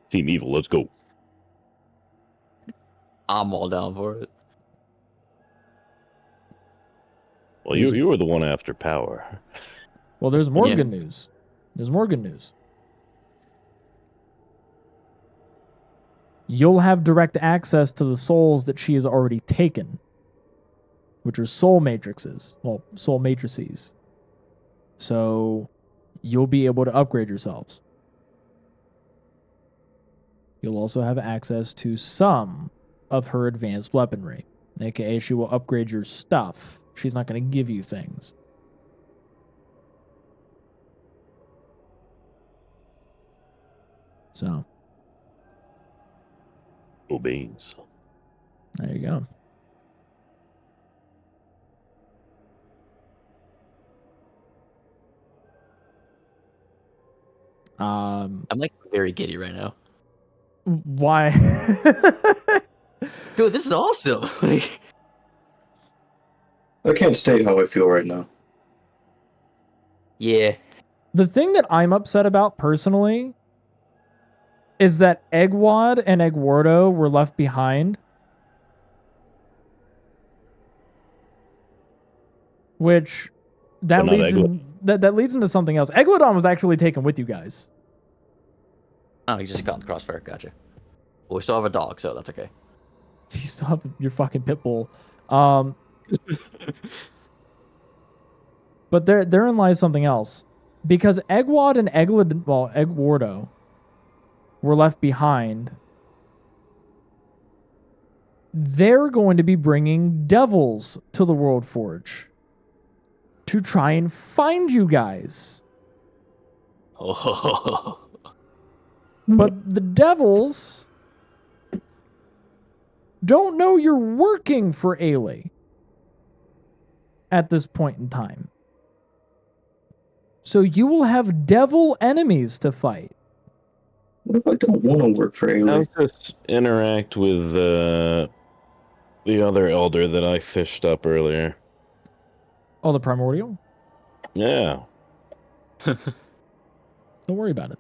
B: Team Evil, let's go.
D: I'm all down for it.
B: Well, you were the one after power.
A: Well, there's more
D: Yeah.
A: good news. There's more good news. You'll have direct access to the souls that she has already taken, which are soul matrices. Well, soul matrices. So you'll be able to upgrade yourselves. You'll also have access to some of her advanced weaponry, aka she will upgrade your stuff. She's not going to give you things. So,
B: Oh, beans.
A: there you go.
D: I'm like very giddy right now.
A: Why?
D: Dude, this is awesome. Like,
C: I can't state how I feel right now.
D: yeah.
A: The thing that I'm upset about personally is that Eggwad and Eggwardo were left behind. Which that
B: But not
A: leads that leads into something else. Eglodon was actually taken with you guys.
D: Oh, you just got in the crossfire. Gotcha. Well, we still have a dog, so that's okay.
A: You still have your fucking pit bull. But therein lies something else. Because Eggwad and Eggwardo were left behind, they're going to be bringing devils to the World Forge to try and find you guys.
D: Oh.
A: But the devils don't know you're working for Ailey at this point in time. So you will have devil enemies to fight.
C: What if I don't want to work for
B: How
C: Ailey?
B: does this interact with the other elder that I fished up earlier?
A: Oh, the primordial?
B: Yeah.
A: Don't worry about it.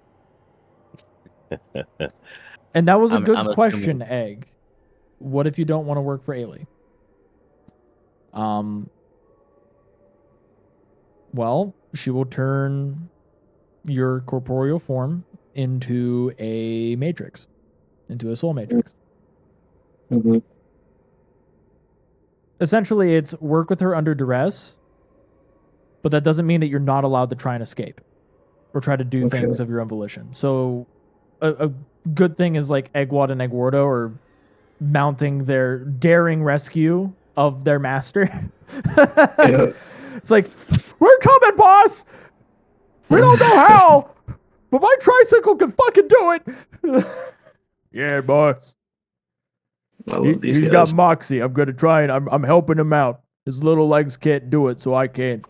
A: And that was a good
D: I'm
A: question, Egg. What if you don't want to work for Ailey? Well, she will turn your corporeal form into a matrix, into a soul matrix.
C: Mm-hmm.
A: Essentially, it's work with her under duress, but that doesn't mean that you're not allowed to try and escape or try to do things of your own volition. So a good thing is like Eggwad and Eggwardo are mounting their daring rescue of their master.
C: Yeah.
A: It's like, we're coming, boss! We don't know how, but my tricycle can fucking do it! Yeah, boss.
C: I love these
A: He's
C: guys.
A: got moxie. I'm gonna try and I'm helping him out. His little legs can't do it, so I can.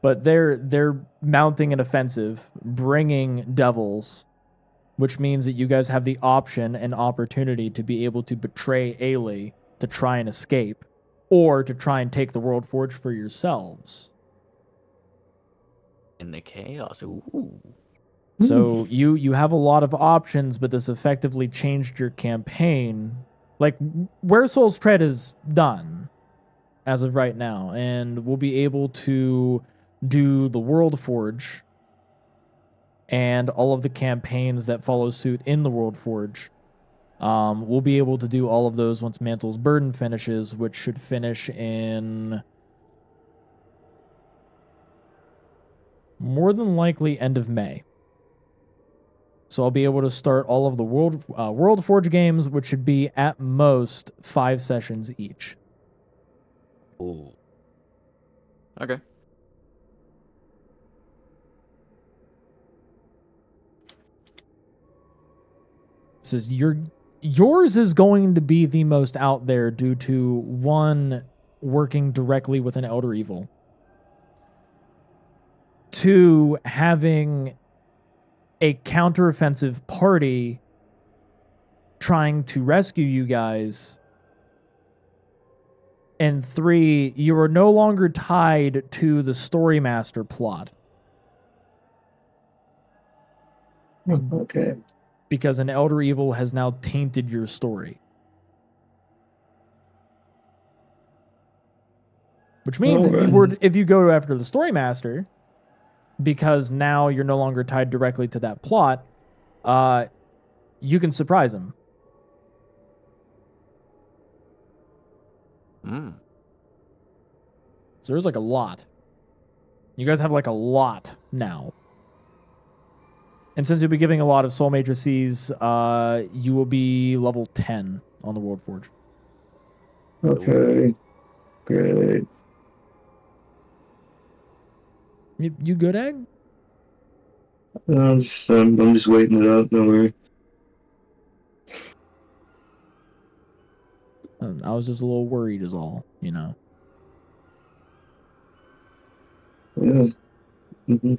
A: But they're mounting an offensive, bringing devils, which means that you guys have the option and opportunity to be able to betray Ailey to try and escape, or to try and take the World Forge for yourselves.
D: in the chaos. Ooh.
A: So you have a lot of options, but this effectively changed your campaign. Like, Where Souls Tread is done as of right now, and we'll be able to do the World Forge and all of the campaigns that follow suit in the World Forge. We'll be able to do all of those once Mantle's Burden finishes, which should finish in more than likely end of May. So I'll be able to start all of the World Forge games, which should be at most 5 sessions each.
D: Ooh. Okay.
A: So yours is going to be the most out there due to, one, working directly with an Elder Evil. 2, having a counteroffensive party trying to rescue you guys. And 3, you are no longer tied to the Story Master plot.
C: Okay.
A: Because an Elder Evil has now tainted your story. Which means if you go after the Story Master, because now you're no longer tied directly to that plot, you can surprise him. So there's like a lot. You guys have like a lot now. And since you'll be giving a lot of Soul Matrices, you will be level 10 on the World Forge.
C: Okay. Great.
A: You good, Egg?
C: I'm just waiting it out. Don't worry.
A: I was just a little worried is all, you know.
C: Yeah. Mm-hmm.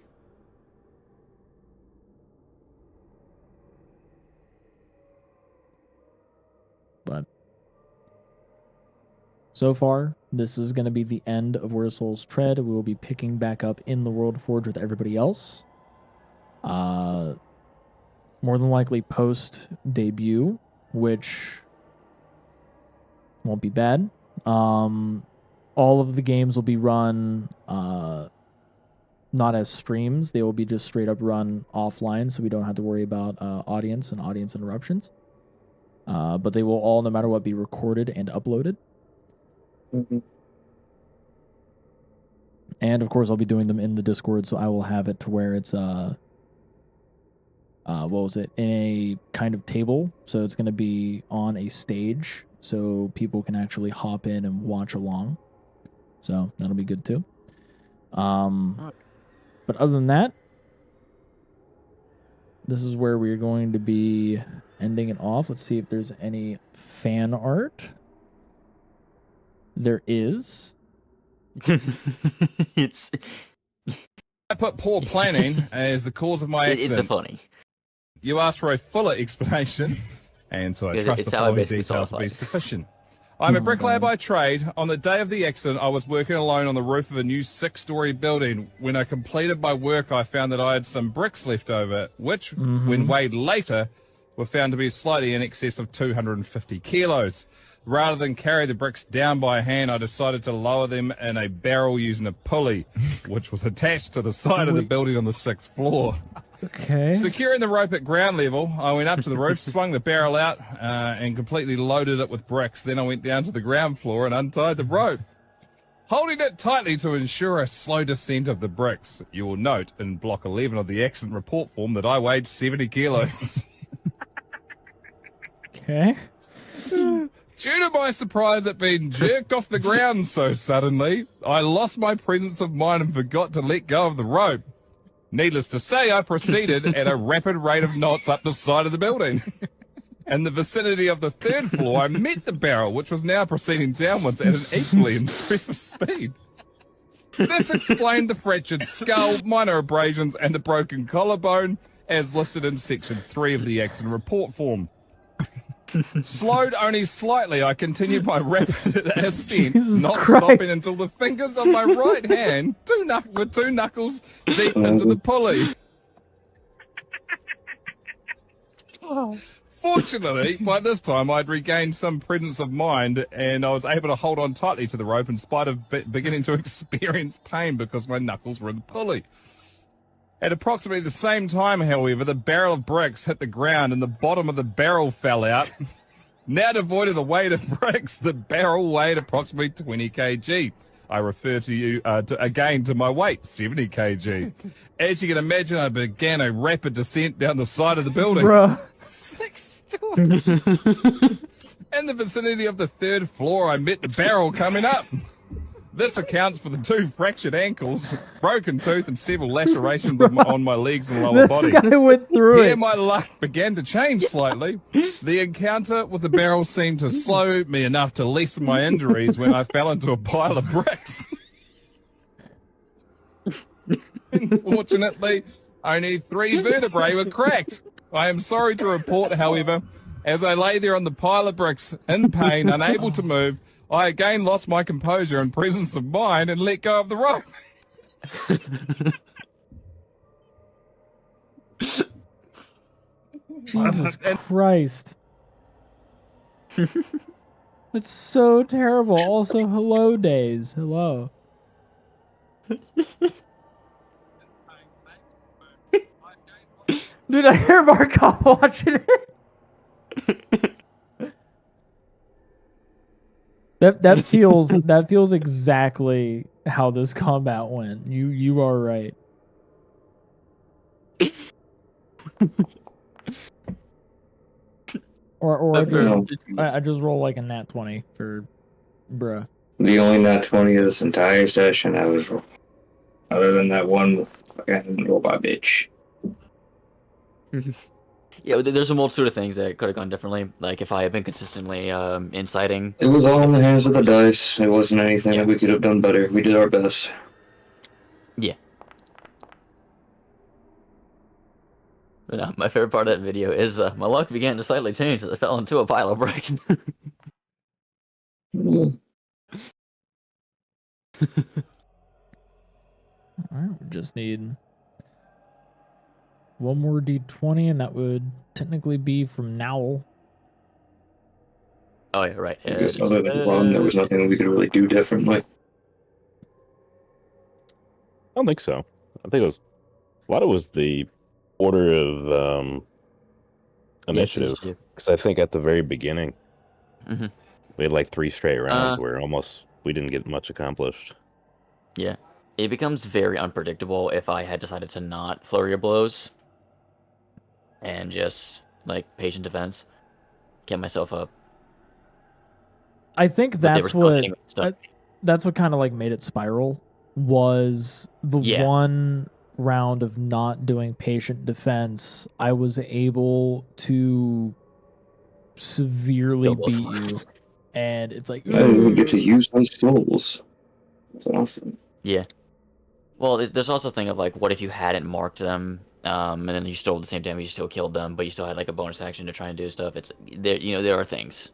A: But so far, this is going to be the end of Where Souls Tread. We will be picking back up in the World Forge with everybody else. More than likely post debut, which won't be bad. All of the games will be run not as streams. They will be just straight up run offline, so we don't have to worry about audience and audience interruptions. But they will all, no matter what, be recorded and uploaded.
C: Mm-hmm.
A: And of course, I'll be doing them in the Discord, so I will have it to where it's what was it, in a kind of table. So it's going to be on a stage, so people can actually hop in and watch along. So that'll be good too. But other than that, this is where we're going to be ending it off. Let's see if there's any fan art. There is.
D: It's
E: I put poor planning as the cause of my accident.
D: it's funny.
E: You asked for a fuller explanation, and so I trust
D: It's
E: the
D: how I
E: following
D: basically
E: details will be
D: saw it.
E: sufficient. I'm a bricklayer by trade. On the day of the accident, I was working alone on the roof of a new 6-story building. When I completed my work, I found that I had some bricks left over, which, when weighed later, were found to be slightly in excess of 250 kilos. Rather than carry the bricks down by hand, I decided to lower them in a barrel using a pulley, which was attached to the side of the building on the 6th floor.
A: Okay.
E: Securing the rope at ground level, I went up to the roof, swung the barrel out, and completely loaded it with bricks. Then I went down to the ground floor and untied the rope, holding it tightly to ensure a slow descent of the bricks. You will note in block 11 of the accident report form that I weighed 70 kilos.
A: Okay.
E: Due to my surprise at being jerked off the ground so suddenly, I lost my presence of mind and forgot to let go of the rope. Needless to say, I proceeded at a rapid rate of knots up the side of the building. In the vicinity of the 3rd floor, I met the barrel, which was now proceeding downwards at an equally impressive speed. This explained the fractured skull, minor abrasions, and the broken collarbone, as listed in section 3 of the accident report form. Slowed only slightly, I continued my rapid ascent, not stopping until the fingers of my right hand, with two knuckles deep into the pulley. Fortunately, by this time, I'd regained some presence of mind, and I was able to hold on tightly to the rope in spite of beginning to experience pain because my knuckles were in the pulley. At approximately the same time, however, the barrel of bricks hit the ground and the bottom of the barrel fell out. Now devoid of the weight of bricks, the barrel weighed approximately 20 kg. I refer to you again to my weight, 70 kg. As you can imagine, I began a rapid descent down the side of the building.
A: Bruh.
E: 6 stories. In the vicinity of the 3rd floor, I met the barrel coming up. This accounts for the 2 fractured ankles, broken tooth, and several lacerations on my legs and lower
A: This
E: body.
A: guy went through
E: Here
A: it.
E: my luck began to change slightly. The encounter with the barrel seemed to slow me enough to lessen my injuries when I fell into a pile of bricks. Unfortunately, only 3 vertebrae were cracked. I am sorry to report, however, as I lay there on the pile of bricks, in pain, unable to move, I again lost my composure and presence of mind and let go of the rope.
A: Jesus Christ. That's so terrible. Also, hello days. Hello. Dude, I hear Markov watching it. That feels exactly how this combat went. You are right. Or I just roll like a nat 20 for bruh.
C: The only nat 20 of this entire session I was rolling. Other than that one fucking robot bitch.
D: Yeah, there's a multitude of things that could have gone differently. Like if I had been consistently inciting.
C: It was all in the hands of the dice. It wasn't anything that we could have done better. We did our best.
D: Yeah. But my favorite part of that video is my luck began to slightly change as I fell into a pile of bricks.
A: Alright, we just need one more d20, and that would technically be from Nowl.
D: Oh yeah, right.
C: I guess other than one, there was nothing that we could really do differently.
B: I don't think so. I think a lot of it was the order of initiative. Because I think at the very beginning, we had like 3 straight rounds where we didn't get much accomplished.
D: Yeah. It becomes very unpredictable if I had decided to not flurry of blows and just like patient defense, get myself up.
A: I think
D: But they were
A: that's
D: still
A: what
D: hitting me with stuff.
A: that's what kind of like made it spiral, was the one round of not doing patient defense. I was able to severely beat you, and it's like
C: I didn't even get to use my souls. That's awesome.
D: Yeah. Well, there's also a thing of like, what if you hadn't marked them, and then you still at the same time you still killed them, but you still had like a bonus action to try and do stuff. It's there, there are things.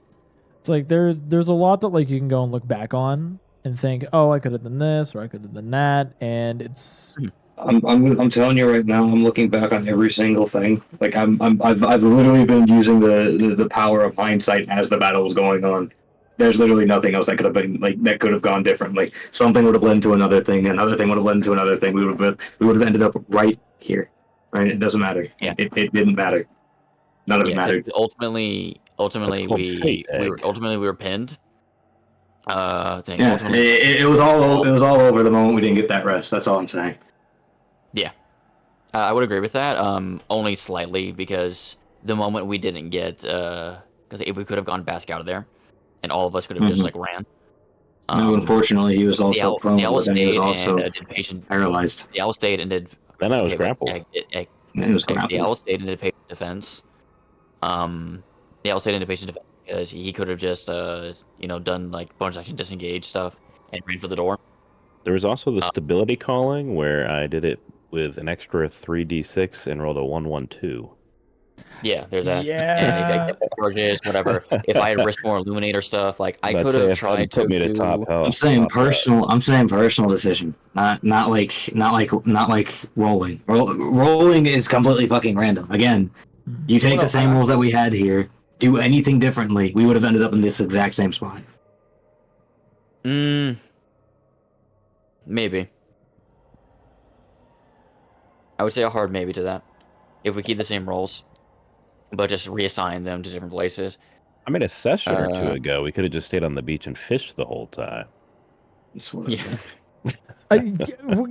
A: It's like there's a lot that like you can go and look back on and think, oh, I could have done this or I could have done that, and it's.
C: I'm telling you right now, I'm looking back on every single thing. Like I've literally been using the power of hindsight as the battle was going on. There's literally nothing else that could have been that could have gone differently. Something would have led to another thing, another thing would have led to another thing. We would have ended up right here. Right? It doesn't matter.
D: Yeah.
C: It didn't matter. None of it mattered.
D: Ultimately we were pinned.
C: It was all over the moment we didn't get that rest. That's all I'm saying.
D: Yeah, I would agree with that. Only slightly, because the moment we didn't get, because if we could have gone Basc out of there, and all of us could have just like ran.
C: No, unfortunately, he was also prone, but then he was also paralyzed.
D: The owl stayed and did.
B: Then I was grappled.
C: He was grappled.
D: The owl stayed and did patient defense. The owl stayed into patient defense because he could have just, done like bonus action disengage stuff and ran for the door.
B: There was also the stability calling where I did it with an extra 3d6 and rolled a 1-1-2.
D: Yeah, there's that.
A: Yeah.
D: And if I kept charges, whatever. If I had risked more Illuminator stuff, like I could have tried to
B: put me to
D: do...
B: top health.
C: I'm saying personal decision, not like rolling. Rolling is completely fucking random. Again, you take the same rules that we had here, do anything differently, we would have ended up in this exact same spot.
D: Maybe. I would say a hard maybe to that. If we keep the same roles, but just reassign them to different places.
B: I mean, a session or two ago, we could have just stayed on the beach and fished the whole time.
C: It's whatever.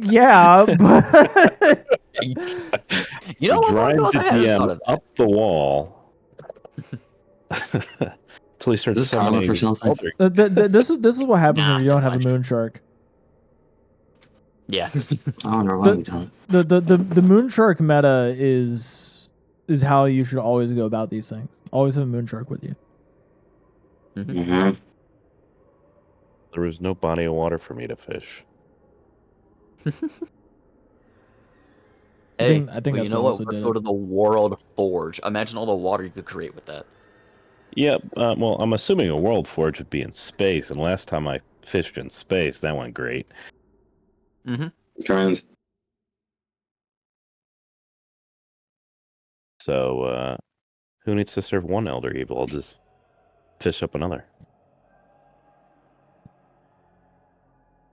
A: Yeah, but
D: You know what?
B: Drive
D: Marcos?
B: the
D: I hadn't thought
B: DM
D: of that.
B: up the wall until he starts
C: Is this common
B: summoning
C: for something?
B: Eldritch.
A: this is what happens
D: Nah,
A: when you don't
D: it's
A: have a
D: fine.
A: moon shark.
D: Yeah.
C: I don't know why we don't.
A: The moon shark meta is how you should always go about these things. Always have a moon shark with you.
C: Mm-hmm.
B: There was no body of water for me to fish.
D: Hey,
A: I think
D: but you
A: that's
D: know
A: what
D: what?
A: also
D: Let's
A: did
D: go
A: it.
D: to the World Forge. Imagine all the water you could create with that.
B: Yeah, well, I'm assuming a World Forge would be in space, and last time I fished in space, that went great.
C: Trend.
B: So, who needs to serve one Elder Evil? I'll just fish up another.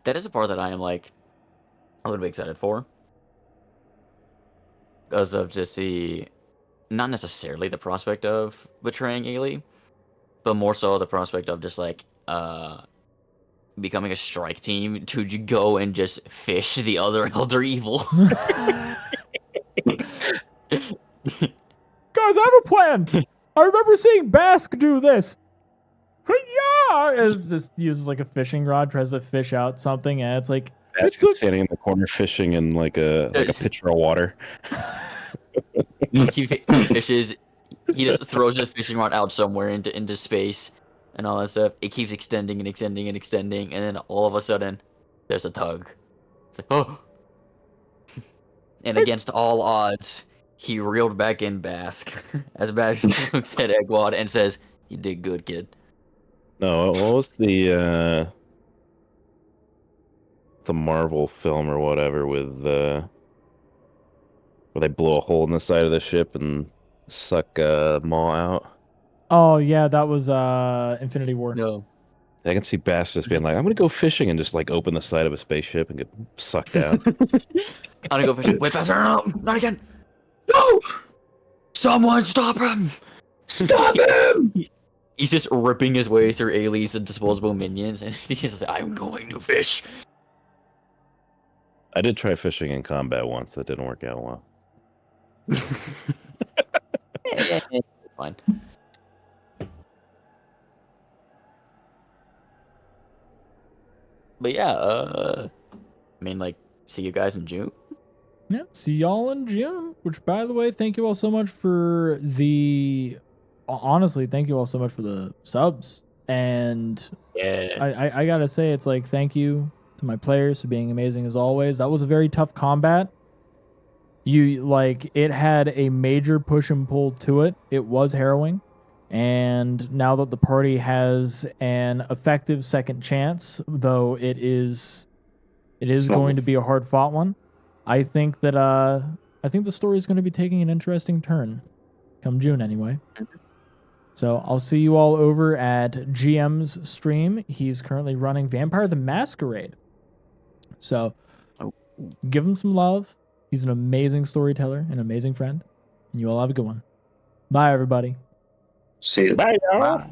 D: That is a part that I am like a little bit excited for. Because of just not necessarily the prospect of betraying Ailey, but more so the prospect of just like becoming a strike team to go and just fish the other Elder Evil.
A: Guys, I have a plan. I remember seeing Basc do this. Yeah, it just uses like a fishing rod, tries to fish out something, and it's like
B: Basket standing in the corner fishing in like a pitcher of water.
D: He fishes. He just throws his fishing rod out somewhere into space, and all that stuff. It keeps extending and extending and extending, and then all of a sudden, there's a tug. It's like, oh! And against all odds, he reeled back in Basc as Basc looks at Eggwad and says, "You did good, kid."
B: No, what was the Marvel film or whatever with where they blow a hole in the side of the ship and suck Maw out?
A: Oh yeah, that was Infinity War.
D: No.
B: I can see Bass just being like, "I'm gonna go fishing," and just like open the side of a spaceship and get sucked out.
D: I'm gonna go fishing. Wait, Basc, no, not again! No! Someone stop him!
C: Stop him!
D: He's just ripping his way through Ailey's disposable minions, and he's just like, "I'm going to fish."
B: I did try fishing in combat once. That didn't work out well.
D: Fine. But yeah, I mean, like, see you guys in June.
A: Yeah, see y'all in June. Which, by the way, thank you all so much for the. Honestly, thank you all so much for the subs. And
D: Yeah.
A: I gotta say, it's like thank you to my players for being amazing as always. That was a very tough combat. It had a major push and pull to it. It was harrowing. And now that the party has an effective second chance, though it is going to be a hard fought one, I think that the story is going to be taking an interesting turn come June anyway. So I'll see you all over at GM's stream. He's currently running Vampire the Masquerade. So give him some love. He's an amazing storyteller, an amazing friend. And you all have a good one. Bye, everybody.
C: See you.
B: Bye, y'all.
D: Bye.